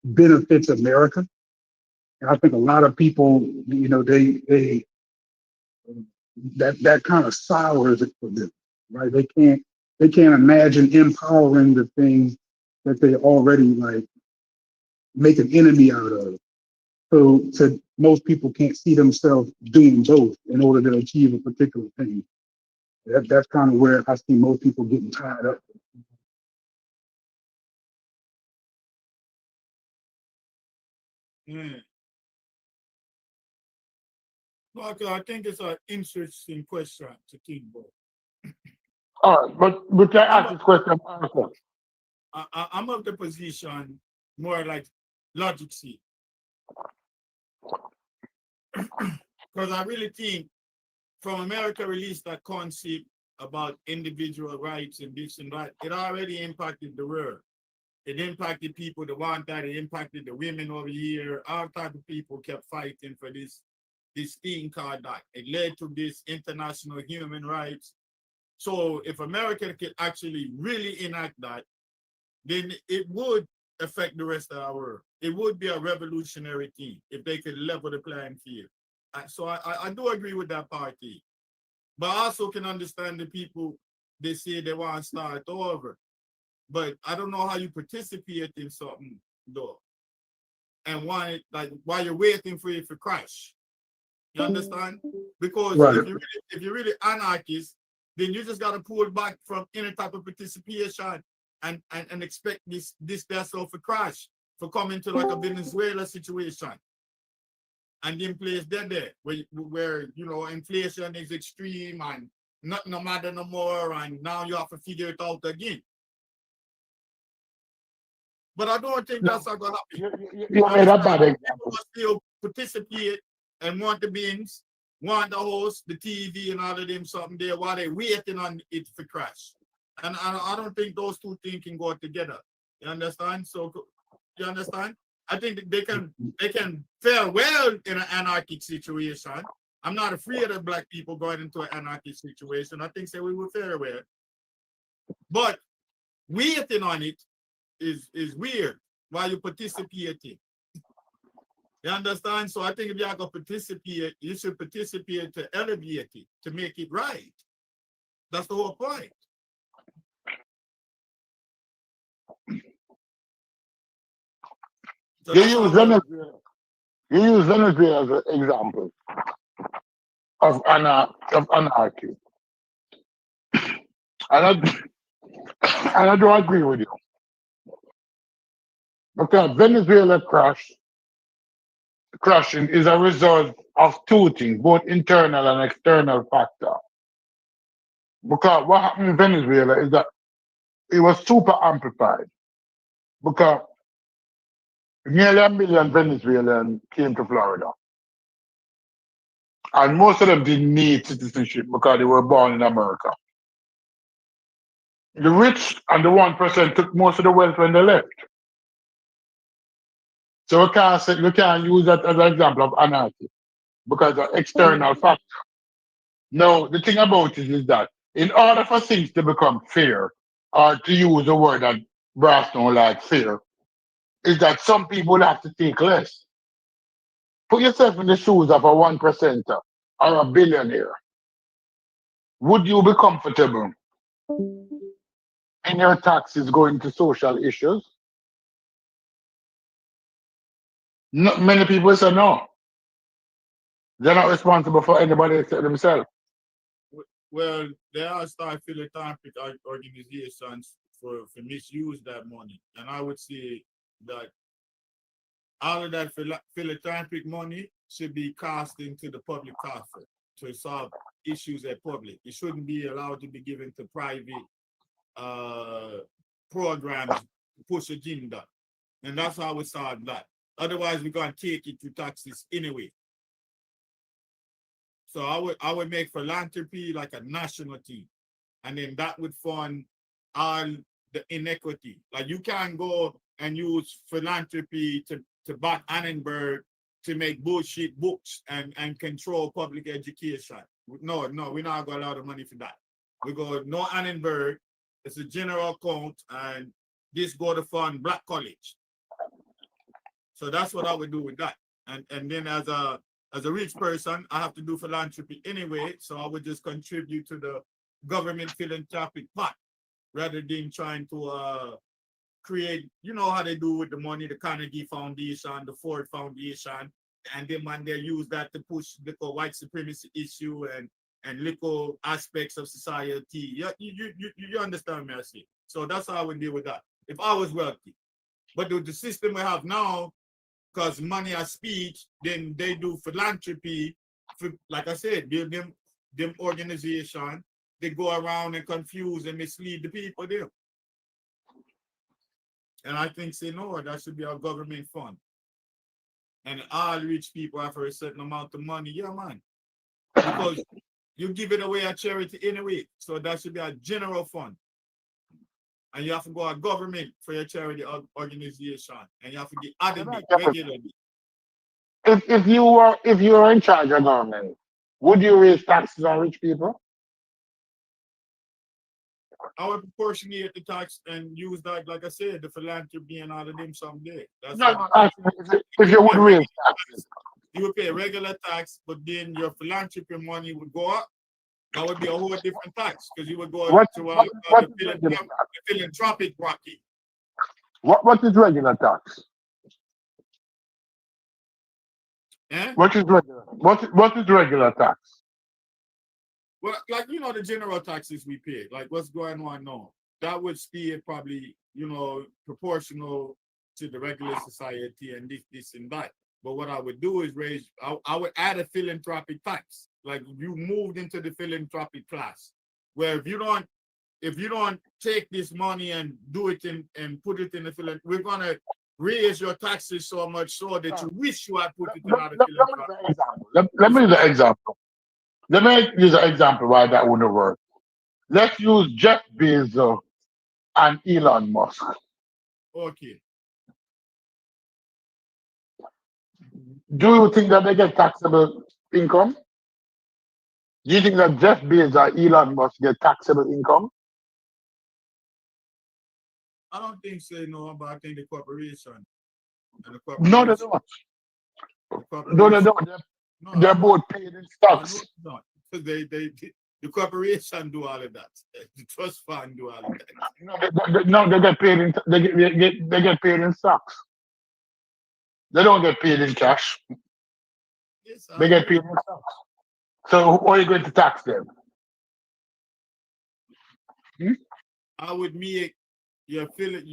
benefits America, and I think a lot of people, they that kind of sours it for them, right? They can't imagine empowering the thing that they already like make an enemy out of. So most people can't see themselves doing both in order to achieve a particular thing. That's kind of where I see most people getting tied up. Okay, I think it's an interesting question to think about. All right, but we can ask this question. I'm of the position more like logic see. Because I really think from America released that concept about individual rights and this and that, it already impacted the world. It impacted people that want that, it impacted the women over here. All type of people kept fighting for this thing called that. It led to this international human rights. So if America could actually really enact that, then it would affect the rest of our world. It would be a revolutionary thing if they could level the playing field. So I do agree with that party. But I also can understand the people, they say they want to start over. But I don't know how you participate in something, though. And want it, like, while you're waiting for it to crash. You understand? Because Right. if you're really anarchist, then you just got to pull back from any type of participation and expect this vessel to crash, for coming to like a Venezuela situation. And then place there where inflation is extreme and nothing no matter no more, and now you have to figure it out again. But I don't think that's not gonna happen. You made a bad example. People still participate and want the bins, want the host, the TV, and all of them something there while they're waiting on it to crash. And I don't think those two things can go together. You understand? So you understand? I think they can fare well in an anarchic situation. I'm not afraid of black people going into an anarchic situation. I think we will fare well. But waiting on it is weird while you're participating. You understand? So I think if you're going to participate, you should participate to elevate it, to make it right. That's the whole point. So You use Venezuela as an example of anarchy. And I don't agree with you. Because Venezuela crashing is a result of two things, both internal and external factor. Because what happened in Venezuela is that it was super amplified. Because nearly 1 million Venezuelans came to Florida. And most of them didn't need citizenship because they were born in America. The rich and the 1% took most of the wealth when they left. So we can't use that as an example of anarchy because of external factors. No, the thing about it is that in order for things to become fair, or to use a word that Brass don't like, fair, is that some people have to take less. Put yourself in the shoes of a 1%er or a billionaire. Would you be comfortable in your taxes going to social issues? Not many people say no. They're not responsible for anybody except themselves. Well, there are start philanthropic organizations for misuse that money, and I would say that all of that philanthropic money should be cast into the public coffers to solve issues at public. It shouldn't be allowed to be given to private programs to push agenda, and that's how we solve that. Otherwise, we're gonna take it to taxes anyway. So I would make philanthropy like a national thing, and then that would fund all the inequity. Like you can't go and use philanthropy to back Annenberg to make bullshit books and control public education. No, we're not gonna allow the money for that. We go no Annenberg. It's a general account, and this go to fund Black College. So that's what I would do with that. And then as a rich person, I have to do philanthropy anyway, so I would just contribute to the government philanthropic pot rather than trying to create, you know how they do with the money, the Carnegie Foundation, the Ford Foundation, and then when they use that to push the white supremacy issue and little aspects of society. You understand me, I see. So that's how I would deal with that if I was wealthy. But the system we have now, because money has speech, then they do philanthropy. Like I said, them organization, they go around and confuse and mislead the people there. And I think say no, that should be our government fund. And all rich people have a certain amount of money. Yeah, man. Because you give it away at charity anyway. So that should be a general fund. And you have to go to government for your charity organization. And you have to get added regularly. If you were in charge of government, would you raise taxes on rich people? I would proportionate the tax and use that, like I said, the philanthropy and all of them someday. That's if you would raise taxes. You would pay regular tax, but then your philanthropy money would go up. That would be a whole different tax because you would go to the philanthropic bracket. What is regular tax? Eh? What is regular tax? Well, like the general taxes we pay, like what's going on now, that would stay probably proportional to the regular society and this and that. But what I would do is I would add a philanthropic tax. Like you moved into the philanthropic class, where if you don't take this money and do it and put it in the philanthropy, we're gonna raise your taxes so much so that you wish you had put it in other philanthropy. Let me use an example. Let me use an example why that wouldn't work. Let's use Jeff Bezos and Elon Musk. Okay. Do you think that they get taxable income? Do you think that Jeff Bezos or Elon Musk get taxable income? I don't think so, no, but I think the corporation. No, they don't. No, they don't. They're both paid in stocks. No, the corporation do all of that. The trust fund do all of that. No, they get paid in they get paid in stocks. They don't get paid in cash. Yes, they get paid in stocks. So how are you going to tax them? I would make your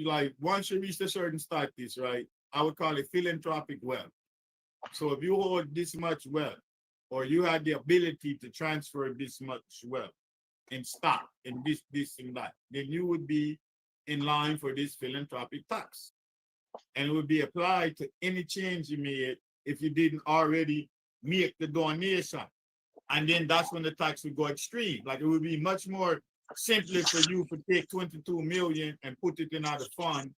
like once you reach a certain status, right? I would call it philanthropic wealth. So if you hold this much wealth, or you had the ability to transfer this much wealth in stock and this and that, then you would be in line for this philanthropic tax. And it would be applied to any change you made if you didn't already make the donation. And then that's when the tax would go extreme. Like it would be much more simpler for you to take 22 million and put it in other fund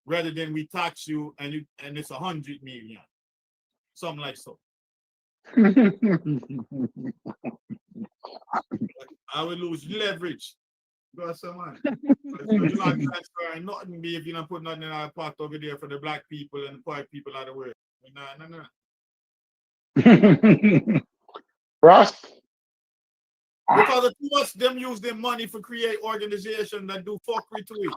rather than we tax you and it's 100 million. Something like so. I would lose leverage. Go someone. You're not transferring nothing if you don't put nothing in our pot over there for the black people and the poor people of the world. No. Ross? Because of too much them use their money for create organization that do fuckery to it.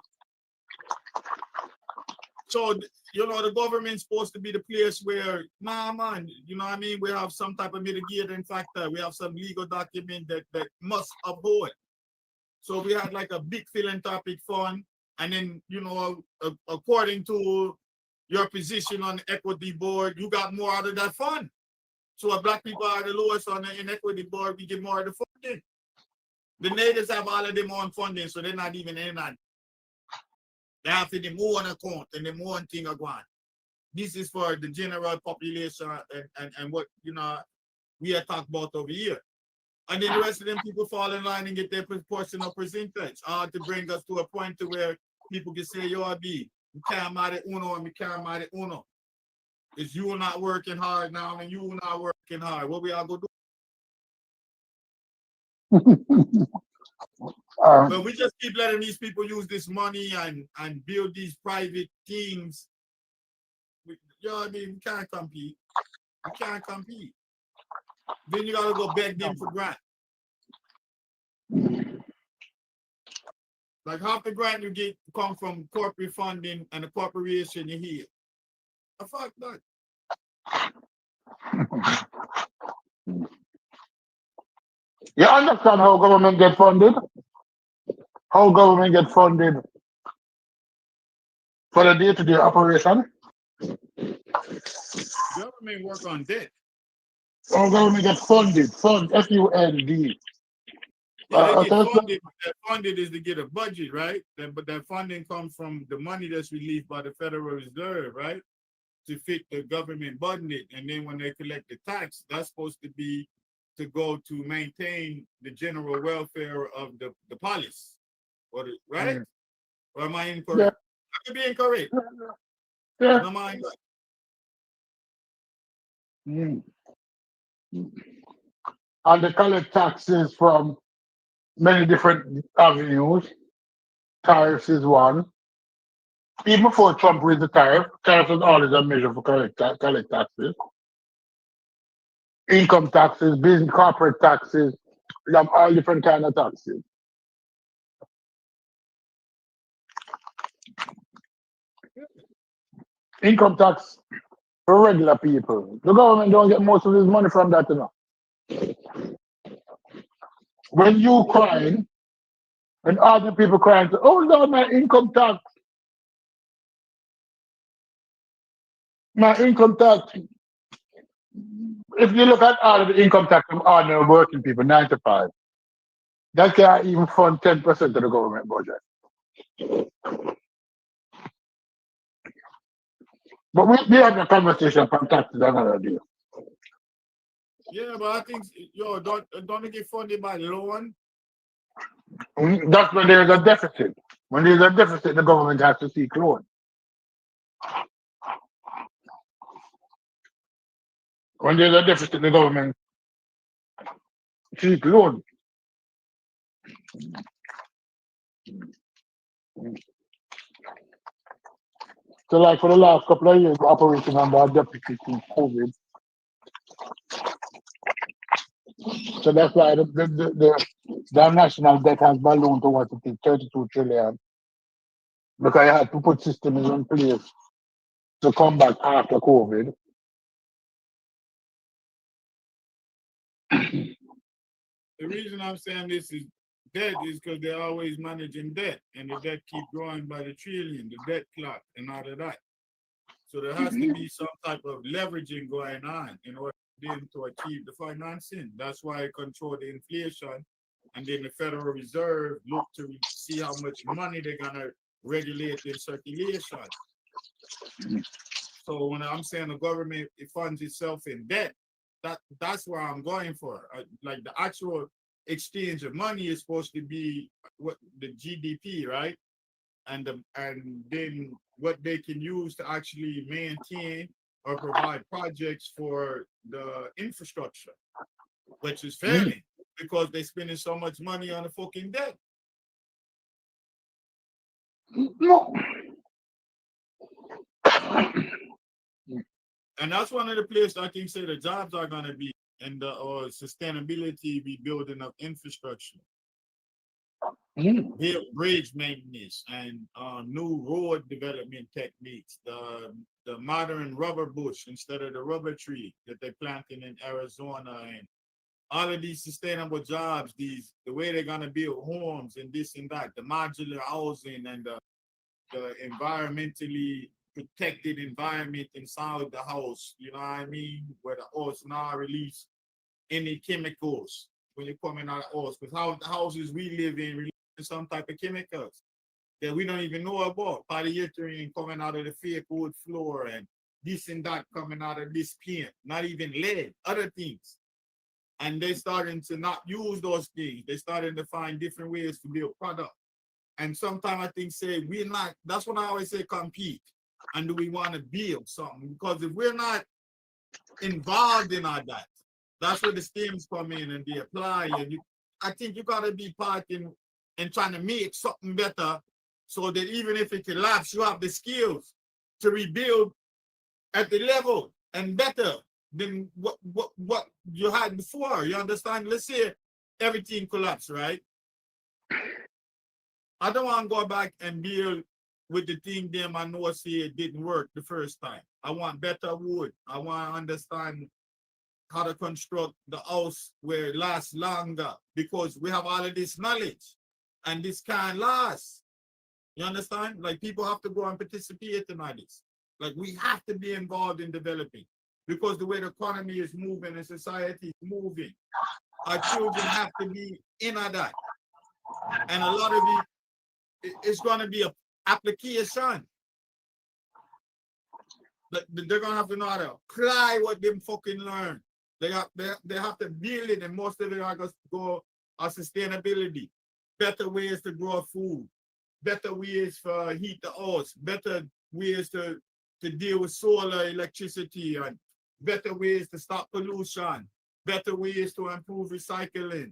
So, the government's supposed to be the place where, man, you know what I mean? We have some type of mitigating factor. We have some legal document that must uphold. So we had like a big philanthropic fund. And then, according to your position on the equity board, you got more out of that fund. So if black people are the lowest on the inequity board, we get more of the funding. The natives have all of them on funding, so they're not even in that. They have to the more account and the more thing are going. This is for the general population and what we are talking about over here. And then the rest of them people fall in line and get their proportional percentage to bring us to a point to where people can say, yo, we can't marry uno and we can't marry uno. It's you not working hard now and you not working hard. What we all go do? But we just keep letting these people use this money and build these private teams. We can't compete. We can't compete. Then you gotta go beg them for grant. Like half the grant you get come from corporate funding and the corporation you hear. Fuck that. You understand how government get funded? How government get funded for the day-to-day operation? Government work on debt. How government get funded? Fund, F-U-N-D. Yeah, they get funded. That funded is to get a budget, right? But that funding comes from the money that's released by the Federal Reserve, right? To fit the government budget. And then when they collect the tax, that's supposed to be to go to maintain the general welfare of the police. Right? Or am I incorrect? I could be incorrect. Yeah. Am I incorrect? And they collect taxes from many different avenues. Tariffs is one. Even before Trump raised the tariff was always a measure for collect taxes. Income taxes, business corporate taxes, we have all different kind of taxes. Income tax for regular people. The government don't get most of this money from that, When you crying, and other people crying, oh Lord, my income tax. My income tax. If you look at all of the income tax from ordinary working people, 95, that can't even fund 10% of the government budget. But we have a conversation from taxes another day. Yeah, but I think don't get funded by loan. That's when there's a deficit. When there's a deficit, the government has to seek loan. When there's a deficit, the government seek loan. So like for the last couple of years, operating under a deficit in COVID. So that's why the national debt has ballooned to what it is, 32 trillion. Because I had to put systems in place to come back after COVID. The reason I'm saying this is debt is because they're always managing debt, and the debt keep growing by the trillion, the debt clock, and all of that. So there has to be some type of leveraging going on in order to achieve the financing. That's why I control the inflation, and then the Federal Reserve look to see how much money they're gonna regulate in circulation. So when I'm saying the government it funds itself in debt, that's where I'm going for. Like the actual exchange of money is supposed to be what the GDP, right? And then what they can use to actually maintain or provide projects for the infrastructure, which is failing because they're spending so much money on the fucking debt. No. And that's one of the places I think say the jobs are gonna be and the or sustainability, rebuilding of infrastructure, bridge maintenance, and new road development techniques. The modern rubber bush instead of the rubber tree that they're planting in Arizona, and all of these sustainable jobs. The way they're gonna build homes and this and that, the modular housing and the environmentally protected environment inside the house, you know what I mean? Where the house not release any chemicals when you're coming out of the house. Because how the houses we live in release some type of chemicals that we don't even know about. Polyethylene coming out of the fake wood floor and this and that coming out of this paint, not even lead, other things. And they're starting to not use those things. They're starting to find different ways to build product. And sometimes I think say we're not, that's what I always say, compete. And do we want to build something? Because if we're not involved in all that, that's where the stems come in and they apply. And I think you gotta be part in trying to make something better so that even if it collapses, you have the skills to rebuild at the level and better than what you had before. You understand? Let's say everything collapsed, right? I don't want to go back and build with the thing them I know say it didn't work the first time. I want better wood. I want to understand how to construct the house where it lasts longer because we have all of this knowledge and this can't last. You understand? Like people have to go and participate in all this. Like we have to be involved in developing because the way the economy is moving and society is moving, our children have to be in on that. And a lot of it's going to be an application. But they're going to have to know how to apply what they fucking learn. They have to build it, and most of it are going to go on sustainability, better ways to grow food, better ways for heat the house, better ways to deal with solar electricity, and better ways to stop pollution, better ways to improve recycling.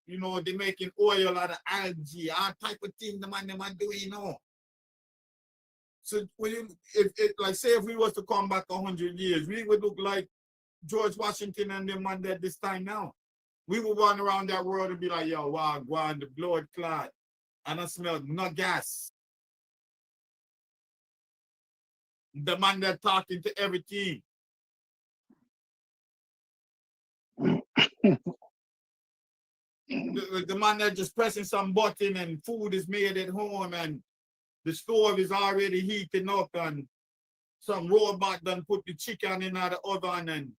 You know, they're making oil out of algae, all type of thing the man them are doing, you know. So when you, if like say if we was to come back 100 years, we would look like George Washington and them man at this time now. We would run around that world and be like, yo, wow, go on the blood clot. And I smell no gas. The man that talking to everything. The man that just pressing some button and food is made at home and the stove is already heating up and some robot done put the chicken in the oven and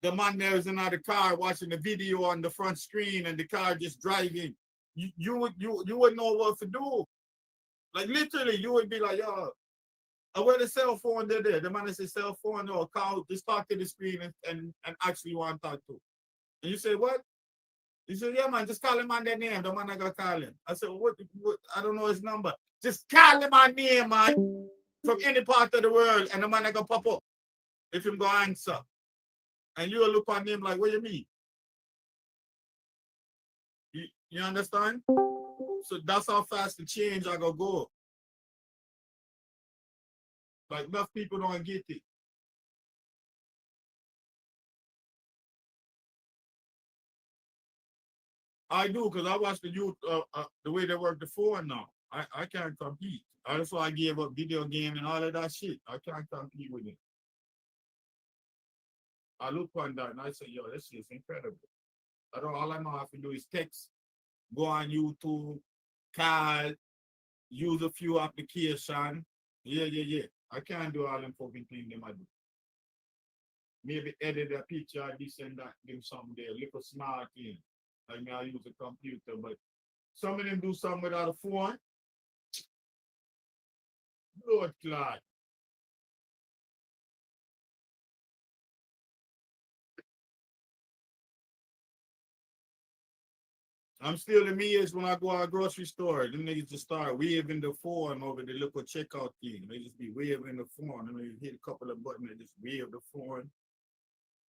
the man there is in the car watching the video on the front screen and the car just driving. You would know what to do. Like literally, you would be like, yo, where the cell phone there? The man is a cell phone or call, just talk to the screen and actually want to talk to. And you say, what? He said, yeah, man, just call him on that name. The man I got call him. I said, what? I don't know his number. Just call him on name, man, from any part of the world, and the man I got pop up. If him go answer. And you'll look on him like, what you mean? You understand? So that's how fast the change I gonna go. Like enough people don't get it. I do, because I watch the youth, the way they work the phone now. I can't compete. That's why I gave up video game and all of that shit. I can't compete with it. I look on that and I say, yo, this is incredible. All I know how to do is text, go on YouTube, call, use a few applications. Yeah. I can't do all them fucking things them I do. Maybe edit a picture, this and that, do something there, little smart thing. Like me, I use a computer, but some of them do something without a phone. Lord God. I'm still amazed when I go to a grocery store. Them niggas just start waving the phone over the little checkout thing. They just be waving the phone. And they hit a couple of buttons, they just wave the phone.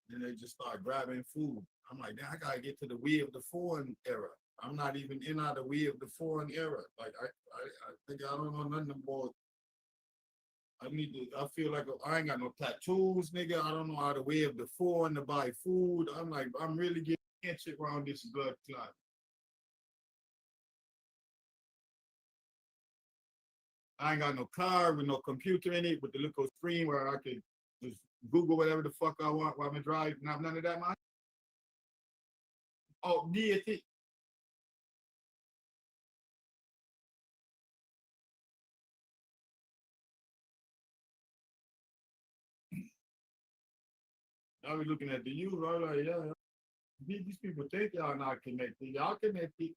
Then they just start grabbing food. I'm like, damn, I gotta get to the wave the phone era. I'm not even in out the wave the phone era. Like I think I don't know nothing about. I feel like I ain't got no tattoos, nigga. I don't know how to wave the phone to buy food. I'm like, I'm really getting shit around this blood clot. I ain't got no car with no computer in it with the little screen where I could just Google whatever the fuck I want while I'm driving. Not none of that, man. Oh, deity. I was looking at the youth. I was like, yeah, these people think y'all not connected. Y'all connected.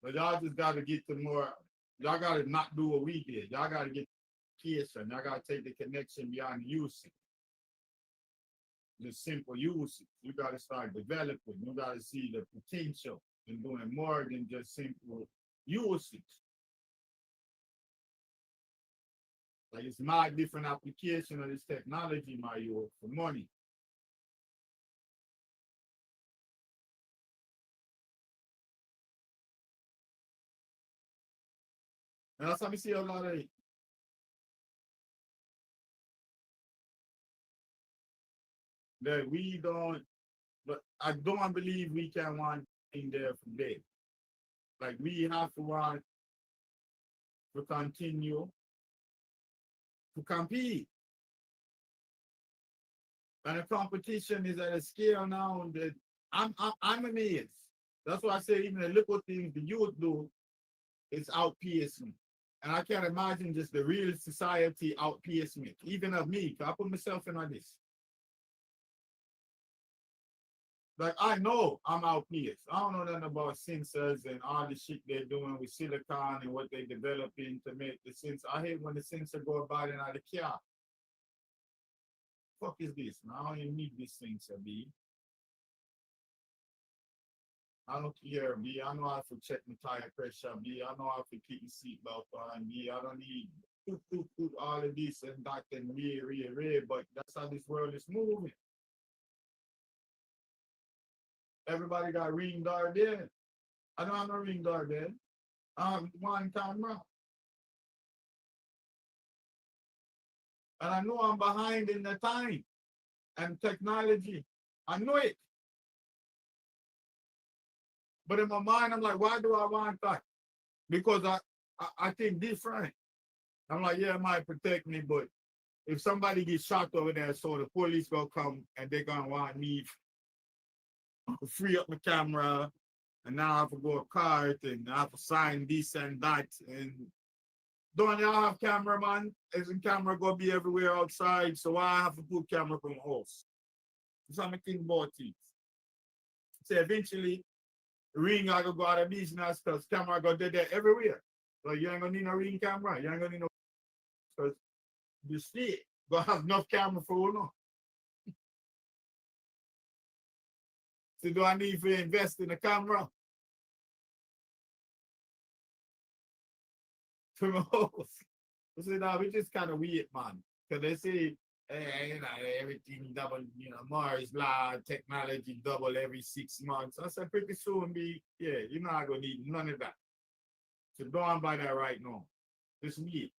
But y'all just got to get to more. Y'all got to not do what we did. Y'all got to get kids and y'all got to take the connection beyond using. The simple usage. You got to start developing. You got to see the potential in doing more than just simple usage. Like it's my different application of this technology, my you for money. And that's how we see a lot of it. That we don't, but I don't believe we can want in there for day. Like we have to want to continue to compete. And the competition is at a scale now that I'm amazed. That's why I say even the little things the youth do, it's outpace me. And I can't imagine just the real society outpace me, even of me. I put myself in on this. Like I know I'm outpaced. I don't know nothing about sensors and all the shit they're doing with silicon and what they're developing to make the sensor. I hate when the sensor go about it out of the car. Fuck is this? Man? I don't even need this sensor, B. I don't care, B. I know how to check my tire pressure, B. I know how to keep the seatbelt on, B. I don't need all of this and that and re, but that's how this world is moving. Everybody got ring dart there. I don't have no ring dart there. I have one camera. And I know I'm behind in the time and technology. I know it. But in my mind, I'm like, why do I want that? Because I think different. I'm like, yeah, it might protect me, but if somebody gets shot over there, so the police will come and they're gonna want me to free up my camera, and now I have to go to court and I have to sign this and that. And don't y'all have cameraman? Isn't camera gonna be everywhere outside? So why I have to put camera from the house? That's what I'm thinking about it. So eventually, ring I go out of business because camera go dead there everywhere. So you ain't gonna need no ring camera. You ain't gonna need no because you see it. Gonna have enough camera for all no. So do I need to invest in a camera? For my house. I said, no, we just kind of weird, man. Because they say, hey, you know, everything double, you know, Mars law, technology double every 6 months. I said, pretty soon, you're not going to need none of that. So don't buy that right now. Just weird.